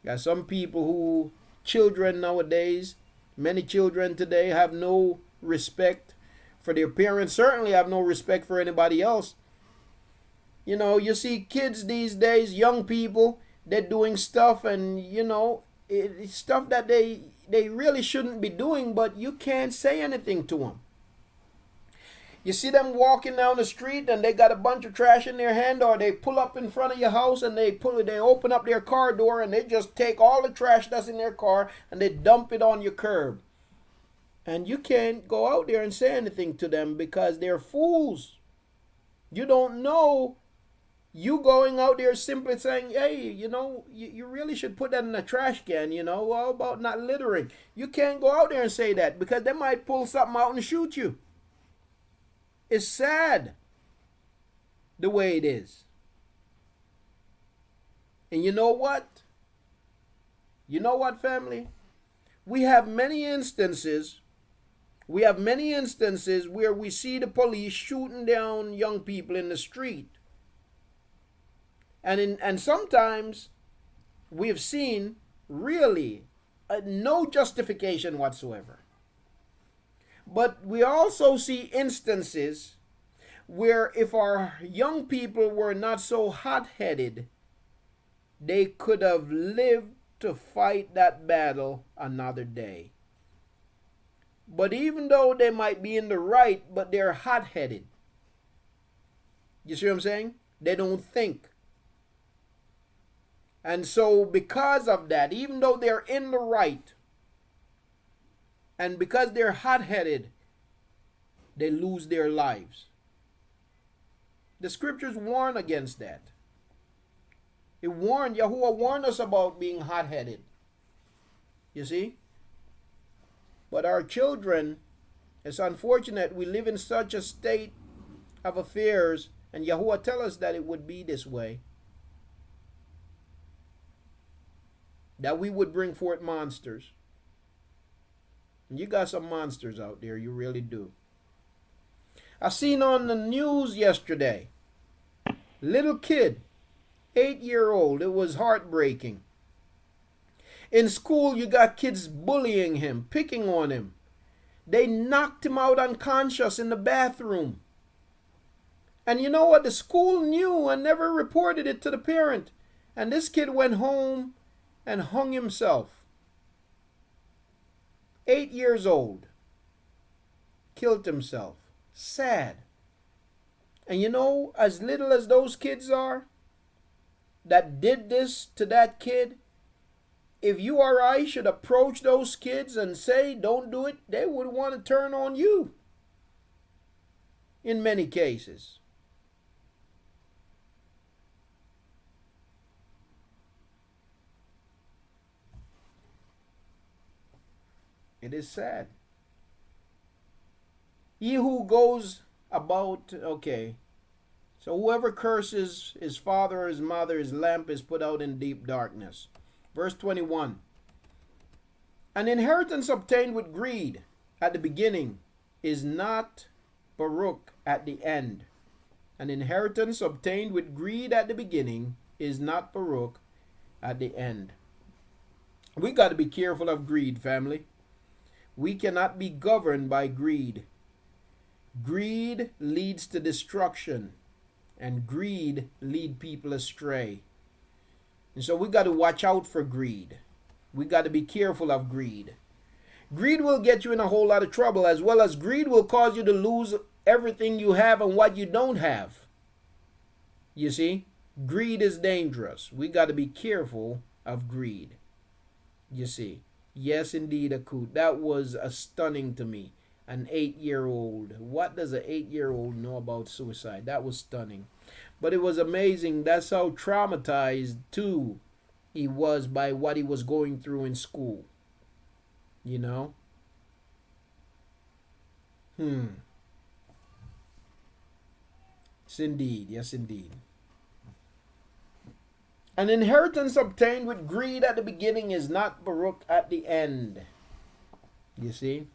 Got some people who, children nowadays, many children today have no respect for their parents, certainly have no respect for anybody else. You know, you see kids these days, young people, they're doing stuff, and you know, it's stuff that they really shouldn't be doing, but you can't say anything to them. You see them walking down the street and they got a bunch of trash in their hand, or they pull up in front of your house and they open up their car door and they just take all the trash that's in their car and they dump it on your curb. And you can't go out there and say anything to them because they're fools. You don't know. You going out there simply saying, hey, you know, you really should put that in a trash can, you know, how about not littering? You can't go out there and say that because they might pull something out and shoot you. It's sad the way it is. And you know what? You know what, family? We have many instances where we see the police shooting down young people in the street. And sometimes we have seen really no justification whatsoever. But we also see instances where if our young people were not so hot-headed, they could have lived to fight that battle another day. But even though they might be in the right, but they're hot-headed. You see what I'm saying? They don't think. And so because of that, even though they're in the right, and because they're hot-headed, they lose their lives. The scriptures warn against that. Yahuah warned us about being hot-headed. You see? But our children, it's unfortunate we live in such a state of affairs, and Yahuah tell us that it would be this way. That we would bring forth monsters. And you got some monsters out there, you really do. I seen on the news yesterday, little kid, 8-year-old, it was heartbreaking. In school, you got kids bullying him, picking on him. They knocked him out unconscious in the bathroom. And you know what? The school knew and never reported it to the parent. And this kid went home and hung himself. 8 years old. Killed himself. Sad. And you know, as little as those kids are that did this to that kid, if you or I should approach those kids and say, don't do it, they would want to turn on you. In many cases. It is sad. He who goes about, okay, so whoever curses his father or his mother, his lamp is put out in deep darkness. Verse 21. An inheritance obtained with greed at the beginning is not Baruch at the end. An inheritance obtained with greed at the beginning is not Baruch at the end. We got to be careful of greed, family. We cannot be governed by greed. Greed leads to destruction, and greed leads people astray. And so we got to watch out for greed. We got to be careful of greed. Greed will get you in a whole lot of trouble, as well as greed will cause you to lose everything you have and what you don't have. You see, greed is dangerous. We got to be careful of greed. You see, yes, indeed, Akut. That was stunning to me. An 8-year-old. What does an 8-year-old know about suicide? That was stunning. But it was amazing. That's how traumatized, too, he was by what he was going through in school. You know? Yes, indeed. Yes, indeed. An inheritance obtained with greed at the beginning is not Baruch at the end. You see?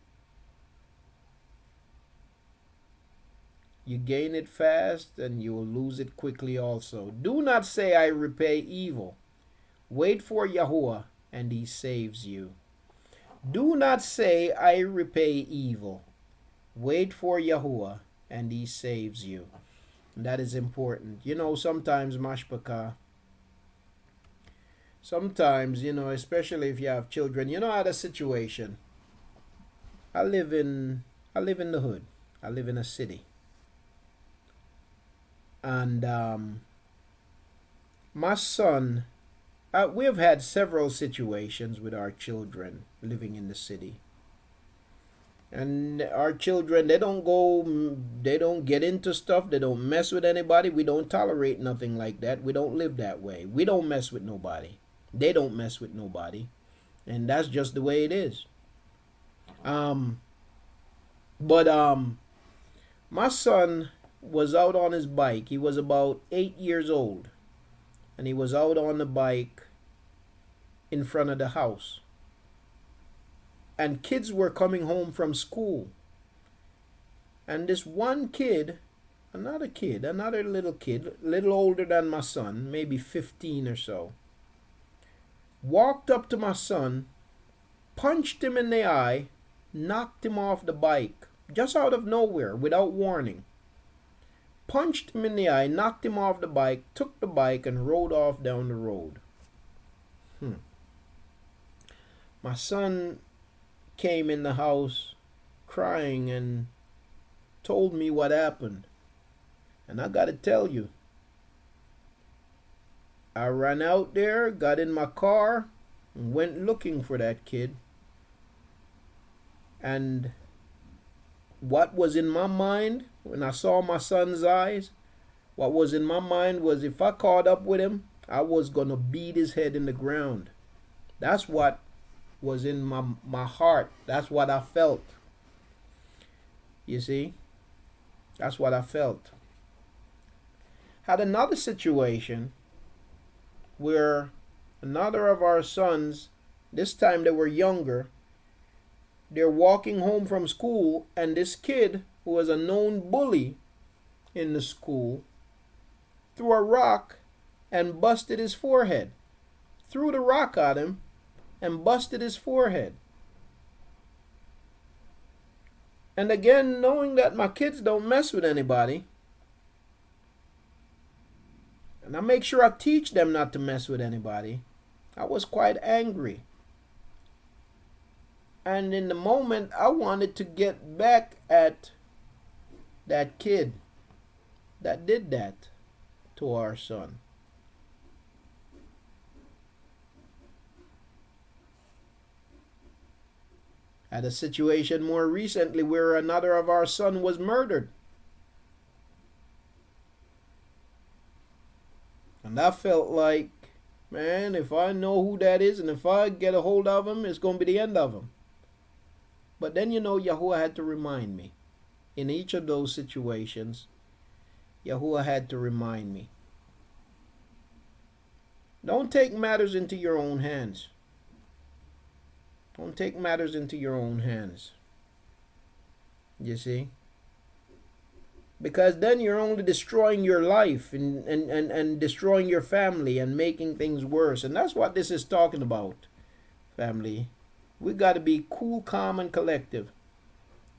You gain it fast and you will lose it quickly also. Do not say, I repay evil. Wait for Yahuah and he saves you. Do not say, I repay evil. Wait for Yahuah and he saves you. And that is important. You know, sometimes, Mashpaka, sometimes, you know, especially if you have children, you know, I had a situation. I live in the hood. I live in a city. And my son, we have had several situations with our children living in the city. And our children, they don't get into stuff. They don't mess with anybody. We don't tolerate nothing like that. We don't live that way. We don't mess with nobody. They don't mess with nobody. And that's just the way it is. My son was out on his bike. He was about 8 years old. And he was out on the bike in front of the house. And kids were coming home from school. And this one kid, another little kid, a little older than my son, maybe 15 or so, walked up to my son punched him in the eye, knocked him off the bike, just out of nowhere, without warning. Punched him in the eye, knocked him off the bike, took the bike, and rode off down the road. My son came in the house crying and told me what happened. And I gotta tell you, I ran out there, got in my car, and went looking for that kid. And what was in my mind when I saw my son's eyes, what was in my mind was if I caught up with him, I was gonna beat his head in the ground. That's what was in my heart. That's what I felt. You see? That's what I felt. Had another situation where another of our sons, this time they were younger, they're walking home from school, and this kid, who was a known bully in the school, threw a rock and busted his forehead. Threw the rock at him and busted his forehead. And again, knowing that my kids don't mess with anybody, and I make sure I teach them not to mess with anybody, I was quite angry. And in the moment, I wanted to get back at that kid that did that to our son. Had a situation more recently where another of our son was murdered. And I felt like, man, if I know who that is and if I get a hold of him, it's going to be the end of him. But then, Yahuah had to remind me. In each of those situations, Yahuah had to remind me. Don't take matters into your own hands. Don't take matters into your own hands. You see? Because then you're only destroying your life and destroying your family and making things worse. And that's what this is talking about, family. We got to be cool, calm, and collective.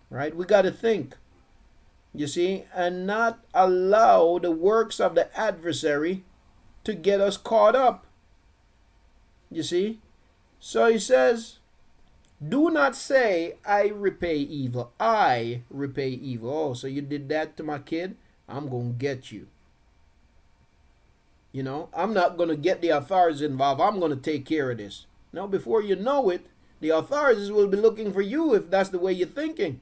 Right? We got to think. You see? And not allow the works of the adversary to get us caught up. You see? So he says, do not say, I repay evil. I repay evil. Oh, so you did that to my kid? I'm going to get you. I'm not going to get the authorities involved. I'm going to take care of this. Now, before you know it, the authorities will be looking for you if that's the way you're thinking.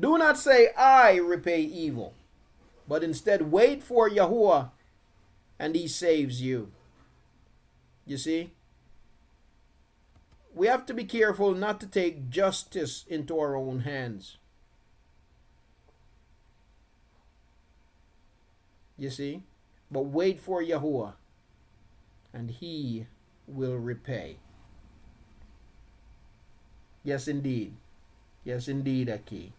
Do not say, I repay evil. But instead, wait for Yahuah, and he saves you. You see? We have to be careful not to take justice into our own hands. You see? But wait for Yahuah, and he will repay. Yes, indeed. Yes, indeed, Aki.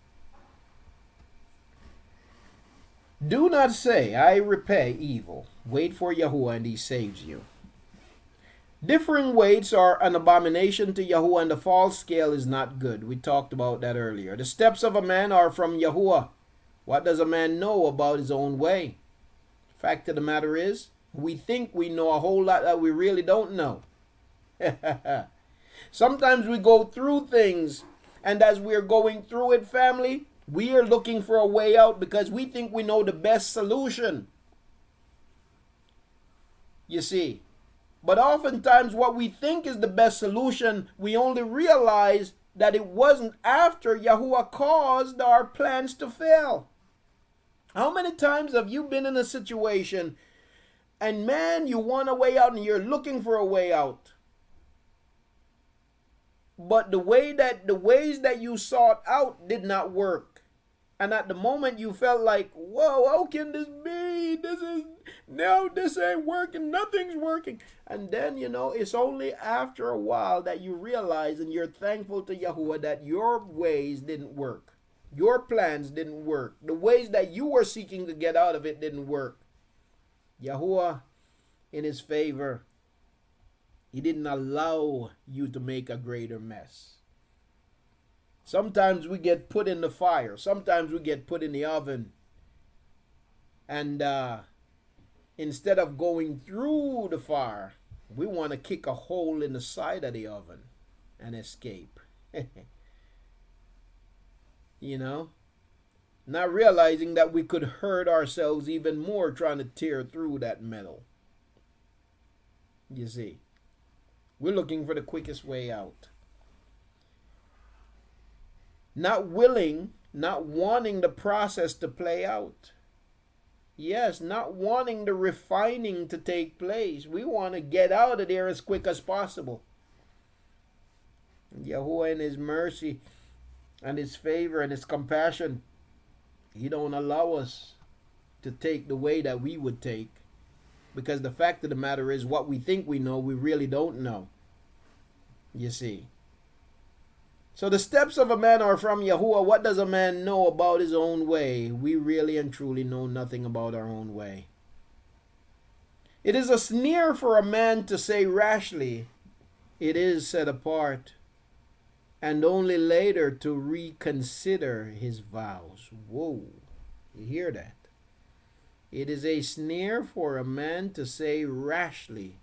Do not say, I repay evil. Wait for Yahuah, and he saves you. Differing weights are an abomination to Yahuah, and the false scale is not good. We talked about that earlier. The steps of a man are from Yahuah. What does a man know about his own way? Fact of the matter is, we think we know a whole lot that we really don't know. Sometimes we go through things, and as we're going through it, family, we are looking for a way out because we think we know the best solution. You see? But oftentimes what we think is the best solution, we only realize that it wasn't after Yahuah caused our plans to fail. How many times have you been in a situation and man, you want a way out and you're looking for a way out? But the ways that you sought out did not work. And at the moment you felt like, whoa, how can this be? This ain't working. Nothing's working. And then, it's only after a while that you realize and you're thankful to Yahuah that your ways didn't work. Your plans didn't work. The ways that you were seeking to get out of it didn't work. Yahuah, in his favor, He didn't allow you to make a greater mess. Sometimes we get put in the fire. Sometimes we get put in the oven. And instead of going through the fire, we want to kick a hole in the side of the oven and escape. You know? Not realizing that we could hurt ourselves even more trying to tear through that metal. You see? We're looking for the quickest way out. Not willing, not wanting the process to play out. Yes, not wanting the refining to take place. We want to get out of there as quick as possible. Yahuah in His mercy and His favor and His compassion, He don't allow us to take the way that we would take. Because the fact of the matter is, what we think we know, we really don't know. You see. So the steps of a man are from Yahuah. What does a man know about his own way? We really and truly know nothing about our own way. It is a sneer for a man to say rashly, it is set apart, and only later to reconsider his vows. Whoa, you hear that? It is a sneer for a man to say rashly,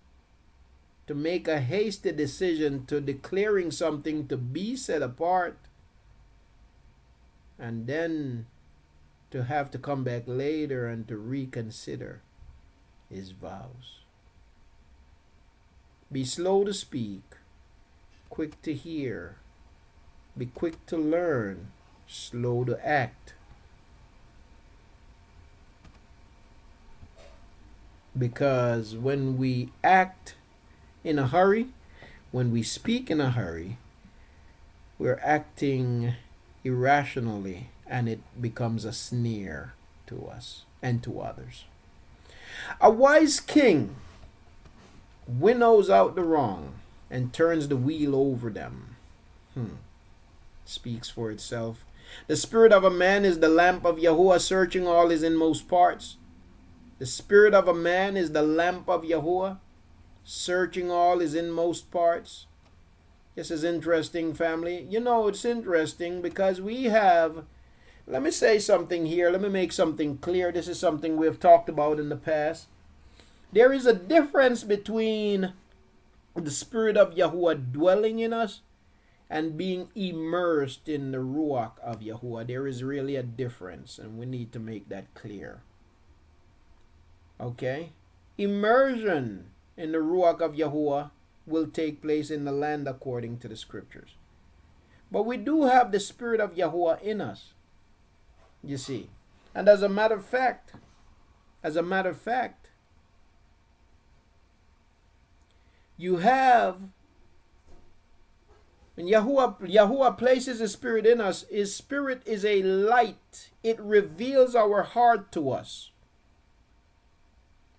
to make a hasty decision to declaring something to be set apart, and then to have to come back later and to reconsider his vows. Be slow to speak, quick to hear, be quick to learn, slow to act. Because when we act in a hurry, when we speak in a hurry, we're acting irrationally, and it becomes a sneer to us and to others. A wise king winnows out the wrong and turns the wheel over them. Speaks for itself. The spirit of a man is the lamp of Yahuah, searching all his inmost parts. The spirit of a man is the lamp of Yahuah, searching all his inmost parts. This is interesting, family. You know, it's interesting because we have, let me say something here. Let me make something clear. This is something we've talked about in the past. There is a difference between the spirit of Yahuah dwelling in us and being immersed in the Ruach of Yahuah. There is really a difference, and we need to make that clear. Okay? Immersion in the Ruach of Yahuah will take place in the land according to the scriptures. But we do have the spirit of Yahuah in us. You see. And as a matter of fact, you have, when Yahuah places His spirit in us, His spirit is a light. It reveals our heart to us.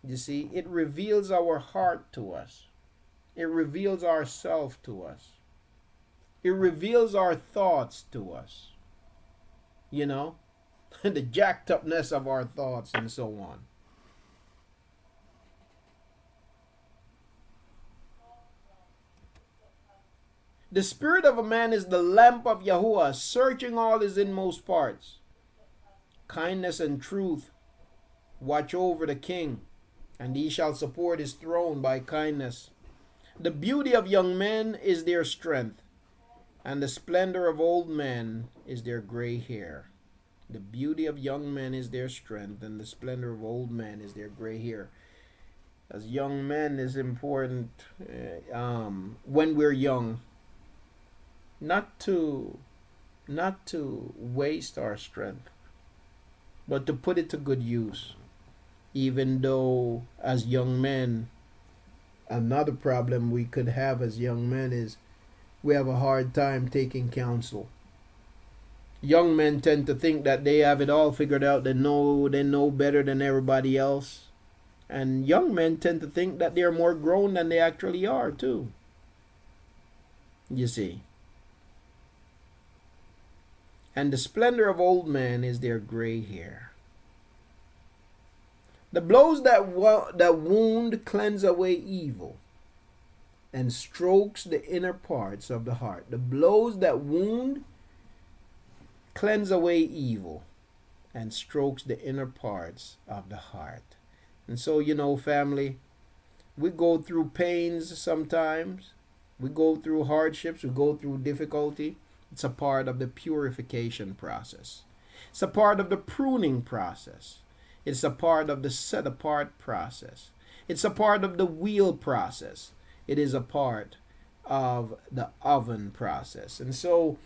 You see, it reveals our heart to us. It reveals ourselves to us. It reveals our thoughts to us. You know, the jacked upness of our thoughts and so on. The spirit of a man is the lamp of Yahuah, searching all his inmost parts. Kindness and truth watch over the king, and he shall support his throne by kindness. The beauty of young men is their strength, and the splendor of old men is their gray hair. The beauty of young men is their strength, and the splendor of old men is their gray hair. As young men, is important when we're young, not to waste our strength, but to put it to good use. Even though as young men, another problem we could have as young men is we have a hard time taking counsel. Young men tend to think that they have it all figured out. They know better than everybody else. And young men tend to think that they're more grown than they actually are too. You see. And the splendor of old men is their gray hair. The blows that wound cleanse away evil, and strokes the inner parts of the heart. The blows that wound cleanse away evil and strokes the inner parts of the heart. And so, family, we go through pains sometimes. We go through hardships. We go through difficulty. It's a part of the purification process. It's a part of the pruning process. It's a part of the set apart process. It's a part of the wheel process. It is a part of the oven process. And so,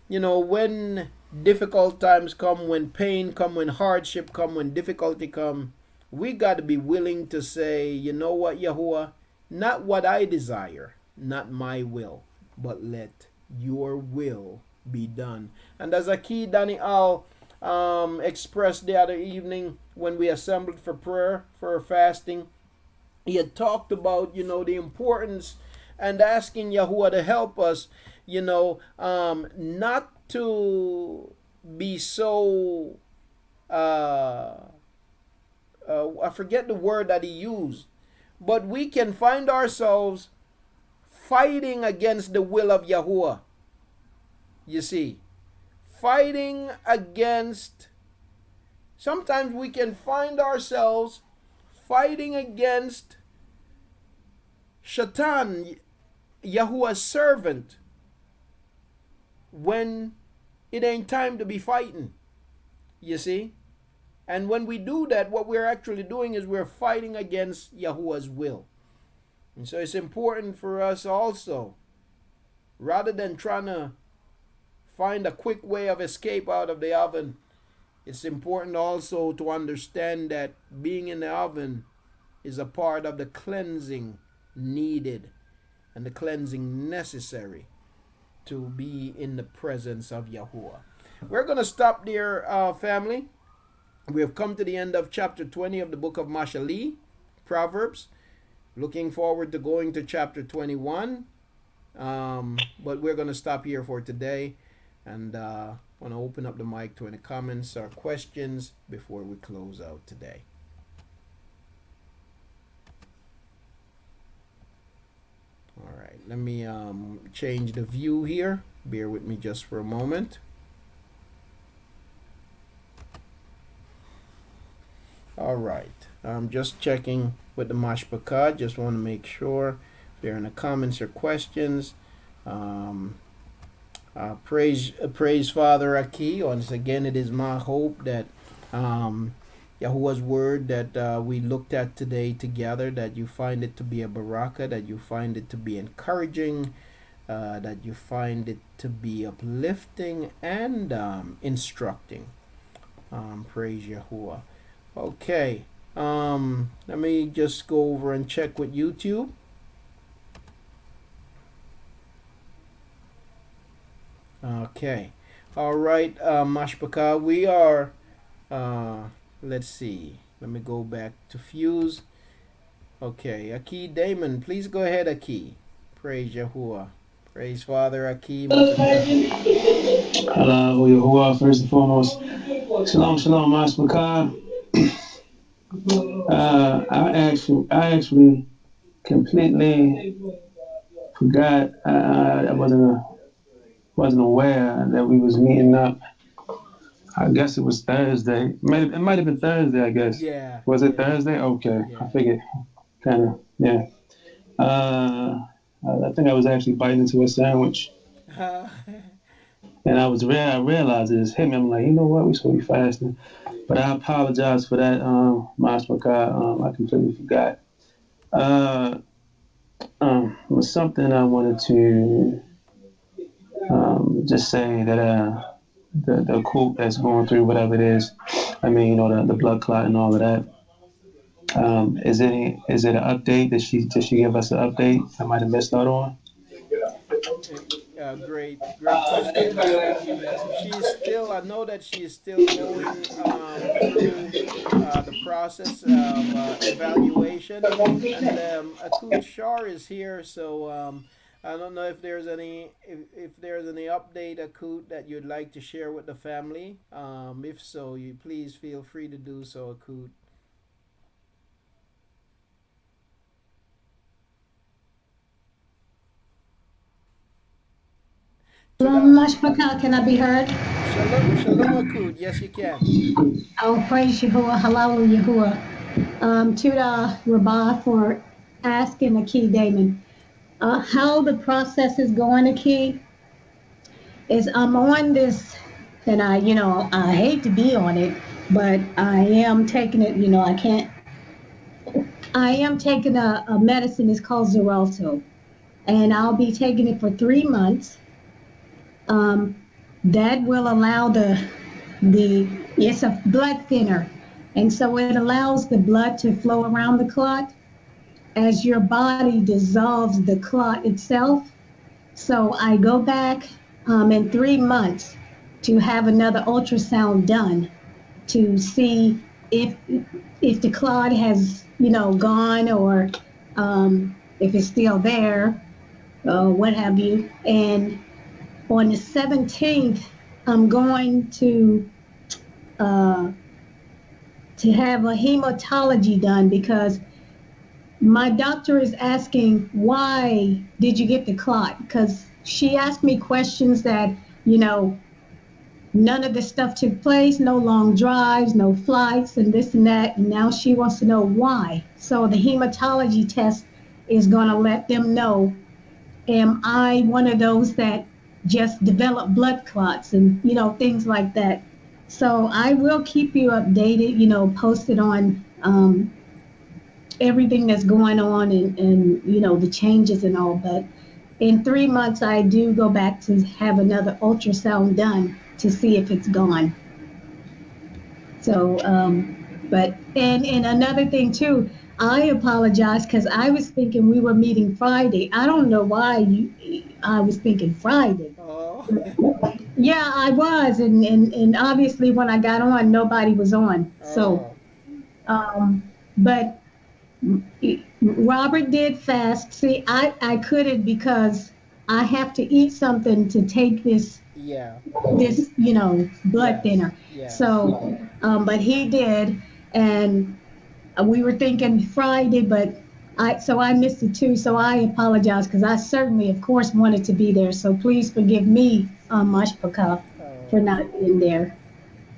when difficult times come, when pain come, when hardship come, when difficulty come, we got to be willing to say, you know what, Yahuah, not what I desire, not my will, but let your will be done. And as Aki Daniel expressed the other evening when we assembled for prayer, for fasting, he had talked about, the importance and asking Yahuah to help us, not to be so, I forget the word that he used, but we can find ourselves fighting against the will of Yahuah. You see, fighting against, sometimes we can find ourselves fighting against Shaitan, Yahuah's servant, when it ain't time to be fighting. You see? And when we do that, what we're actually doing is we're fighting against Yahuah's will. And so it's important for us also, rather than trying to find a quick way of escape out of the oven, it's important also to understand that being in the oven is a part of the cleansing needed and the cleansing necessary to be in the presence of Yahuah. We're going to stop there, family. We have come to the end of chapter 20 of the book of Mashaly, Proverbs. Looking forward to going to chapter 21. But we're going to stop here for today. And I want to open up the mic to any comments or questions before we close out today. All right, let me change the view here. Bear with me just for a moment. All right, I'm just checking with the Mashpakad. Just want to make sure if there are any comments or questions. Praise Father Aki. Once again, it is my hope that Yahuah's word that we looked at today together, that you find it to be a baraka, that you find it to be encouraging, that you find it to be uplifting and instructing. Praise Yahuah. Okay, let me just go over and check with YouTube. Okay, all right, Mashpaka, we are, let's see, let me go back to Fuse. Okay, Aki Damon, please go ahead, Aki. Praise Yahuah. Praise Father Aki. Hello, Yahuah, first and foremost. Shalom, shalom, Mashpaka. I actually completely forgot. I wasn't aware that we was meeting up. I guess it was Thursday. It might have been Thursday, I guess. Yeah. Was it Thursday? Okay. Yeah. I figured, kind of, yeah. I think I was actually biting into a sandwich. And I realized it just hit me. I'm like, you know what? We supposed to be fasting. But I apologize for that, Mashpaka. I completely forgot. Was something I wanted to just say that the quote that's going through whatever it is, I mean, the blood clot and all of that. Is it an update? Did she give us an update? I might have missed out on. Great question. She's still, I know that she is still going through the process of evaluation. And Akut Shar is here, so I don't know if there's any update, Akut, that you'd like to share with the family. If so, you please feel free to do so, Akut. Mashpaka, can I be heard? Shalom Akut. Yes, you can. Oh, praise Yahuwah, halal Yahuwah. Tuda Rabbah for asking the key, Damon. How the process is going to key is I'm on this, and I hate to be on it, but I am taking it, I can't, I am taking a medicine, it's called Xarelto, and I'll be taking it for 3 months. Um, that will allow the it's a blood thinner, and so it allows the blood to flow around the clot as your body dissolves the clot itself. So I go back in 3 months to have another ultrasound done to see if if the clot has gone, or if it's still there, what have you. And on the 17th, I'm going uh, to have a hematology done, because my doctor is asking, why did you get the clot? Because she asked me questions that, none of the stuff took place, no long drives, no flights, and this and that. And now she wants to know why. So the hematology test is going to let them know, am I one of those that just develop blood clots and, things like that. So I will keep you updated, posted on everything that's going on, and the changes and all. But in 3 months, I do go back to have another ultrasound done to see if it's gone. So, but and another thing too, I apologize because I was thinking we were meeting Friday. I don't know why I was thinking Friday. Oh. Yeah, I was, and obviously when I got on, nobody was on. So, but Robert did fast. See, I couldn't, because I have to eat something to take this Yeah. blood thinner. Yes. So, but he did, and we were thinking Friday, but I missed it too. So I apologize, because I certainly, of course, wanted to be there. So please forgive me, Mashpaka, for not being there.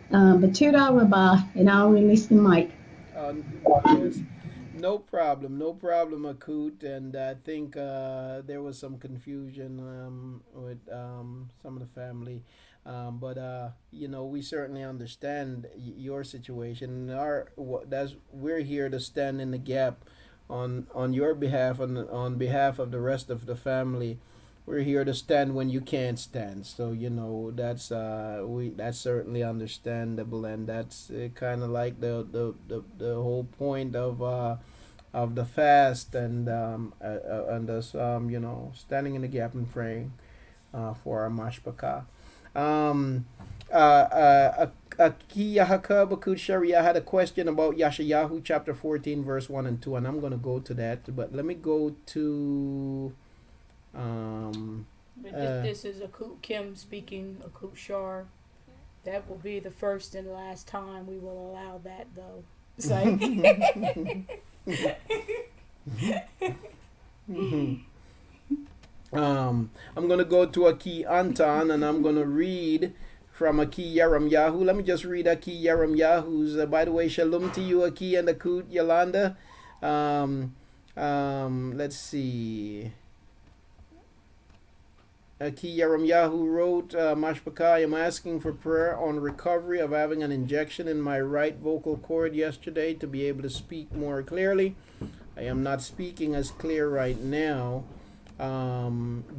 But $2 Rabah, and I'll release the mic. Yes. No problem, Akut. And I think there was some confusion with some of the family. But we certainly understand your situation. That's we're here to stand in the gap on your behalf, and on behalf of the rest of the family. We're here to stand when you can't stand. So that's certainly understandable, and that's kind of like the whole point of the fast, and us standing in the gap and praying for our mashpaka. Aki Yahaka Bakut Sharia had a question about Yashayahu chapter 14 verse 1 and 2, and I'm gonna go to that, but let me go to this is Akut Kim speaking, Akut Shar. That will be the first and last time we will allow that, though. I'm gonna go to Aki Anton, and I'm gonna read from Aki Yaram Yahu. Let me just read Aki Yaram Yahu's. By the way, shalom to you, Aki and Akut Yolanda. Let's see. Aki Yaram Yahu wrote, Mashpaka, I'm asking for prayer on recovery of having an injection in my right vocal cord yesterday to be able to speak more clearly. I am not speaking as clear right now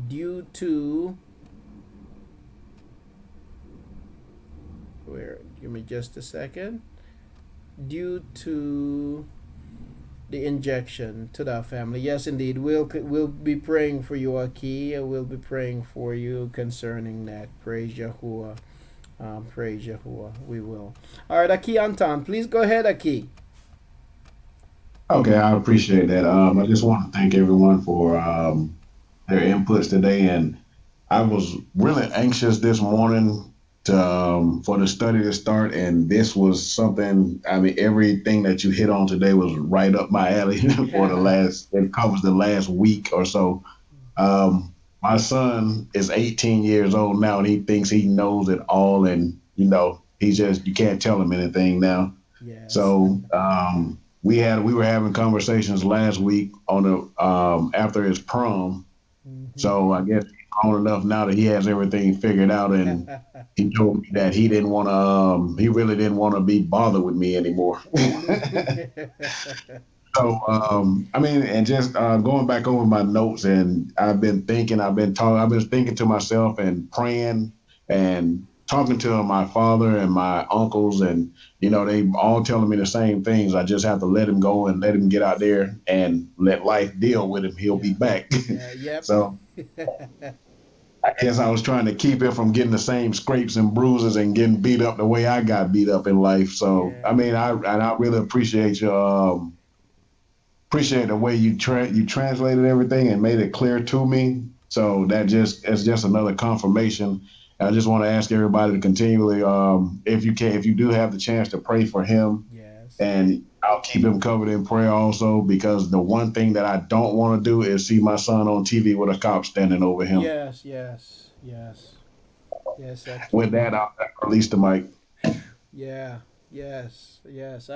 due to give me just a second. Due to the injection to the family. Yes, indeed. We'll be praying for you, Aki. We'll be praying for you concerning that. Praise Yahuah. Praise Yahuah. We will. All right, Aki Anton, please go ahead, Aki. Okay, I appreciate that. I just want to thank everyone for their inputs today, and I was really anxious this morning for the study to start, and this was something. I mean, everything that you hit on today was right up my alley for it covers the last week or so. my son is 18 years old now, and he thinks he knows it all, and he's just, you can't tell him anything now. Yes. So we were having conversations last week on the after his prom. Hmm. So I guess he's grown enough now that he has everything figured out, and he told me that he didn't want to. He really didn't want to be bothered with me anymore. So, I mean, and just going back over my notes, and I've been thinking, I've been thinking to myself and praying and talking to my father and my uncles, and they all telling me the same things. I just have to let him go and let him get out there and let life deal with him. He'll be Yeah. back. Yeah. Yep. So I guess I was trying to keep him from getting the same scrapes and bruises and getting beat up the way I got beat up in life. So I Yeah. mean, I really appreciate you. Appreciate the way you translated everything and made it clear to me. So it's just another confirmation. And I just want to ask everybody to continually, if you do have the chance, to pray for him, Yes. and I'll keep him covered in prayer also, because the one thing that I don't want to do is see my son on TV with a cop standing over him. Yes. Yes. Yes. Yes. With that, I'll release the mic. Yeah. Yes. Yes.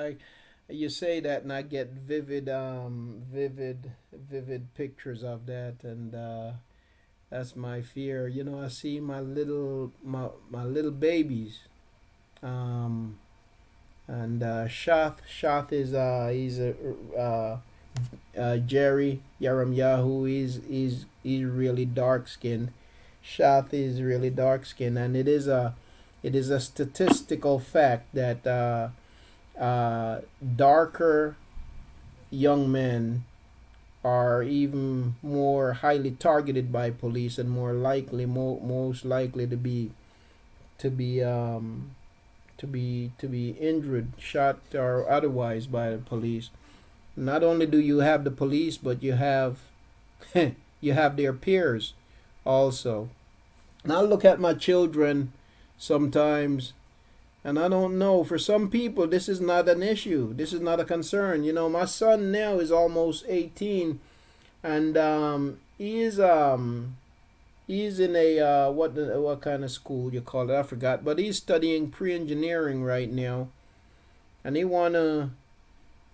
You say that, and I get vivid pictures of that, and that's my fear. I see my little babies. Um, and Shath is he's a Jerry Yaram Yahu. He's really dark skinned. Shath is really dark skinned, and it is a statistical fact that darker young men are even more highly targeted by police and more likely, most likely to be um, to be injured, shot, or otherwise by the police. Not only do you have the police, but you have you have their peers also. And I look at my children sometimes, and I don't know. For some people, this is not an issue. This is not a concern. My son now is almost 18, and he's in a what kind of school you call it? I forgot. But he's studying pre-engineering right now, and he wanna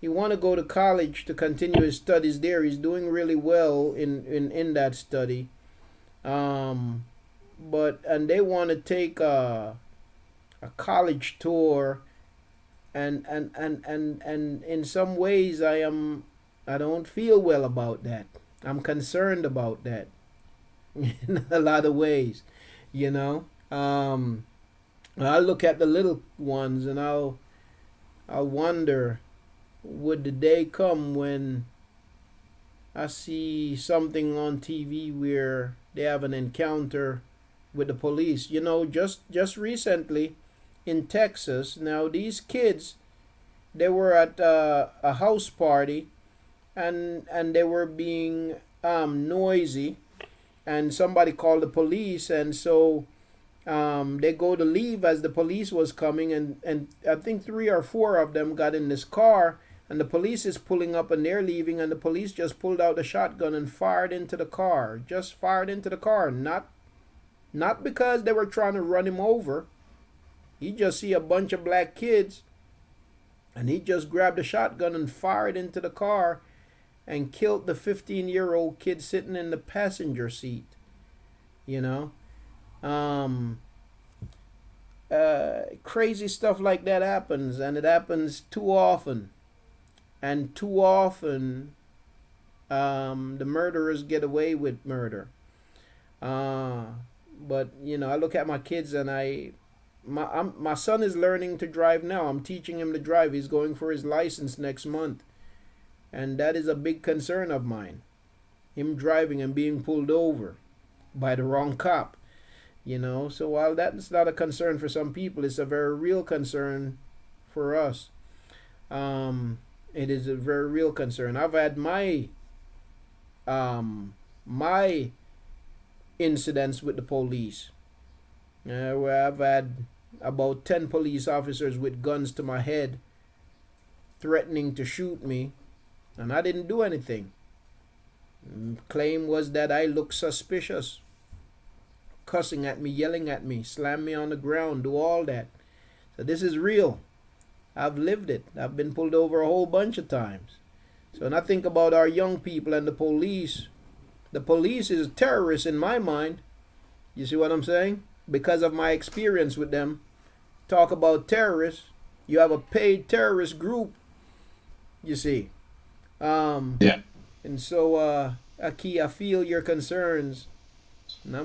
go to college to continue his studies there. He's doing really well in that study. Um, and they want to take a college tour, and in some ways I don't feel well about that. I'm concerned about that in a lot of ways, you know. I look at the little ones, and I'll wonder, would the day come when I see something on TV where they have an encounter with the police? Just recently in Texas. Now these kids, they were at a house party, and they were being noisy, and somebody called the police, and so they go to leave as the police was coming, and I think three or four of them got in this car, and the police is pulling up, and they're leaving, and the police just pulled out the shotgun and fired into the car. Just fired into the car, not because they were trying to run him over. He just see a bunch of black kids, and he just grabbed a shotgun and fired into the car and killed the 15-year-old kid sitting in the passenger seat. You know, crazy stuff like that happens, and it happens too often, and too often the murderers get away with murder. But I look at my kids, and my son is learning to drive now. I'm teaching him to drive. He's going for his license next month, and that is a big concern of mine. Him driving and being pulled over by the wrong cop. So while that's not a concern for some people, it's a very real concern for us. It is a very real concern. I've had my incidents with the police, where I've had about 10 police officers with guns to my head threatening to shoot me, and I didn't do anything. Claim was that I look suspicious, cussing at me, yelling at me, slam me on the ground, do all that. So this is real. I've lived it. I've been pulled over a whole bunch of times. So when I think about our young people and the police is terrorists in my mind. You see what I'm saying? Because of my experience with them. Talk about terrorists. You have a paid terrorist group. You see. Yeah. And so, Aki, I feel your concerns, and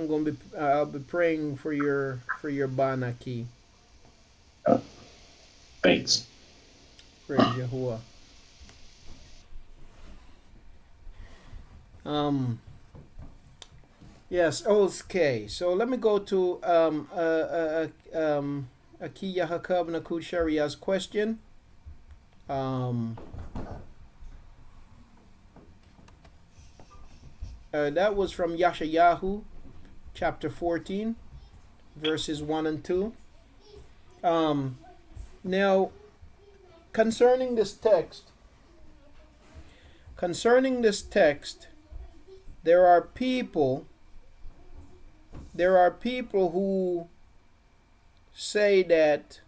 I'll be praying for your ban, Aki. Thanks. Praise Yahuah. Yes. Okay. So let me go to Aki Yahakab Nakut Sharia's question. That was from Yashayahu, chapter 14, verses 1 and 2. Now, concerning this text, there are people who say that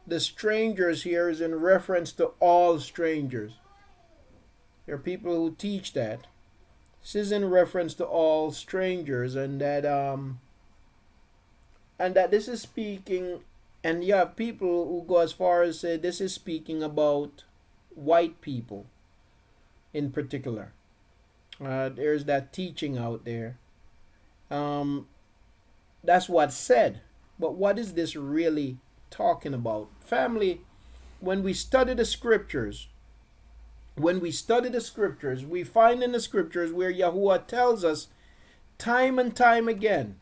the strangers here is in reference to all strangers. There are people who teach that. This is in reference to all strangers, and that this is speaking, and you have people who go as far as say this is speaking about white people in particular. There's that teaching out there. That's what's said. But what is this really talking about? Family, when we study the scriptures, we find in the scriptures where Yahuah tells us time and time again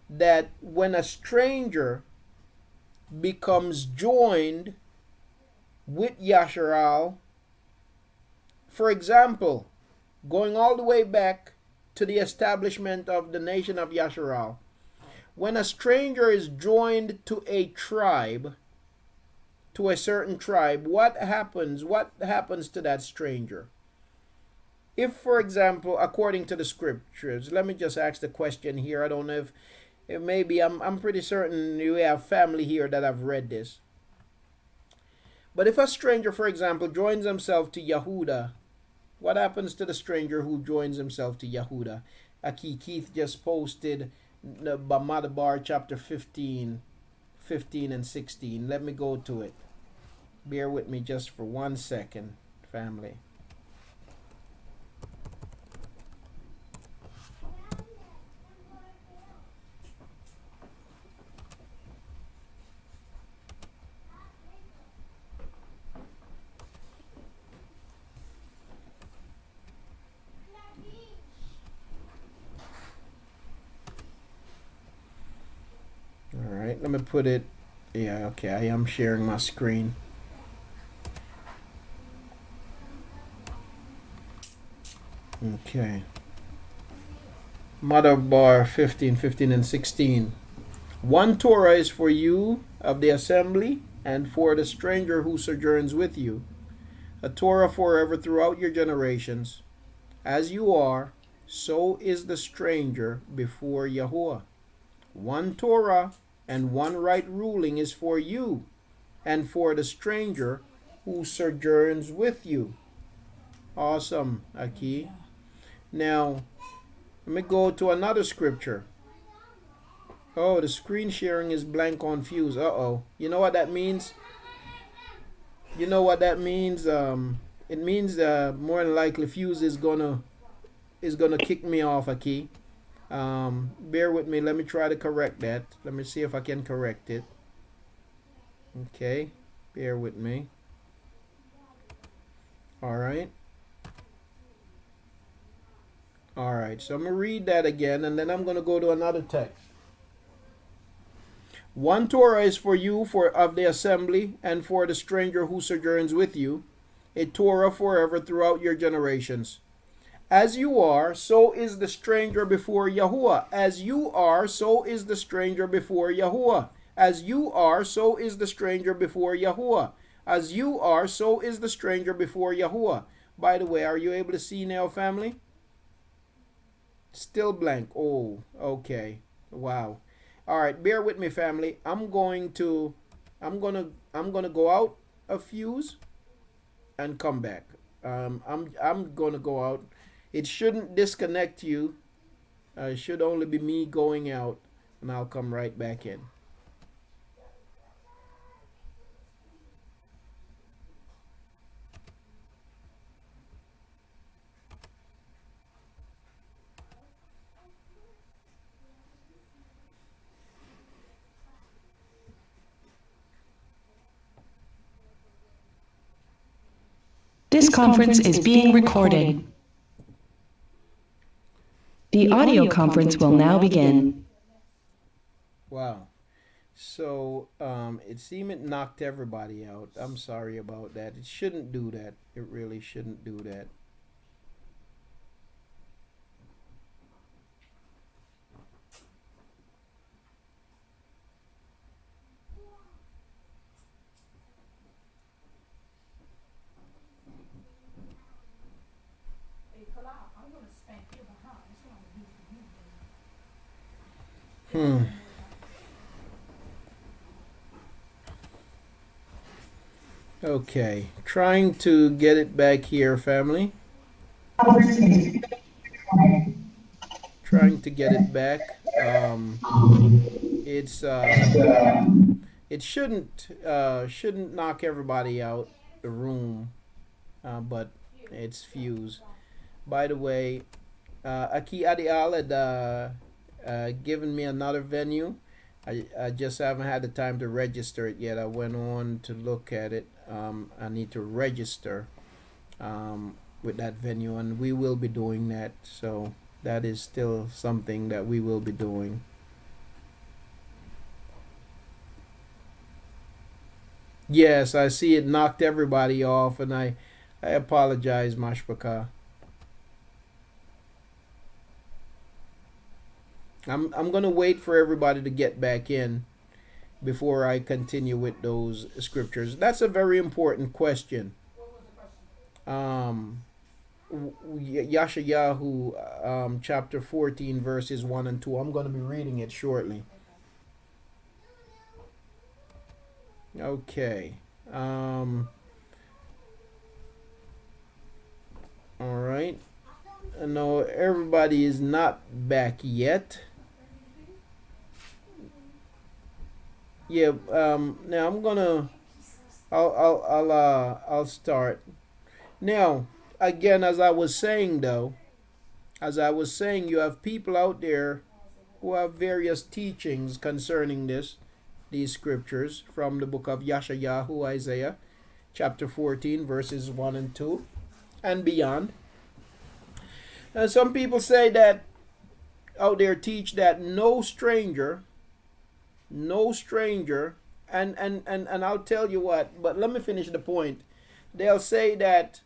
that when a stranger becomes joined with Yasharal, for example, going all the way back to the establishment of the nation of Yasharal, when a stranger is joined to a tribe, to a certain tribe, what happens? What happens to that stranger? If, for example, according to the scriptures, let me just ask the question here. I don't know if maybe I'm pretty certain you have family here that have read this. But if a stranger, for example, joins himself to Yahudah, what happens to the stranger who joins himself to Yahudah? Aki Keith just posted the Bamadabar chapter 15 and 16. Let me go to it. Bear with me just for 1 second, family. All right, let me put it. Yeah, okay, I am sharing my screen. Okay. Mother bar 15 and 16. One Torah is for you of the assembly and for the stranger who sojourns with you, a Torah forever throughout your generations. As you are, so is the stranger before Yahuah. One Torah and one right ruling is for you and for the stranger who sojourns with you. Awesome, Aki. Now, let me go to another scripture. Oh, the screen sharing is blank on fuse. Uh-oh. You know what that means? It means more than likely fuse is gonna kick me off, Aki. Bear with me. Let me try to correct that. Let me see if I can correct it. Okay. Bear with me. All right. All right. So I'm going to read that again, and then I'm going to go to another text. One Torah is for you of the assembly and for the stranger who sojourns with you, a Torah forever throughout your generations. As you are, so is the stranger before Yahuah. As you are, so is the stranger before Yahuah. As you are, so is the stranger before Yahuah. As you are, so is the stranger before Yahuah. By the way, are you able to see now, family? Still blank. Oh, okay. Wow. All right, bear with me, family. I'm gonna go out a fuse and come back. I'm gonna go out. It shouldn't disconnect you. It should only be me going out, and I'll come right back in. This conference is being recorded. The audio conference will now begin. Wow. So it seemed it knocked everybody out. I'm sorry about that. It shouldn't do that. It really shouldn't do that. Hmm. Okay. Trying to get it back here, family. Trying to get it back. It's it shouldn't knock everybody out the room, but it's fused. By the way, Aki Adial had given me another venue. I just haven't had the time to register it yet. I went on to look at it. I need to register with that venue, and we will be doing that. So that is still something that we will be doing. Yes, I see it knocked everybody off, and I apologize, Mashpaka. I'm gonna wait for everybody to get back in before I continue with those scriptures. That's a very important question. Um, Yashayahu, chapter 14, verses 1 and 2. I'm going to be reading it shortly. Okay. All right. I know everybody is not back yet. Yeah. Now I'm gonna. I'll start. Now, again, as I was saying, you have people out there who have various teachings concerning these scriptures from the book of Yashayahu, Isaiah, chapter 14, verses 1 and 2, and beyond. And some people say that out there teach that no stranger, and I'll tell you what, but let me finish the point. They'll say that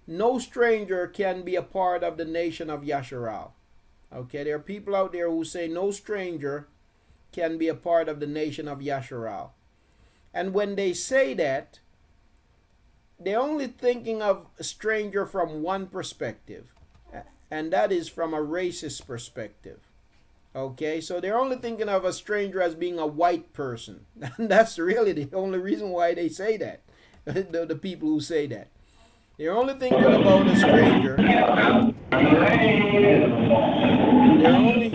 no stranger can be a part of the nation of Yasharal. Okay, there are people out there who say no stranger can be a part of the nation of Yasharal. And when they say that, they're only thinking of a stranger from one perspective, and that is from a racist perspective. Okay, so they're only thinking of a stranger as being a white person. And that's really the only reason why they say that. The people who say that. They're only thinking about a stranger. They're only.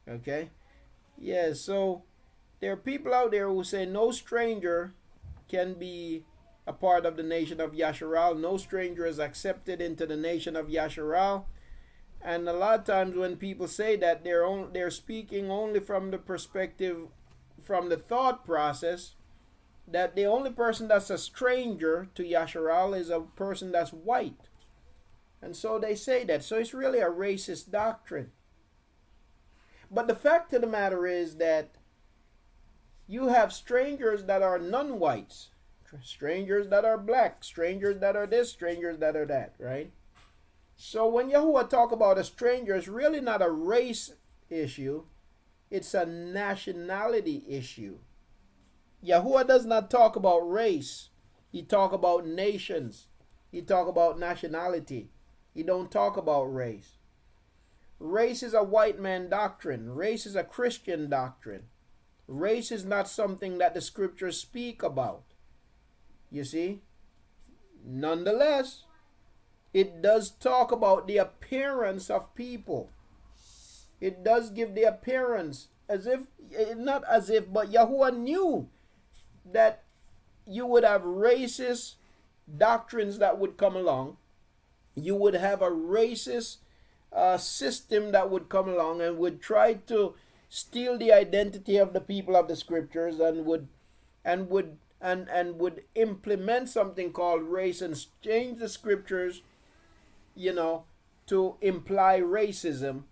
Okay? Yeah, so there are people out there who say no stranger can be a part of the nation of Yasharal. No stranger is accepted into the nation of Yasharal. And a lot of times when people say that, they're speaking only from the perspective, from the thought process, that the only person that's a stranger to Yasharal is a person that's white. And so they say that. So it's really a racist doctrine. But the fact of the matter is that you have strangers that are non-whites, strangers that are black, strangers that are this, strangers that are that, right? So when Yahuah talk about a stranger, it's really not a race issue. It's a nationality issue. Yahuwah does not talk about race. He talk about nations. He talk about nationality. He don't talk about race. Race is a white man doctrine. Race is a Christian doctrine. Race is not something that the scriptures speak about. You see? Nonetheless, it does talk about the appearance of people. It does give the appearance as if, not as if, but Yahuwah knew that you would have racist doctrines that would come along. You would have a racist system that would come along and would try to steal the identity of the people of the scriptures and would implement something called race and change the scriptures, to imply racism.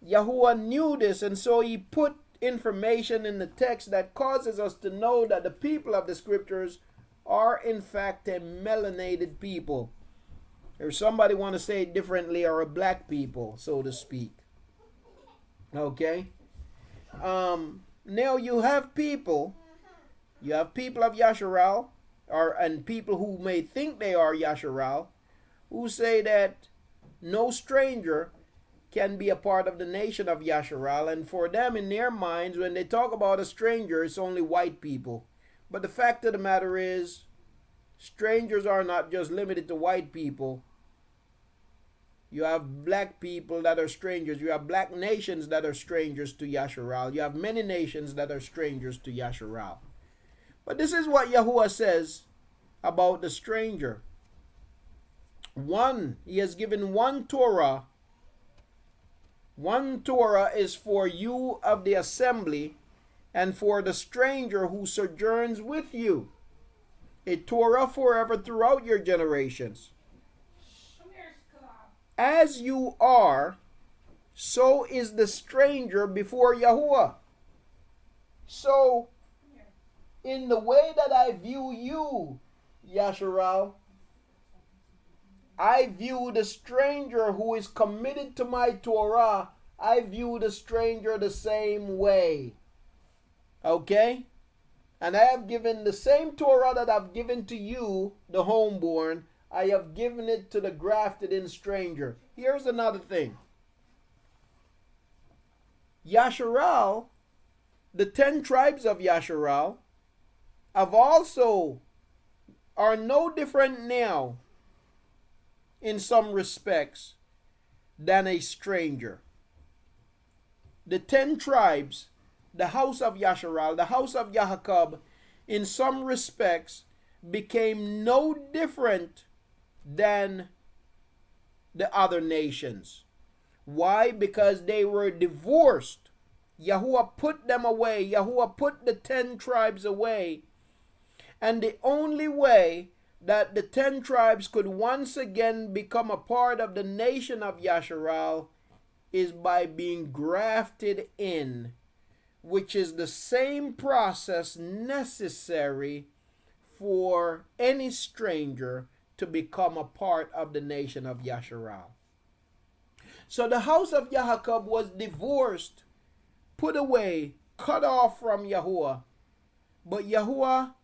Yahuwah knew this, and so he put information in the text that causes us to know that the people of the scriptures are in fact a melanated people. Or somebody want to say it differently, are a black people, so to speak. Okay? Now you have people of Yasharal, and people who may think they are Yasharal, who say that no stranger can be a part of the nation of Yasharal, and for them, in their minds, when they talk about a stranger, it's only white people. But the fact of the matter is, strangers are not just limited to white people. You have black people that are strangers. You have black nations that are strangers to Yasharal. You have many nations that are strangers to Yasharal. But this is what Yahuwah says about the stranger. He has given one Torah. One Torah is for you of the assembly and for the stranger who sojourns with you. A Torah forever throughout your generations. As you are, so is the stranger before Yahuwah. So, in the way that I view you, Yasharal, I view the stranger who is committed to my Torah, I view the stranger the same way. Okay? And I have given the same Torah that I've given to you, the homeborn, I have given it to the grafted in stranger. Here's another thing. Yasharal, the 10 tribes of Yasharal, are no different now in some respects than a stranger. The 10 tribes, the house of Yasharal, the house of Yahuah, in some respects became no different than the other nations. Why? Because they were divorced. Yahuwah put them away. Yahuwah put the 10 tribes away. And the only way that the 10 tribes could once again become a part of the nation of Yasharal is by being grafted in, which is the same process necessary for any stranger to become a part of the nation of Yasharal. So the house of Yahuah was divorced, put away, cut off from Yahuwah. But Yahuwah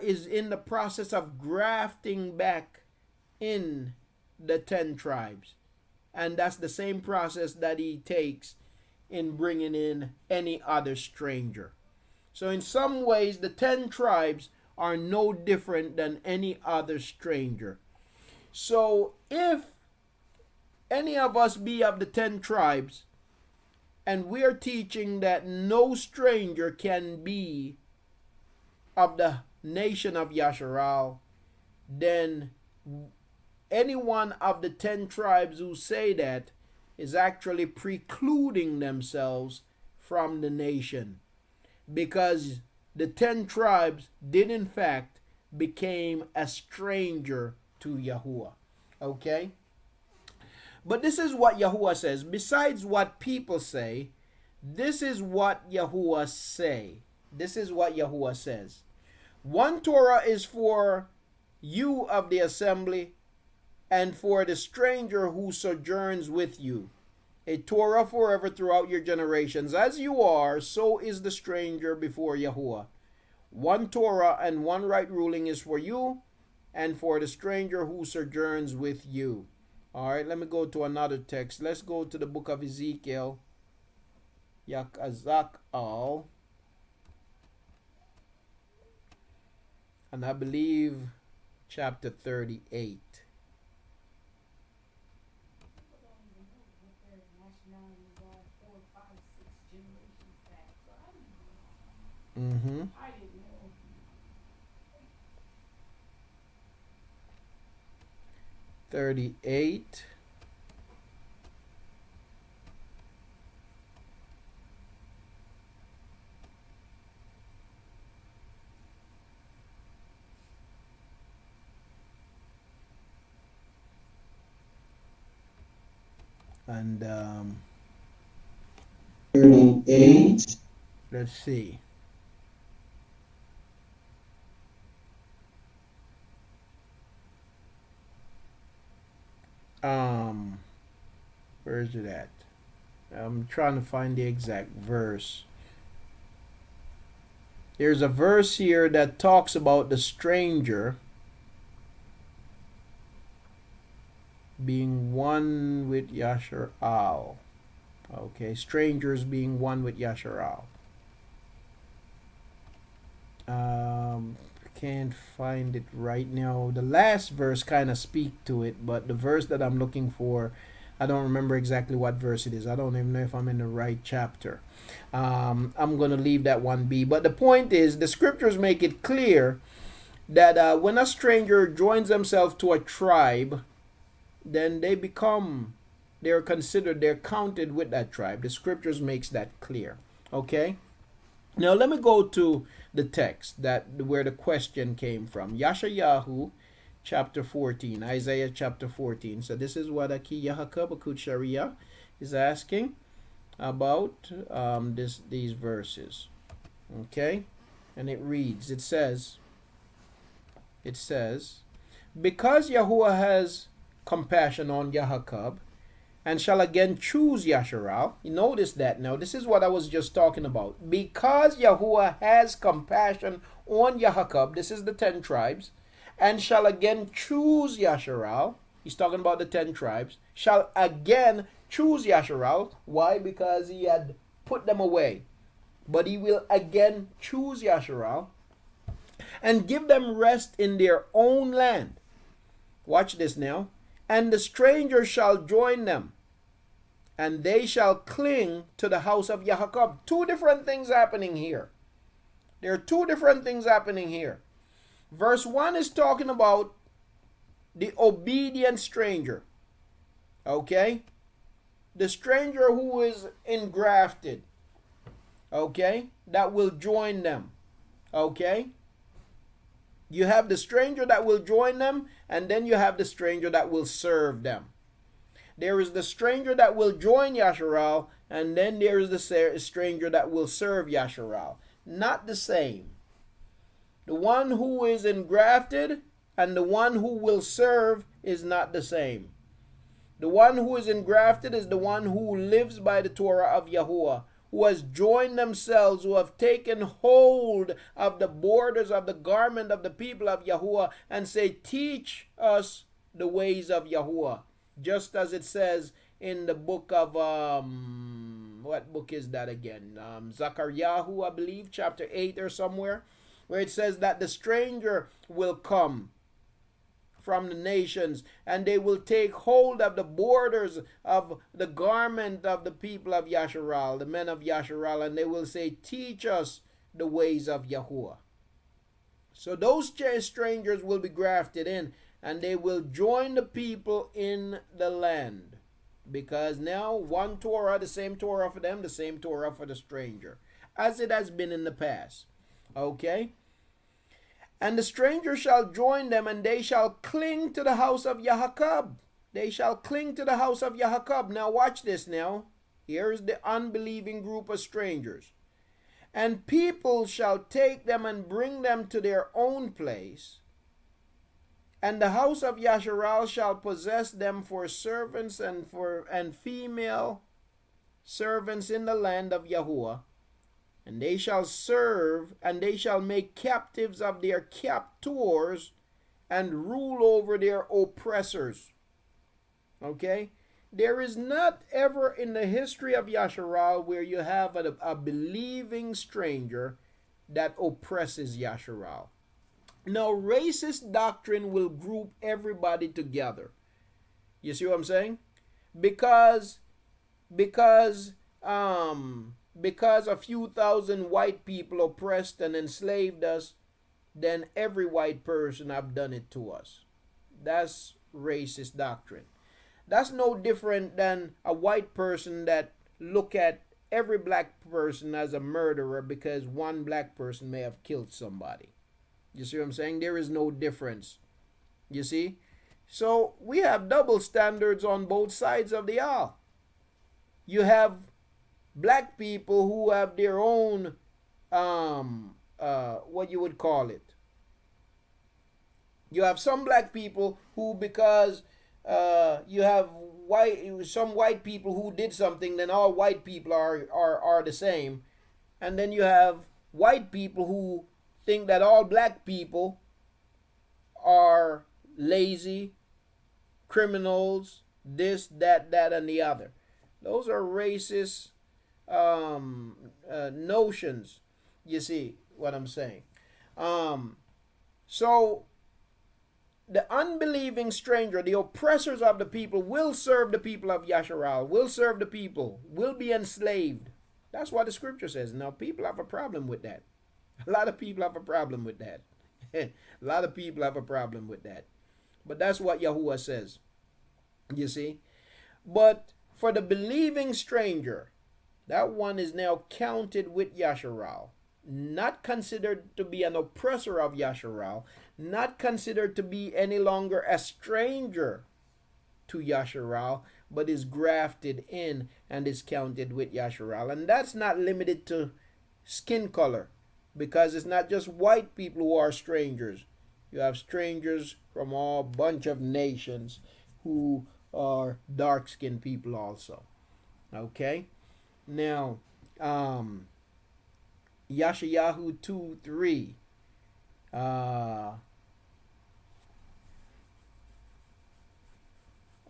is in the process of grafting back in the 10 tribes. And that's the same process that he takes in bringing in any other stranger. So in some ways, the 10 tribes are no different than any other stranger. So if any of us be of the 10 tribes, and we are teaching that no stranger can be of the nation of Yasharal, then any one of the 10 tribes who say that is actually precluding themselves from the nation, because the 10 tribes did in fact became a stranger to Yahuwah. Okay? But this is what Yahuwah says. Besides what people say, this is what Yahuwah say. This is what Yahuwah says. One Torah is for you of the assembly and for the stranger who sojourns with you. a Torah forever throughout your generations. As you are, so is the stranger before Yahuah. One Torah and one right ruling is for you and for the stranger who sojourns with you. All right, let me go to another text. Let's go to the book of Ezekiel. Yakazak and I believe chapter 38. Mm-hmm. 38. And 38. let's see. Where is it at? I'm trying to find the exact verse. There's a verse here that talks about the stranger being one with Yasharal. Okay, strangers being one with Yasharal. Can't find it right now. The last verse kind of speak to it, but the verse that I'm looking for, I don't remember exactly what verse it is. I don't even know if I'm in the right chapter. I'm going to leave that one be. But the point is, the scriptures make it clear that when a stranger joins themselves to a tribe, then they're counted with that tribe. The scriptures makes that clear. Okay? Now let me go to the text where the question came from. Yeshayahu chapter 14, Isaiah chapter 14. So this is what Aki Yahakab Sharia is asking about these verses. Okay? And it reads, it says, because Yahuah has compassion on Yahakab and shall again choose Yasharal. You notice that now. This is what I was just talking about. Because Yahuah has compassion on Yahakab, this is the 10 tribes, and shall again choose Yasharal. He's talking about the 10 tribes. Shall again choose Yasharal. Why? Because he had put them away. But he will again choose Yasharal and give them rest in their own land. Watch this now. And the stranger shall join them, and they shall cling to the house of Yahuah. Two different things happening here. There are two different things happening here. Verse 1 is talking about the obedient stranger. Okay? The stranger who is engrafted. Okay? That will join them. Okay? You have the stranger that will join them, and then you have the stranger that will serve them. There is the stranger that will join Yasharal, and then there is the stranger that will serve Yasharal. Not the same. The one who is engrafted and the one who will serve is not the same. The one who is engrafted is the one who lives by the Torah of Yahuah, who has joined themselves, who have taken hold of the borders of the garment of the people of Yahuah and say, teach us the ways of Yahuah. Just as it says in the book of, what book is that again? Zachariah, I believe, chapter 8 or somewhere, where it says that the stranger will come from the nations, and they will take hold of the borders of the garment of the people of Yasharal, the men of Yasharal, and they will say, teach us the ways of Yahuah. So those strangers will be grafted in, and they will join the people in the land. Because now one Torah, the same Torah for them, the same Torah for the stranger, as it has been in the past. Okay? And the stranger shall join them, and they shall cling to the house of Yahakab. They shall cling to the house of Yahakab. Now watch this now. Here is the unbelieving group of strangers. And people shall take them and bring them to their own place. And the house of Yasharal shall possess them for servants and female servants in the land of Yahuah, and they shall serve, and they shall make captives of their captors, and rule over their oppressors. Okay? There is not ever in the history of Yasharal where you have a believing stranger that oppresses Yasharal. Now, racist doctrine will group everybody together. You see what I'm saying? Because a few thousand white people oppressed and enslaved us, then every white person have done it to us. That's racist doctrine. That's no different than a white person that look at every black person as a murderer because one black person may have killed somebody. You see what I'm saying? There is no difference. You see? So we have double standards on both sides of the aisle. You have black people who have their own, what you would call it. You have some black people who, because you have some white people who did something, then all white people are the same. And then you have white people who think that all black people are lazy, criminals, this, that, and the other. Those are racist notions. You see what I'm saying? So the unbelieving stranger, the oppressors of the people, will serve the people of Yasharal, will serve the people, will be enslaved. That's what the scripture says. Now, people have a problem with that. A lot of people have a problem with that. A lot of people have a problem with that. But that's what Yahuah says. You see? But for the believing stranger, that one is now counted with Yasharal. Not considered to be an oppressor of Yasharal, not considered to be any longer a stranger to Yasharal, but is grafted in and is counted with Yasharal. And that's not limited to skin color, because it's not just white people who are strangers. You have strangers from all bunch of nations who are dark-skinned people also. Okay? Now, Yashayahu 2:3.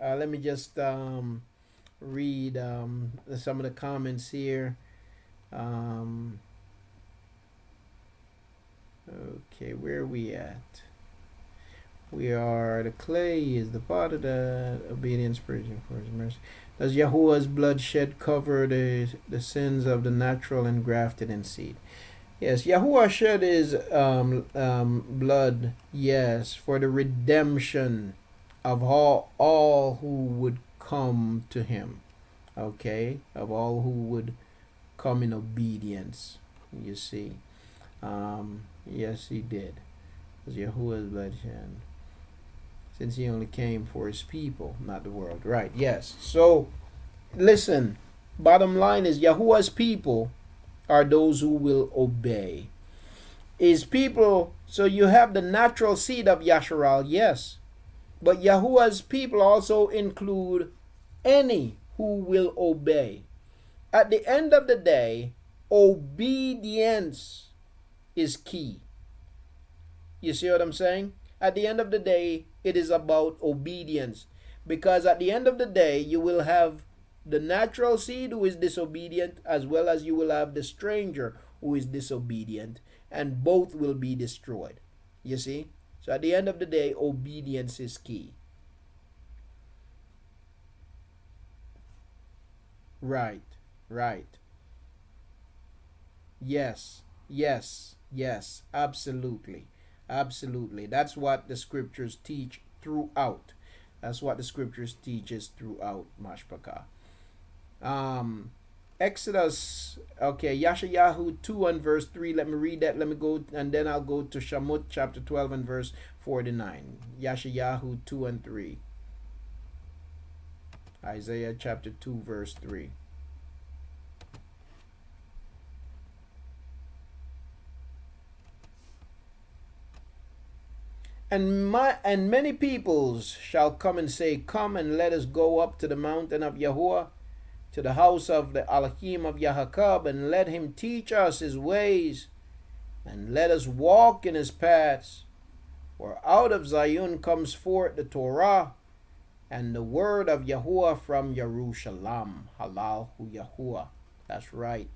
Let me just read some of the comments here. Okay, where are we at? We are, the clay is the part of the obedience, praising for his mercy. Does Yahuwah's blood shed cover the sins of the natural and grafted in seed? Yes, Yahuwah shed his blood, yes, for the redemption of all who would come to him. Okay, of all who would come in obedience. You see, yes, he did. Because Yahuwah's blood shed, since he only came for his people, not the world. Right, yes. So, listen, bottom line is Yahuwah's people are those who will obey. His people, so you have the natural seed of Yasharal, yes. But Yahuwah's people also include any who will obey. At the end of the day, obedience is key. You see what I'm saying? At the end of the day, it is about obedience. Because at the end of the day, you will have the natural seed who is disobedient, as well as you will have the stranger who is disobedient. And both will be destroyed. You see? So at the end of the day, obedience is key. Right. Yes. Absolutely. That's what the scriptures teach throughout. That's what the scriptures teaches throughout, Mashpaka. Exodus, okay, Yashayahu 2 and verse 3. Let me read that. Let me go, and then I'll go to Shamut chapter 12 and verse 49. Yashayahu 2 and 3. Isaiah chapter 2 verse 3. And many peoples shall come and say, Come and let us go up to the mountain of Yahuwah, to the house of the Alachim of Yahuah, and let him teach us his ways, and let us walk in his paths. For out of Zion comes forth the Torah, and the word of Yahuah from Jerusalem. Halal hu Yahuah. That's right.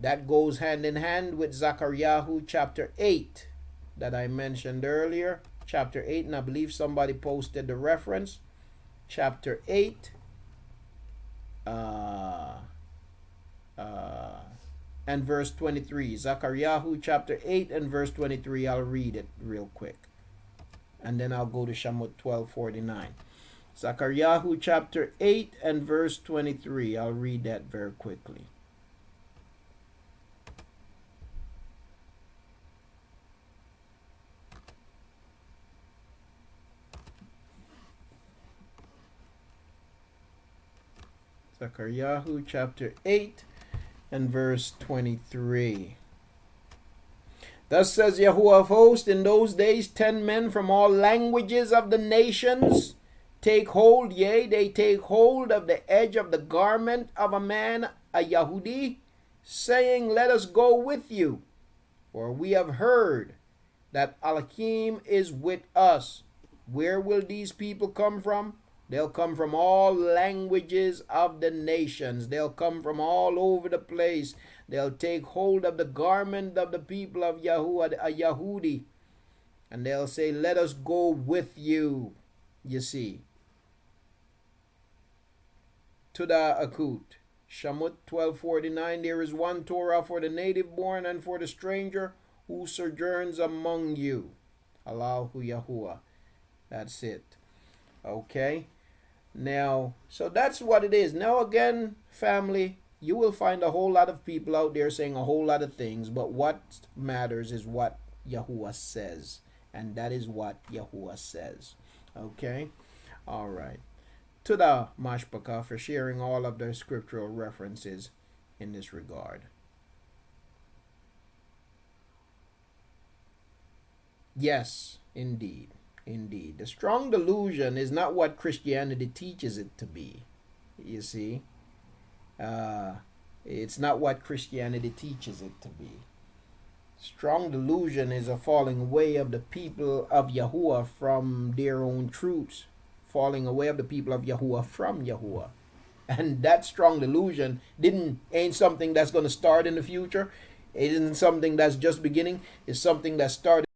That goes hand in hand with Zechariah chapter 8 that I mentioned earlier. Chapter 8, and I believe somebody posted the reference. Chapter 8. And verse 23. Zechariah chapter 8 and verse 23. I'll read it real quick. And then I'll go to Shamot 12:49. Zechariah chapter 8 and verse 23. I'll read that very quickly. Zechariah chapter 8 and verse 23. Thus says Yahuah of hosts, in those days 10 men from all languages of the nations take hold, yea, they take hold of the edge of the garment of a man, a Yahudi, saying, let us go with you, for we have heard that Alachim is with us. Where will these people come from? They'll come from all languages of the nations. They'll come from all over the place. They'll take hold of the garment of the people of Yahuah, a Yahudi, and they'll say, let us go with you. You see. Tuda Akut. Shamut 12:49. There is one Torah for the native born and for the stranger who sojourns among you. Allahu Yahuah. That's it. Okay. Now, so that's what it is. Now again, family, you will find a whole lot of people out there saying a whole lot of things, but what matters is what Yahuah says. And that is what Yahuah says. Okay? All right. Tuda Mashpaka for sharing all of their scriptural references in this regard. Yes, indeed. Indeed. The strong delusion is not what Christianity teaches it to be. You see? It's not what Christianity teaches it to be. Strong delusion is a falling away of the people of Yahuah from their own truths. Falling away of the people of Yahuah from Yahuah. And that strong delusion ain't something that's going to start in the future. It isn't something that's just beginning. It's something that started